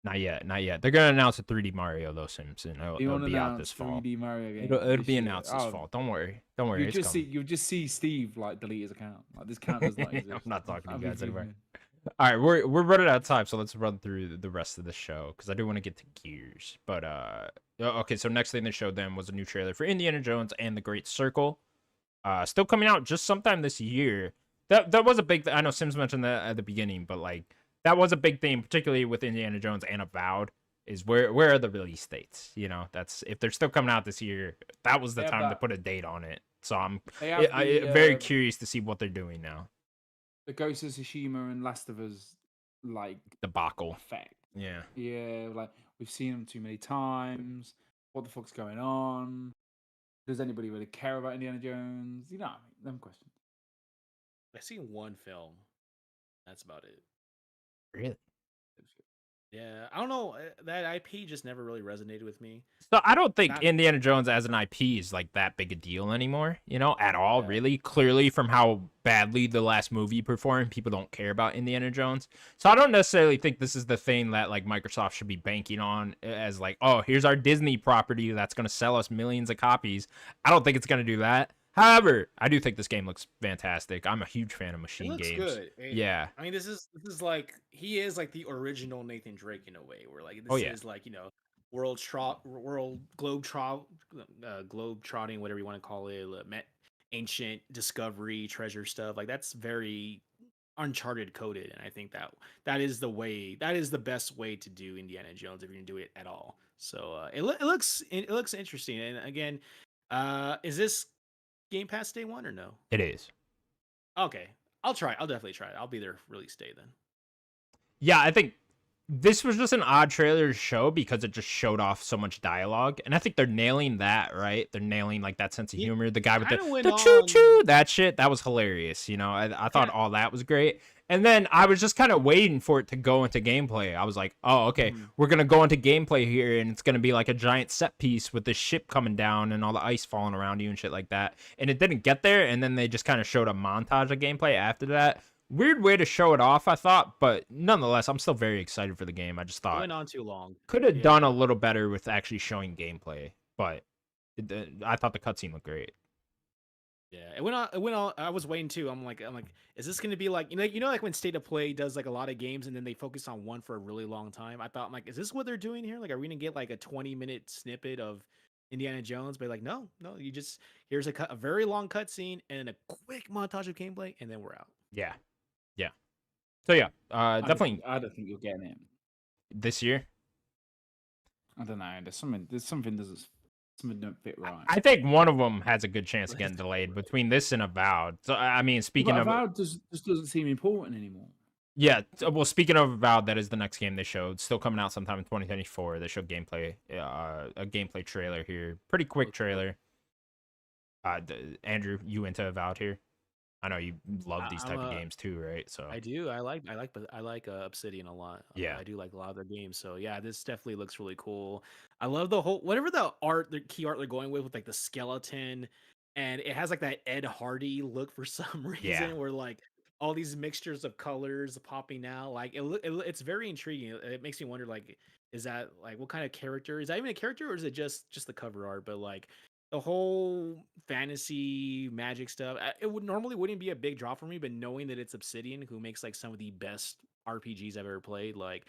[SPEAKER 1] Not yet. They're gonna announce a 3D Mario though, Simpson. It'll be out this fall.
[SPEAKER 3] 3D Mario game.
[SPEAKER 1] It'll be announced this fall. Don't worry.
[SPEAKER 3] You'll just see Steve like delete his account. Like, this account does not exist.
[SPEAKER 1] I'm not talking to you guys anymore. All right, we're running out of time, so let's run through the rest of the show because I do want to get to Gears. But okay, so next thing they showed them was a new trailer for Indiana Jones and the Great Circle. Still coming out just sometime this year. That was a big. I know Sims mentioned that at the beginning, but like. That was a big theme, particularly with Indiana Jones and Avowed, is where are the release dates? You know, that's if they're still coming out this year, that was the time to put a date on it. So I'm very curious to see what they're doing now.
[SPEAKER 3] The Ghost of Tsushima and Last of Us, like,
[SPEAKER 1] debacle
[SPEAKER 3] effect.
[SPEAKER 1] Yeah.
[SPEAKER 3] Yeah, like, we've seen them too many times. What the fuck's going on? Does anybody really care about Indiana Jones? You know, them questions.
[SPEAKER 2] I've seen one film. That's about it.
[SPEAKER 1] Really?
[SPEAKER 2] Yeah, I don't know. That IP just never really resonated with me.
[SPEAKER 1] So I don't think Indiana Jones as an IP is like that big a deal anymore, you know, at all, really. Clearly, from how badly the last movie performed, people don't care about Indiana Jones. So I don't necessarily think this is the thing that like Microsoft should be banking on as like, oh, here's our Disney property that's going to sell us millions of copies. I don't think it's going to do that. However, I do think this game looks fantastic. I'm a huge fan of machine games.
[SPEAKER 2] Good.
[SPEAKER 1] Yeah.
[SPEAKER 2] I mean, this is like he is like the original Nathan Drake in a way, where like this is like, you know, world globe trotting, whatever you want to call it, ancient discovery treasure stuff. Like that's very Uncharted coded, and I think that is the best way to do Indiana Jones if you're gonna do it at all. So it looks interesting. And again, is this Game Pass day one or no?
[SPEAKER 1] It is.
[SPEAKER 2] Okay. I'll definitely try it. I'll be there release day then.
[SPEAKER 1] Yeah, I think this was just an odd trailer to show because it just showed off so much dialogue. And I think they're nailing that, right? They're nailing like that sense of humor. The guy with the choo-choo, that shit, that was hilarious. You know, I thought all that was great. And then I was just kind of waiting for it to go into gameplay. I was like, oh, okay, we're going to go into gameplay here, and it's going to be like a giant set piece with this ship coming down and all the ice falling around you and shit like that. And it didn't get there, and then they just kind of showed a montage of gameplay after that. Weird way to show it off, I thought, but nonetheless, I'm still very excited for the game. I just thought
[SPEAKER 2] it went on too long.
[SPEAKER 1] Could have done a little better with actually showing gameplay, but I thought the cutscene looked great.
[SPEAKER 2] Yeah, it went on. I was waiting too. I'm like, is this gonna be like, like when State of Play does like a lot of games and then they focus on one for a really long time? I thought, I'm like, is this what they're doing here? Like, are we gonna get like a 20-minute snippet of Indiana Jones? But like, no, you just here's a very long cutscene and a quick montage of gameplay, and then we're out.
[SPEAKER 1] Yeah. So yeah, definitely.
[SPEAKER 3] I don't think you're getting it
[SPEAKER 1] this year.
[SPEAKER 3] I don't know. There's something don't fit right.
[SPEAKER 1] I think one of them has a good chance of getting delayed between this and Avowed. So I mean, speaking of
[SPEAKER 3] Avowed, just doesn't seem important anymore.
[SPEAKER 1] Yeah, well, speaking of Avowed, that is the next game they showed. Still coming out sometime in 2024. They showed gameplay, a gameplay trailer here. Pretty quick trailer. Andrew, you into Avowed here? I know you love these
[SPEAKER 2] I'm
[SPEAKER 1] type of
[SPEAKER 2] a
[SPEAKER 1] games too, right? So
[SPEAKER 2] I do. I like Obsidian a lot.
[SPEAKER 1] yeah,
[SPEAKER 2] I do like a lot of their games. So yeah, this definitely looks really cool. I love the whole whatever the art, the key art they're going with like the skeleton, and it has like that Ed Hardy look for some
[SPEAKER 1] yeah.
[SPEAKER 2] reason, where like all these mixtures of colors popping out. Like it's very intriguing. It makes me wonder like, is that like what kind of character? Is that even a character, or is it just the cover art? But like the whole fantasy magic stuff, it would normally wouldn't be a big draw for me, but knowing that it's Obsidian, who makes like some of the best RPGs I've ever played, like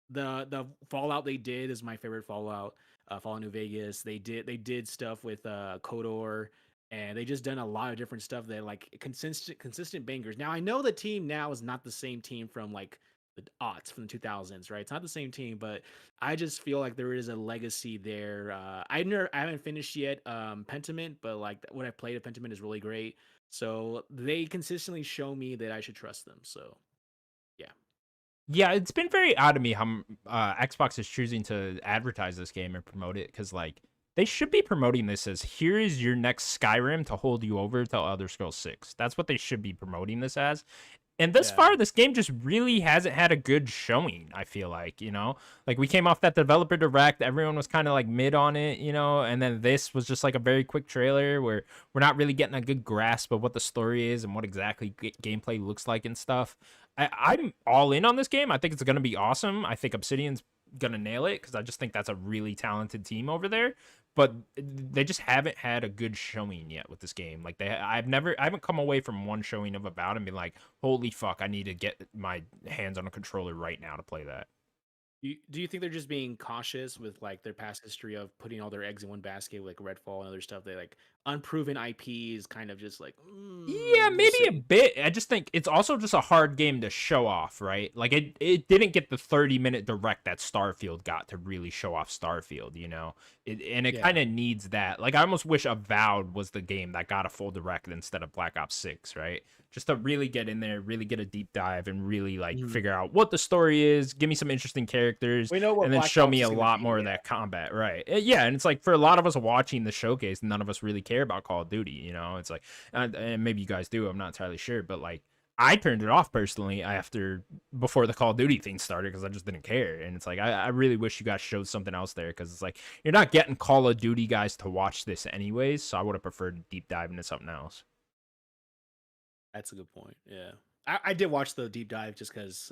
[SPEAKER 2] the Fallout they did is my favorite Fallout. Fallout New Vegas. They did stuff with Kodor, and they just done a lot of different stuff that like consistent bangers. Now I know the team now is not the same team from like the aughts from the 2000s, right? It's not the same team, but I just feel like there is a legacy there. I haven't finished yet Pentiment, but like what I played of Pentiment is really great. So they consistently show me that I should trust them. So yeah.
[SPEAKER 1] Yeah, it's been very odd to me how Xbox is choosing to advertise this game and promote it, because like they should be promoting this as here is your next Skyrim to hold you over to Elder Scrolls 6. That's what they should be promoting this as. And thus
[SPEAKER 2] Yeah.
[SPEAKER 1] far, this game just really hasn't had a good showing, I feel like, Like, we came off that developer direct, everyone was kind of, like, mid on it, and then this was just, like, a very quick trailer where we're not really getting a good grasp of what the story is and what exactly gameplay looks like and stuff. I'm all in on this game. I think it's going to be awesome. I think Obsidian's going to nail it, because I just think that's a really talented team over there. But they just haven't had a good showing yet with this game. Like I haven't come away from one showing of About and been like, holy fuck, I need to get my hands on a controller right now to play that.
[SPEAKER 2] Do you think they're just being cautious with like their past history of putting all their eggs in one basket, like Redfall and other stuff? They like unproven IPs, kind of just like,
[SPEAKER 1] Yeah,
[SPEAKER 2] we'll
[SPEAKER 1] maybe a
[SPEAKER 2] see.
[SPEAKER 1] bit. I just think it's also just a hard game to show off, right? Like it didn't get the 30-minute direct that Starfield got to really show off Starfield, and it kind
[SPEAKER 2] Yeah.
[SPEAKER 1] of needs that. Like I almost wish Avowed was the game that got a full direct instead of Black Ops 6, right? Just to really get in there, really get a deep dive, and really like
[SPEAKER 2] Mhm.
[SPEAKER 1] figure out what the story is, give me some interesting characters,
[SPEAKER 2] We know what
[SPEAKER 1] and then
[SPEAKER 2] Black
[SPEAKER 1] show
[SPEAKER 2] Ops
[SPEAKER 1] me
[SPEAKER 2] is
[SPEAKER 1] a
[SPEAKER 2] gonna
[SPEAKER 1] lot
[SPEAKER 2] be.
[SPEAKER 1] more of
[SPEAKER 2] Yeah.
[SPEAKER 1] that combat, right? Yeah, and it's like for a lot of us watching the showcase, none of us really care about Call of Duty, It's like, and maybe you guys do, I'm not entirely sure, but like I turned it off personally before the Call of Duty thing started, because I just didn't care. And it's like I really wish you guys showed something else there, because it's like you're not getting Call of Duty guys to watch this anyways, so I would have preferred to deep dive into something else.
[SPEAKER 2] That's a good point. Yeah. I did watch the deep dive just because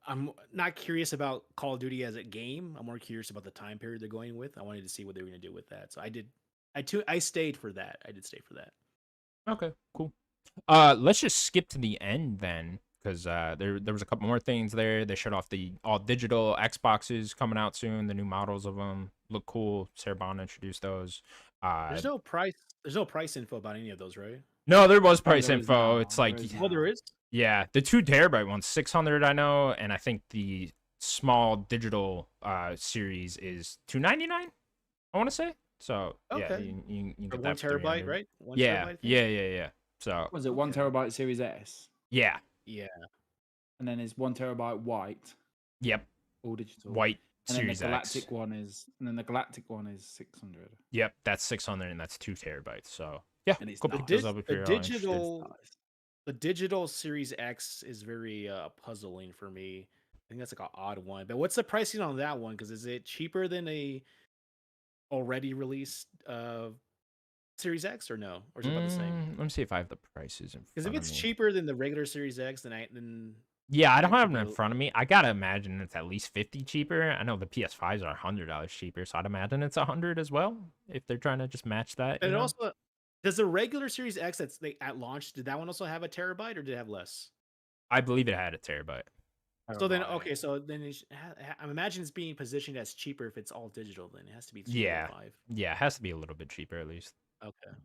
[SPEAKER 2] I'm not curious about Call of Duty as a game. I'm more curious about the time period they're going with. I wanted to see what they were going to do with that. So I did. I stayed for that. I did stay for that.
[SPEAKER 1] Okay, cool. Let's just skip to the end then, because there was a couple more things there. They showed off the all digital Xboxes coming out soon. The new models of them look cool. Sarabon introduced those. Uh,
[SPEAKER 2] There's no price. There's no price info about any of those, right?
[SPEAKER 1] no, there was
[SPEAKER 3] Oh,
[SPEAKER 1] price
[SPEAKER 3] there is
[SPEAKER 1] info. It's
[SPEAKER 3] now.
[SPEAKER 1] like,
[SPEAKER 3] There is
[SPEAKER 2] Oh, there
[SPEAKER 3] now.
[SPEAKER 2] is.
[SPEAKER 1] yeah, the 2 terabyte one's 600, I know, and I think the small digital series is 299. I want to say. So yeah,
[SPEAKER 2] Okay.
[SPEAKER 1] you
[SPEAKER 2] For
[SPEAKER 1] get
[SPEAKER 2] one
[SPEAKER 1] that for
[SPEAKER 2] terabyte,
[SPEAKER 1] 300.
[SPEAKER 2] right? One
[SPEAKER 1] Yeah,
[SPEAKER 2] terabyte, I think.
[SPEAKER 1] yeah. So
[SPEAKER 3] Was it
[SPEAKER 2] Okay.
[SPEAKER 3] 1 terabyte Series S?
[SPEAKER 1] yeah,
[SPEAKER 2] Yeah.
[SPEAKER 3] And then it's 1 terabyte white,
[SPEAKER 1] yep,
[SPEAKER 3] all digital.
[SPEAKER 1] white
[SPEAKER 3] And then the
[SPEAKER 1] Series X.
[SPEAKER 3] galactic one is, and then the galactic one is 600.
[SPEAKER 1] Yep, that's 600 and that's 2 terabytes. So yeah,
[SPEAKER 3] And it's
[SPEAKER 1] cool.
[SPEAKER 2] The
[SPEAKER 3] nice.
[SPEAKER 1] Those up if
[SPEAKER 2] the
[SPEAKER 1] you're all interested.
[SPEAKER 2] digital
[SPEAKER 3] Nice.
[SPEAKER 2] the digital Series X is very puzzling for me. I think that's like an odd one. But what's the pricing on that one? Because is it cheaper than a already released Series X or no? Or is it about the same?
[SPEAKER 1] Let me see if I have the prices in
[SPEAKER 2] Because if
[SPEAKER 1] front of
[SPEAKER 2] it's
[SPEAKER 1] me.
[SPEAKER 2] cheaper than the regular Series X, then
[SPEAKER 1] Yeah, I don't
[SPEAKER 2] it
[SPEAKER 1] have
[SPEAKER 2] could
[SPEAKER 1] them
[SPEAKER 2] be
[SPEAKER 1] in front of me. I gotta imagine it's at least 50 cheaper. I know the PS5s are $100 cheaper, so I'd imagine it's 100 as well if they're trying to just match that.
[SPEAKER 2] and it also does the regular Series X that's they at launch, did that one also have a terabyte or did it have less?
[SPEAKER 1] I believe it had a terabyte.
[SPEAKER 2] So then
[SPEAKER 3] Terabyte.
[SPEAKER 2] okay, so then I imagine it's being positioned as cheaper if it's all digital, then it has to be cheaper than
[SPEAKER 1] Yeah,
[SPEAKER 2] 5.
[SPEAKER 1] yeah, it has to be a little bit cheaper at least.
[SPEAKER 2] Okay.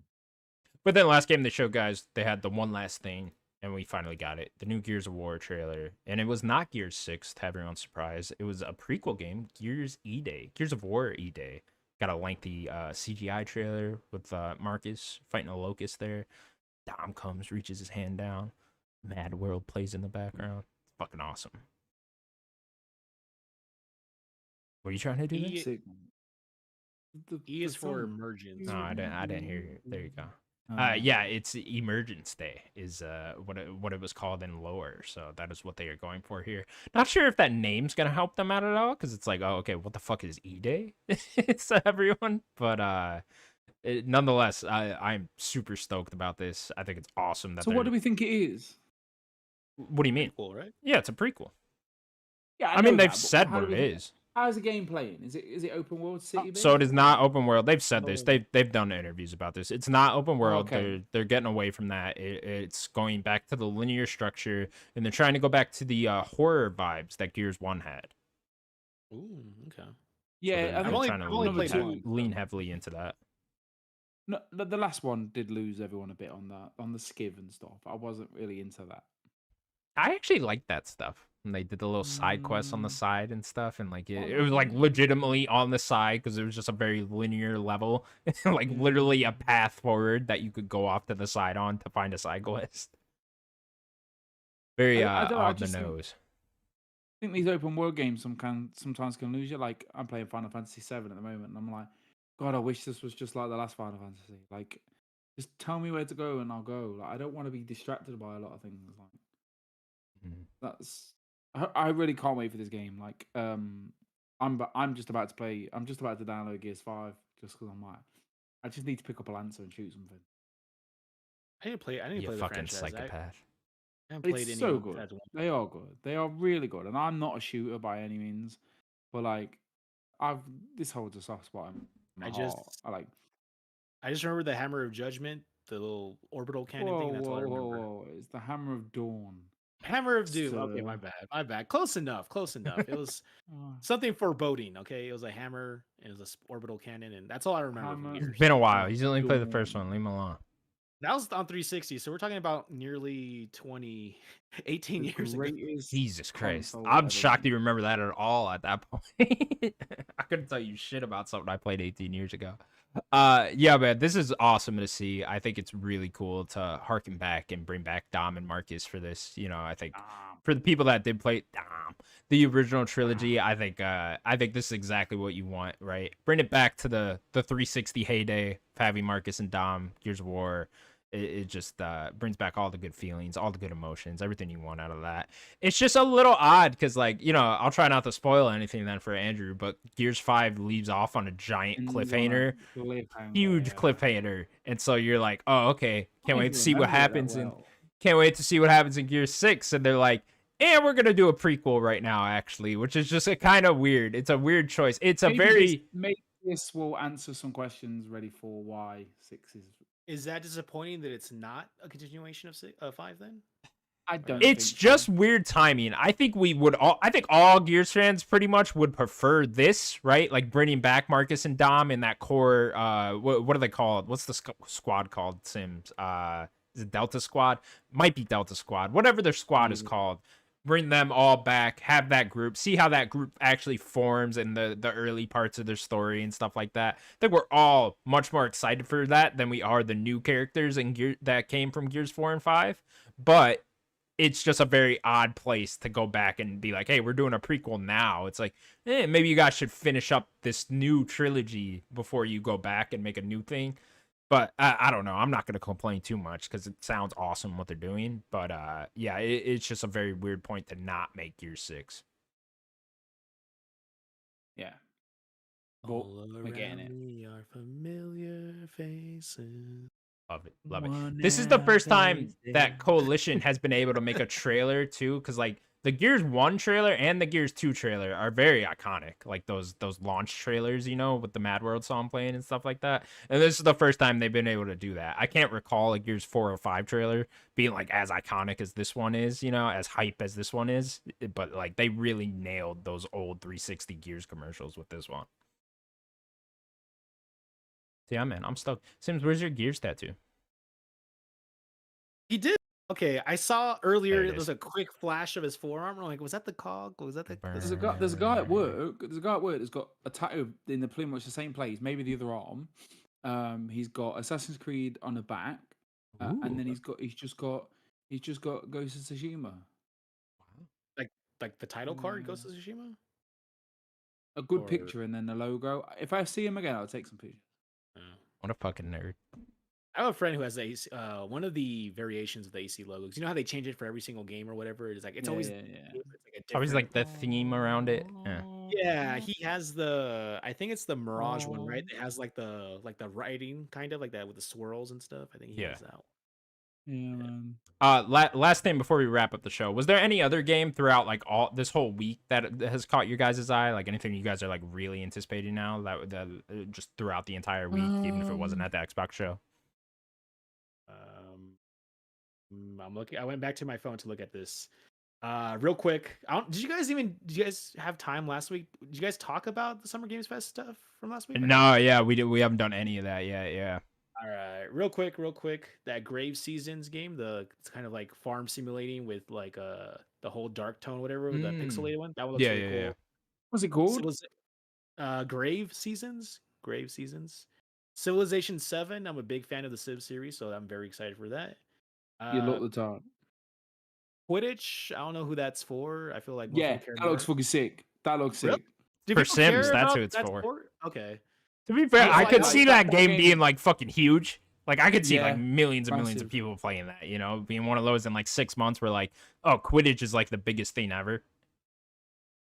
[SPEAKER 1] But then last game they showed, guys, they had the one last thing, and we finally got it. The new Gears of War trailer. And it was not Gears 6, to everyone's surprise. It was a prequel game, Gears E-Day. Gears of War E-Day. Got a lengthy CGI trailer with Marcus fighting a locust there. Dom comes, reaches his hand down. Mad World plays in the background. It's fucking awesome. Were you trying to do this?
[SPEAKER 3] Sick.
[SPEAKER 2] E is for emergence.
[SPEAKER 1] No, I didn't hear you. There you go. Yeah, it's Emergence Day is what it was called in lore. So that is what they are going for here. Not sure if that name's gonna help them out at all, because it's like, oh, okay, what the fuck is E Day? It's everyone, but nonetheless, I'm super stoked about this. I think it's awesome that
[SPEAKER 3] So what do we think it is?
[SPEAKER 1] What do you mean?
[SPEAKER 2] Prequel, right?
[SPEAKER 1] Yeah, it's a prequel.
[SPEAKER 3] Yeah,
[SPEAKER 1] I mean, they've said what it is.
[SPEAKER 3] How's the game playing? Is it open world city based?
[SPEAKER 1] So it is not open world. They've said this. They've done interviews about this. It's not open world.
[SPEAKER 3] Okay.
[SPEAKER 1] They're getting away from that. It's going back to the linear structure, and they're trying to go back to the horror vibes that Gears 1 had.
[SPEAKER 2] Ooh, okay.
[SPEAKER 3] Yeah,
[SPEAKER 2] so
[SPEAKER 1] I'm trying to lean heavily into that.
[SPEAKER 3] No, the last one did lose everyone a bit on the skiv and stuff. I wasn't really into that.
[SPEAKER 1] I actually liked that stuff. And they did the little side quests on the side and stuff, and like it was like legitimately on the side because it was just a very linear level, like literally a path forward that you could go off to the side on to find a side quest. Very on the nose.
[SPEAKER 3] I think these open world games sometimes can lose you. Like I'm playing Final Fantasy VII at the moment, and I'm like, God, I wish this was just like the last Final Fantasy. Like, just tell me where to go and I'll go. Like, I don't want to be distracted by a lot of things. Like, I really can't wait for this game. Like, I'm just about to play. I'm just about to download Gears 5 just because I'm like, I just need to pick up a lancer and shoot something.
[SPEAKER 2] I didn't play the
[SPEAKER 1] fucking
[SPEAKER 2] franchise.
[SPEAKER 1] psychopath.
[SPEAKER 2] I haven't played
[SPEAKER 3] it's so good. They are good. They are really good. And I'm not a shooter by any means, but like, this holds a soft spot in my heart. I
[SPEAKER 2] just remember the Hammer of Judgment, the little orbital cannon thing. That's all I remember.
[SPEAKER 3] Whoa. It's the Hammer of Dawn.
[SPEAKER 2] Hammer of Doom. Okay, my bad. Close enough. It was something foreboding. Okay, it was a hammer. It was a orbital cannon, and that's all I remember.
[SPEAKER 1] It's been a while. He's only played the first one. Leave him alone.
[SPEAKER 2] That was on 360, so we're talking about nearly 18 years ago.
[SPEAKER 1] Jesus Christ. I'm shocked you remember that at all at that point. I couldn't tell you shit about something I played 18 years ago. Yeah, man, this is awesome to see. I think it's really cool to harken back and bring back Dom and Marcus for this. You know, I think for the people that did play the original trilogy, I think this is exactly what you want, right? Bring it back to the 360 heyday, Favi, Marcus, and Dom, Gears of War. It just brings back all the good feelings, all the good emotions, everything you want out of that. It's just a little odd because, like, you know, I'll try not to spoil anything then for Andrew, but Gears 5 leaves off on a giant cliffhanger, huge cliffhanger. And so you're like, oh, okay, can't wait to see what happens in Gears 6. And they're like, and we're going to do a prequel right now, actually, which is just a kind of weird. It's a weird choice. It's maybe
[SPEAKER 3] this will answer some questions ready for why 6 is.
[SPEAKER 2] Is that disappointing that it's not a continuation of 5 then?
[SPEAKER 3] I don't.
[SPEAKER 1] It's just weird timing. I think all Gears fans pretty much would prefer this, right? Like bringing back Marcus and Dom in that core. What are they called? What's the squad called? Sims. Is it Delta Squad? Might be Delta Squad. Whatever their squad is called. Bring them all back, have that group, see how that group actually forms in the early parts of their story and stuff like that. I think we're all much more excited for that than we are the new characters that came from Gears 4 and 5. But it's just a very odd place to go back and be like, hey, we're doing a prequel now. It's like, maybe you guys should finish up this new trilogy before you go back and make a new thing. But I don't know. I'm not going to complain too much because it sounds awesome what they're doing. But yeah, it's just a very weird point to not make Gear 6.
[SPEAKER 3] Yeah.
[SPEAKER 2] All around me are familiar faces.
[SPEAKER 1] Love it. This is the first time that Coalition has been able to make a trailer too, because like the Gears 1 trailer and the Gears 2 trailer are very iconic. Like those launch trailers, you know, with the Mad World song playing and stuff like that. And this is the first time they've been able to do that. I can't recall a Gears 4 or 5 trailer being like as iconic as this one is, you know, as hype as this one is. But like they really nailed those old 360 Gears commercials with this one. So yeah, man, I'm stoked. Sims, where's your Gears tattoo?
[SPEAKER 2] He did. Okay, I saw earlier there was a quick flash of his forearm. I'm like, was that the cog? Was that the?
[SPEAKER 3] There's a guy at work. There's a guy at work that's got a tattoo in the pretty much the same place, maybe the other arm. He's got Assassin's Creed on the back, and then he's just got Ghost of Tsushima.
[SPEAKER 2] Like the title card, Ghost of Tsushima.
[SPEAKER 3] A good picture and then the logo. If I see him again, I'll take some pictures.
[SPEAKER 1] What a fucking nerd.
[SPEAKER 2] I have a friend who has one of the variations of the AC logos. You know how they change it for every single game or whatever? It's like it's always
[SPEAKER 3] Yeah.
[SPEAKER 2] it's like a
[SPEAKER 1] Always
[SPEAKER 2] different.
[SPEAKER 1] like the theme around it. Yeah.
[SPEAKER 2] Yeah, he has I think it's the Mirage one, right? It has like the writing kind of like that with the swirls and stuff. I think he has that one.
[SPEAKER 3] Yeah, man.
[SPEAKER 1] Last thing before we wrap up the show, was there any other game throughout like all this whole week that has caught your guys' eye? Like anything you guys are like really anticipating now that just throughout the entire week, even if it wasn't at the Xbox show?
[SPEAKER 2] I'm looking. I went back to my phone to look at this. Real quick. Did you guys have time last week? Did you guys talk about the Summer Games Fest stuff from last week?
[SPEAKER 1] No, yeah, we haven't done any of that yet. Yeah.
[SPEAKER 2] All right, real quick. That Grave Seasons game, it's kind of like farm simulating with like the whole dark tone, whatever, the pixelated one. That one looks really cool.
[SPEAKER 1] Yeah.
[SPEAKER 3] What's it called?
[SPEAKER 2] Grave Seasons. Grave Seasons. Civilization 7. I'm a big fan of the Civ series, so I'm very excited for that.
[SPEAKER 3] You look the time.
[SPEAKER 2] Quidditch. I don't know who that's for. I feel like most
[SPEAKER 3] Yeah,
[SPEAKER 2] people care
[SPEAKER 3] that looks fucking sick. That looks sick.
[SPEAKER 2] Really? Do
[SPEAKER 1] For
[SPEAKER 2] people
[SPEAKER 1] Sims,
[SPEAKER 2] care
[SPEAKER 1] that's
[SPEAKER 2] about
[SPEAKER 1] who it's for.
[SPEAKER 2] Okay.
[SPEAKER 1] To be fair,
[SPEAKER 3] Yeah,
[SPEAKER 1] I could
[SPEAKER 3] like,
[SPEAKER 1] see
[SPEAKER 3] that
[SPEAKER 1] that game
[SPEAKER 3] game-
[SPEAKER 1] being like fucking huge. Like I could see
[SPEAKER 3] Yeah,
[SPEAKER 1] like millions and millions of
[SPEAKER 3] massive.
[SPEAKER 1] people playing that, you know, being one of those in like 6 months where like, oh, Quidditch is like the biggest thing ever.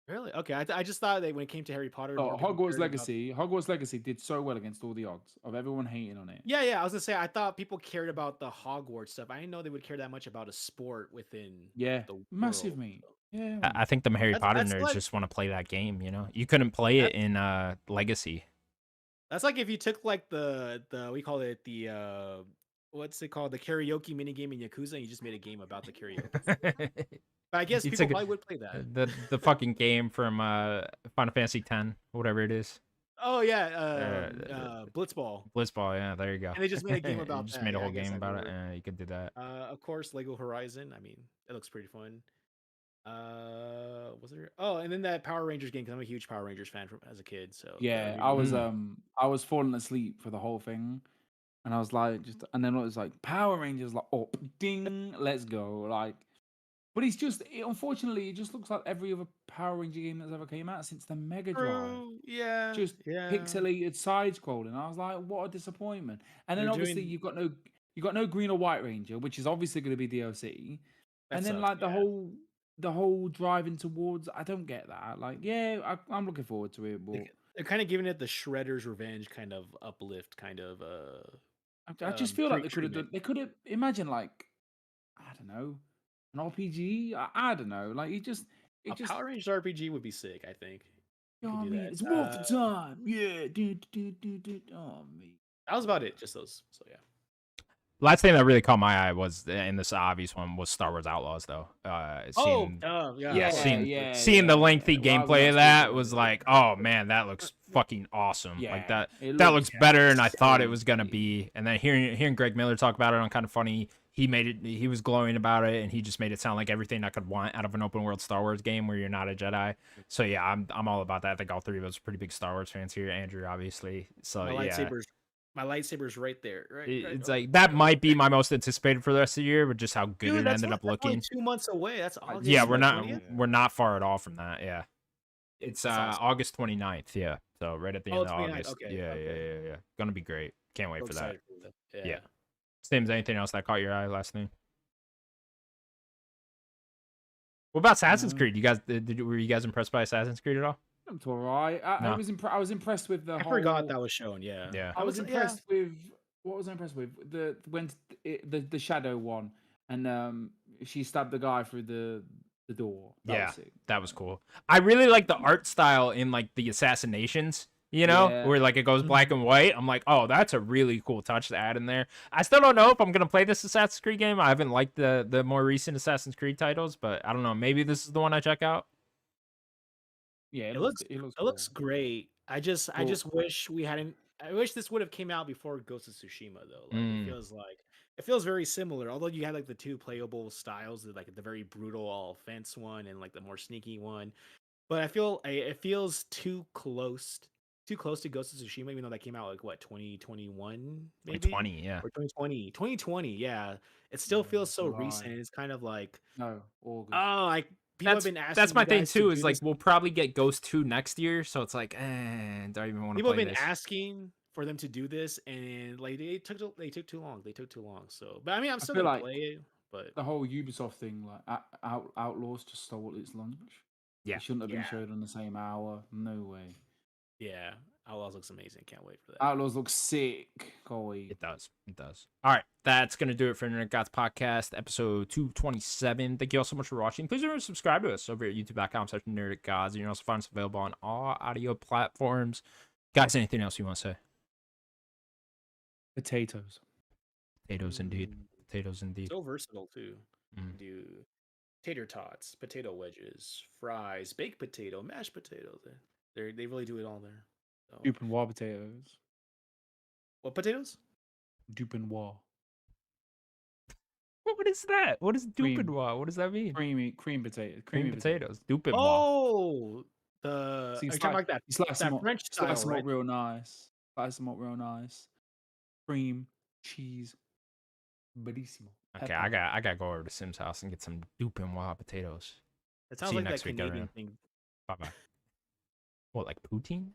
[SPEAKER 2] Really? Okay. I just thought that when it came to Harry Potter, more
[SPEAKER 3] Oh,
[SPEAKER 2] people
[SPEAKER 3] Hogwarts
[SPEAKER 2] cared about-
[SPEAKER 3] Legacy did so well against all the odds of everyone hating on it.
[SPEAKER 2] Yeah. I was gonna say I thought people cared about the Hogwarts stuff. I didn't know they would care that much about a sport within.
[SPEAKER 3] Yeah,
[SPEAKER 2] the
[SPEAKER 3] massive,
[SPEAKER 2] world.
[SPEAKER 3] mate. Yeah,
[SPEAKER 1] I think the Harry Potter
[SPEAKER 2] that's
[SPEAKER 1] nerds
[SPEAKER 2] like-
[SPEAKER 1] just want to play that game, you know. You couldn't play it in Legacy.
[SPEAKER 2] That's like if you took like the we call it the what's it called, the karaoke mini game in Yakuza, and you just made a game about the karaoke. But I guess
[SPEAKER 1] You
[SPEAKER 2] people
[SPEAKER 1] took
[SPEAKER 2] probably would play that.
[SPEAKER 1] the fucking game from Final Fantasy X, whatever it is.
[SPEAKER 2] Oh yeah, Blitzball.
[SPEAKER 1] Blitzball, yeah, there you go.
[SPEAKER 2] And they just made a game
[SPEAKER 1] You
[SPEAKER 2] about
[SPEAKER 1] just
[SPEAKER 2] that.
[SPEAKER 1] made a
[SPEAKER 2] Yeah, I
[SPEAKER 1] whole
[SPEAKER 2] guess
[SPEAKER 1] game
[SPEAKER 2] that
[SPEAKER 1] about
[SPEAKER 2] would
[SPEAKER 1] it,
[SPEAKER 2] work.
[SPEAKER 1] and you could do that.
[SPEAKER 2] Of course, Lego Horizon. I mean, it looks pretty fun. Was there? Oh, and then that Power Rangers game, because I'm a huge Power Rangers fan as a kid. So
[SPEAKER 3] yeah. I was falling asleep for the whole thing, and I was like, and then it was like Power Rangers, like, oh, ding, let's go, like. But unfortunately, it just looks like every other Power Ranger game that's ever came out since the Mega Drive.
[SPEAKER 2] Yeah,
[SPEAKER 3] Just pixelated side scrolling. I was like, what a disappointment. And then
[SPEAKER 2] They're
[SPEAKER 3] obviously
[SPEAKER 2] doing-
[SPEAKER 3] you got no Green or White Ranger, which is obviously going to be DLC.
[SPEAKER 2] That
[SPEAKER 3] And then
[SPEAKER 2] sucks,
[SPEAKER 3] like
[SPEAKER 2] yeah.
[SPEAKER 3] the whole driving towards, I don't get that. Like, yeah, I'm looking forward to it, but
[SPEAKER 2] They're kind of giving it the Shredder's Revenge kind of uplift, kind of.
[SPEAKER 3] I just feel like they could have
[SPEAKER 2] treatment.
[SPEAKER 3] done. They could have imagine like, I don't know, an RPG. I don't know. Like it just
[SPEAKER 2] Power Rangers RPG would be sick. I think.
[SPEAKER 3] You know what I
[SPEAKER 2] could do
[SPEAKER 3] mean?
[SPEAKER 2] that.
[SPEAKER 3] It's Morphin time. Yeah. Oh man.
[SPEAKER 2] That was about it. Just those. So yeah.
[SPEAKER 1] Last thing that really caught my eye was, and this obvious one, was Star Wars Outlaws, though. Seeing the lengthy gameplay of that was like, oh man, that looks fucking awesome.
[SPEAKER 3] Yeah,
[SPEAKER 1] like that
[SPEAKER 3] it
[SPEAKER 1] looks better than I thought it
[SPEAKER 3] so
[SPEAKER 1] was gonna be. And then hearing Greg Miller talk about it on Kind of Funny, he was glowing about it, and he just made it sound like everything I could want out of an open world Star Wars game where you're not a Jedi. So yeah, I'm all about that. I think all three of us are pretty big Star Wars fans here. Andrew, obviously. So
[SPEAKER 2] My lightsaber's right there. Right.
[SPEAKER 1] It's like that might be my most anticipated for the rest of the year, but just how good it ended up looking.
[SPEAKER 2] That's only 2 months away. That's August.
[SPEAKER 1] Yeah, we're
[SPEAKER 2] 20th?
[SPEAKER 1] not far at all from that. Yeah, it's
[SPEAKER 2] That's awesome.
[SPEAKER 1] August 29th. Yeah, so right at the end of
[SPEAKER 2] 29th,
[SPEAKER 1] August.
[SPEAKER 2] okay,
[SPEAKER 1] Yeah. Gonna be great. Can't wait
[SPEAKER 2] So
[SPEAKER 1] for that.
[SPEAKER 2] excited for that.
[SPEAKER 1] Yeah. Sims, anything else that caught your eye last thing? What about Assassin's Creed? You guys, were you guys impressed by Assassin's Creed at all?
[SPEAKER 3] It's all right. I was impressed with the
[SPEAKER 2] I
[SPEAKER 3] whole.
[SPEAKER 2] forgot that was shown. Yeah.
[SPEAKER 1] Yeah.
[SPEAKER 3] I was impressed with. What was I impressed with? The shadow one, and she stabbed the guy through the door. That was sick.
[SPEAKER 1] That was cool. I really like the art style in like the assassinations. You know,
[SPEAKER 3] Yeah.
[SPEAKER 1] where like it goes black and white. I'm like, oh, that's a really cool touch to add in there. I still don't know if I'm gonna play this Assassin's Creed game. I haven't liked the more recent Assassin's Creed titles, but I don't know. Maybe this is the one I check out.
[SPEAKER 3] Yeah,
[SPEAKER 2] It looks great. I just wish we hadn't. I wish this would have came out before Ghost of Tsushima though. Like it feels very similar. Although you had like the two playable styles, like the very brutal all offense one and like the more sneaky one. But I feel it feels too close to Ghost of Tsushima, even though that came out like what 2021 maybe
[SPEAKER 1] 2020, yeah.
[SPEAKER 2] or 2020, yeah. It still feels so recent.
[SPEAKER 3] right.
[SPEAKER 2] It's kind of like
[SPEAKER 3] August.
[SPEAKER 2] like people have been asking.
[SPEAKER 1] That's my
[SPEAKER 2] you
[SPEAKER 1] thing
[SPEAKER 2] guys to
[SPEAKER 1] too.
[SPEAKER 2] do
[SPEAKER 1] Is like
[SPEAKER 2] this.
[SPEAKER 1] we'll probably get Ghost 2 next year, so it's like, don't even want to
[SPEAKER 2] People
[SPEAKER 1] play
[SPEAKER 2] have been
[SPEAKER 1] this.
[SPEAKER 2] asking for them to do this, and like they took too long. They took too long. So, but I mean, I'm
[SPEAKER 3] I
[SPEAKER 2] still
[SPEAKER 3] feel
[SPEAKER 2] gonna
[SPEAKER 3] like
[SPEAKER 2] play it. But
[SPEAKER 3] the whole Ubisoft thing, like Outlaws, just stole its lunch.
[SPEAKER 1] Yeah.
[SPEAKER 3] It shouldn't have been
[SPEAKER 2] Yeah.
[SPEAKER 3] showed on the same hour. No way.
[SPEAKER 2] yeah, Outlaws looks amazing. Can't wait for that.
[SPEAKER 3] Outlaws looks sick. Can't wait.
[SPEAKER 1] It does. It does. All right. That's going to do it for Nerdic Gods Podcast, episode 227. Thank you all so much for watching. Please remember to subscribe to us over at youtube.com/Nerdic Gods. And you can also find us available on all audio platforms. Guys, anything else you want to say?
[SPEAKER 3] Potatoes.
[SPEAKER 1] Potatoes, indeed. Potatoes, indeed.
[SPEAKER 2] So versatile, too.
[SPEAKER 1] Mm.
[SPEAKER 2] Do tater tots, potato wedges, fries, baked potato, mashed potatoes. They really do it all there. So.
[SPEAKER 3] Dupinois potatoes.
[SPEAKER 2] What potatoes?
[SPEAKER 3] Dupinois.
[SPEAKER 1] What is that? What is Dupinois? What does that mean?
[SPEAKER 3] Cream potatoes.
[SPEAKER 1] Cream potatoes. Dupinois.
[SPEAKER 2] Oh, are you talking like that?
[SPEAKER 3] You slice them up,
[SPEAKER 2] French style,
[SPEAKER 3] slice them
[SPEAKER 2] right?
[SPEAKER 3] up real nice. Slice them up real nice. Cream, cheese, bellissimo.
[SPEAKER 1] Okay, I gotta go over to Sim's house and get some Dupinois potatoes.
[SPEAKER 2] It sounds
[SPEAKER 1] See you
[SPEAKER 2] like
[SPEAKER 1] next
[SPEAKER 2] that
[SPEAKER 1] week,
[SPEAKER 2] Canadian
[SPEAKER 1] everyone.
[SPEAKER 2] thing.
[SPEAKER 1] Bye bye. What, like poutine?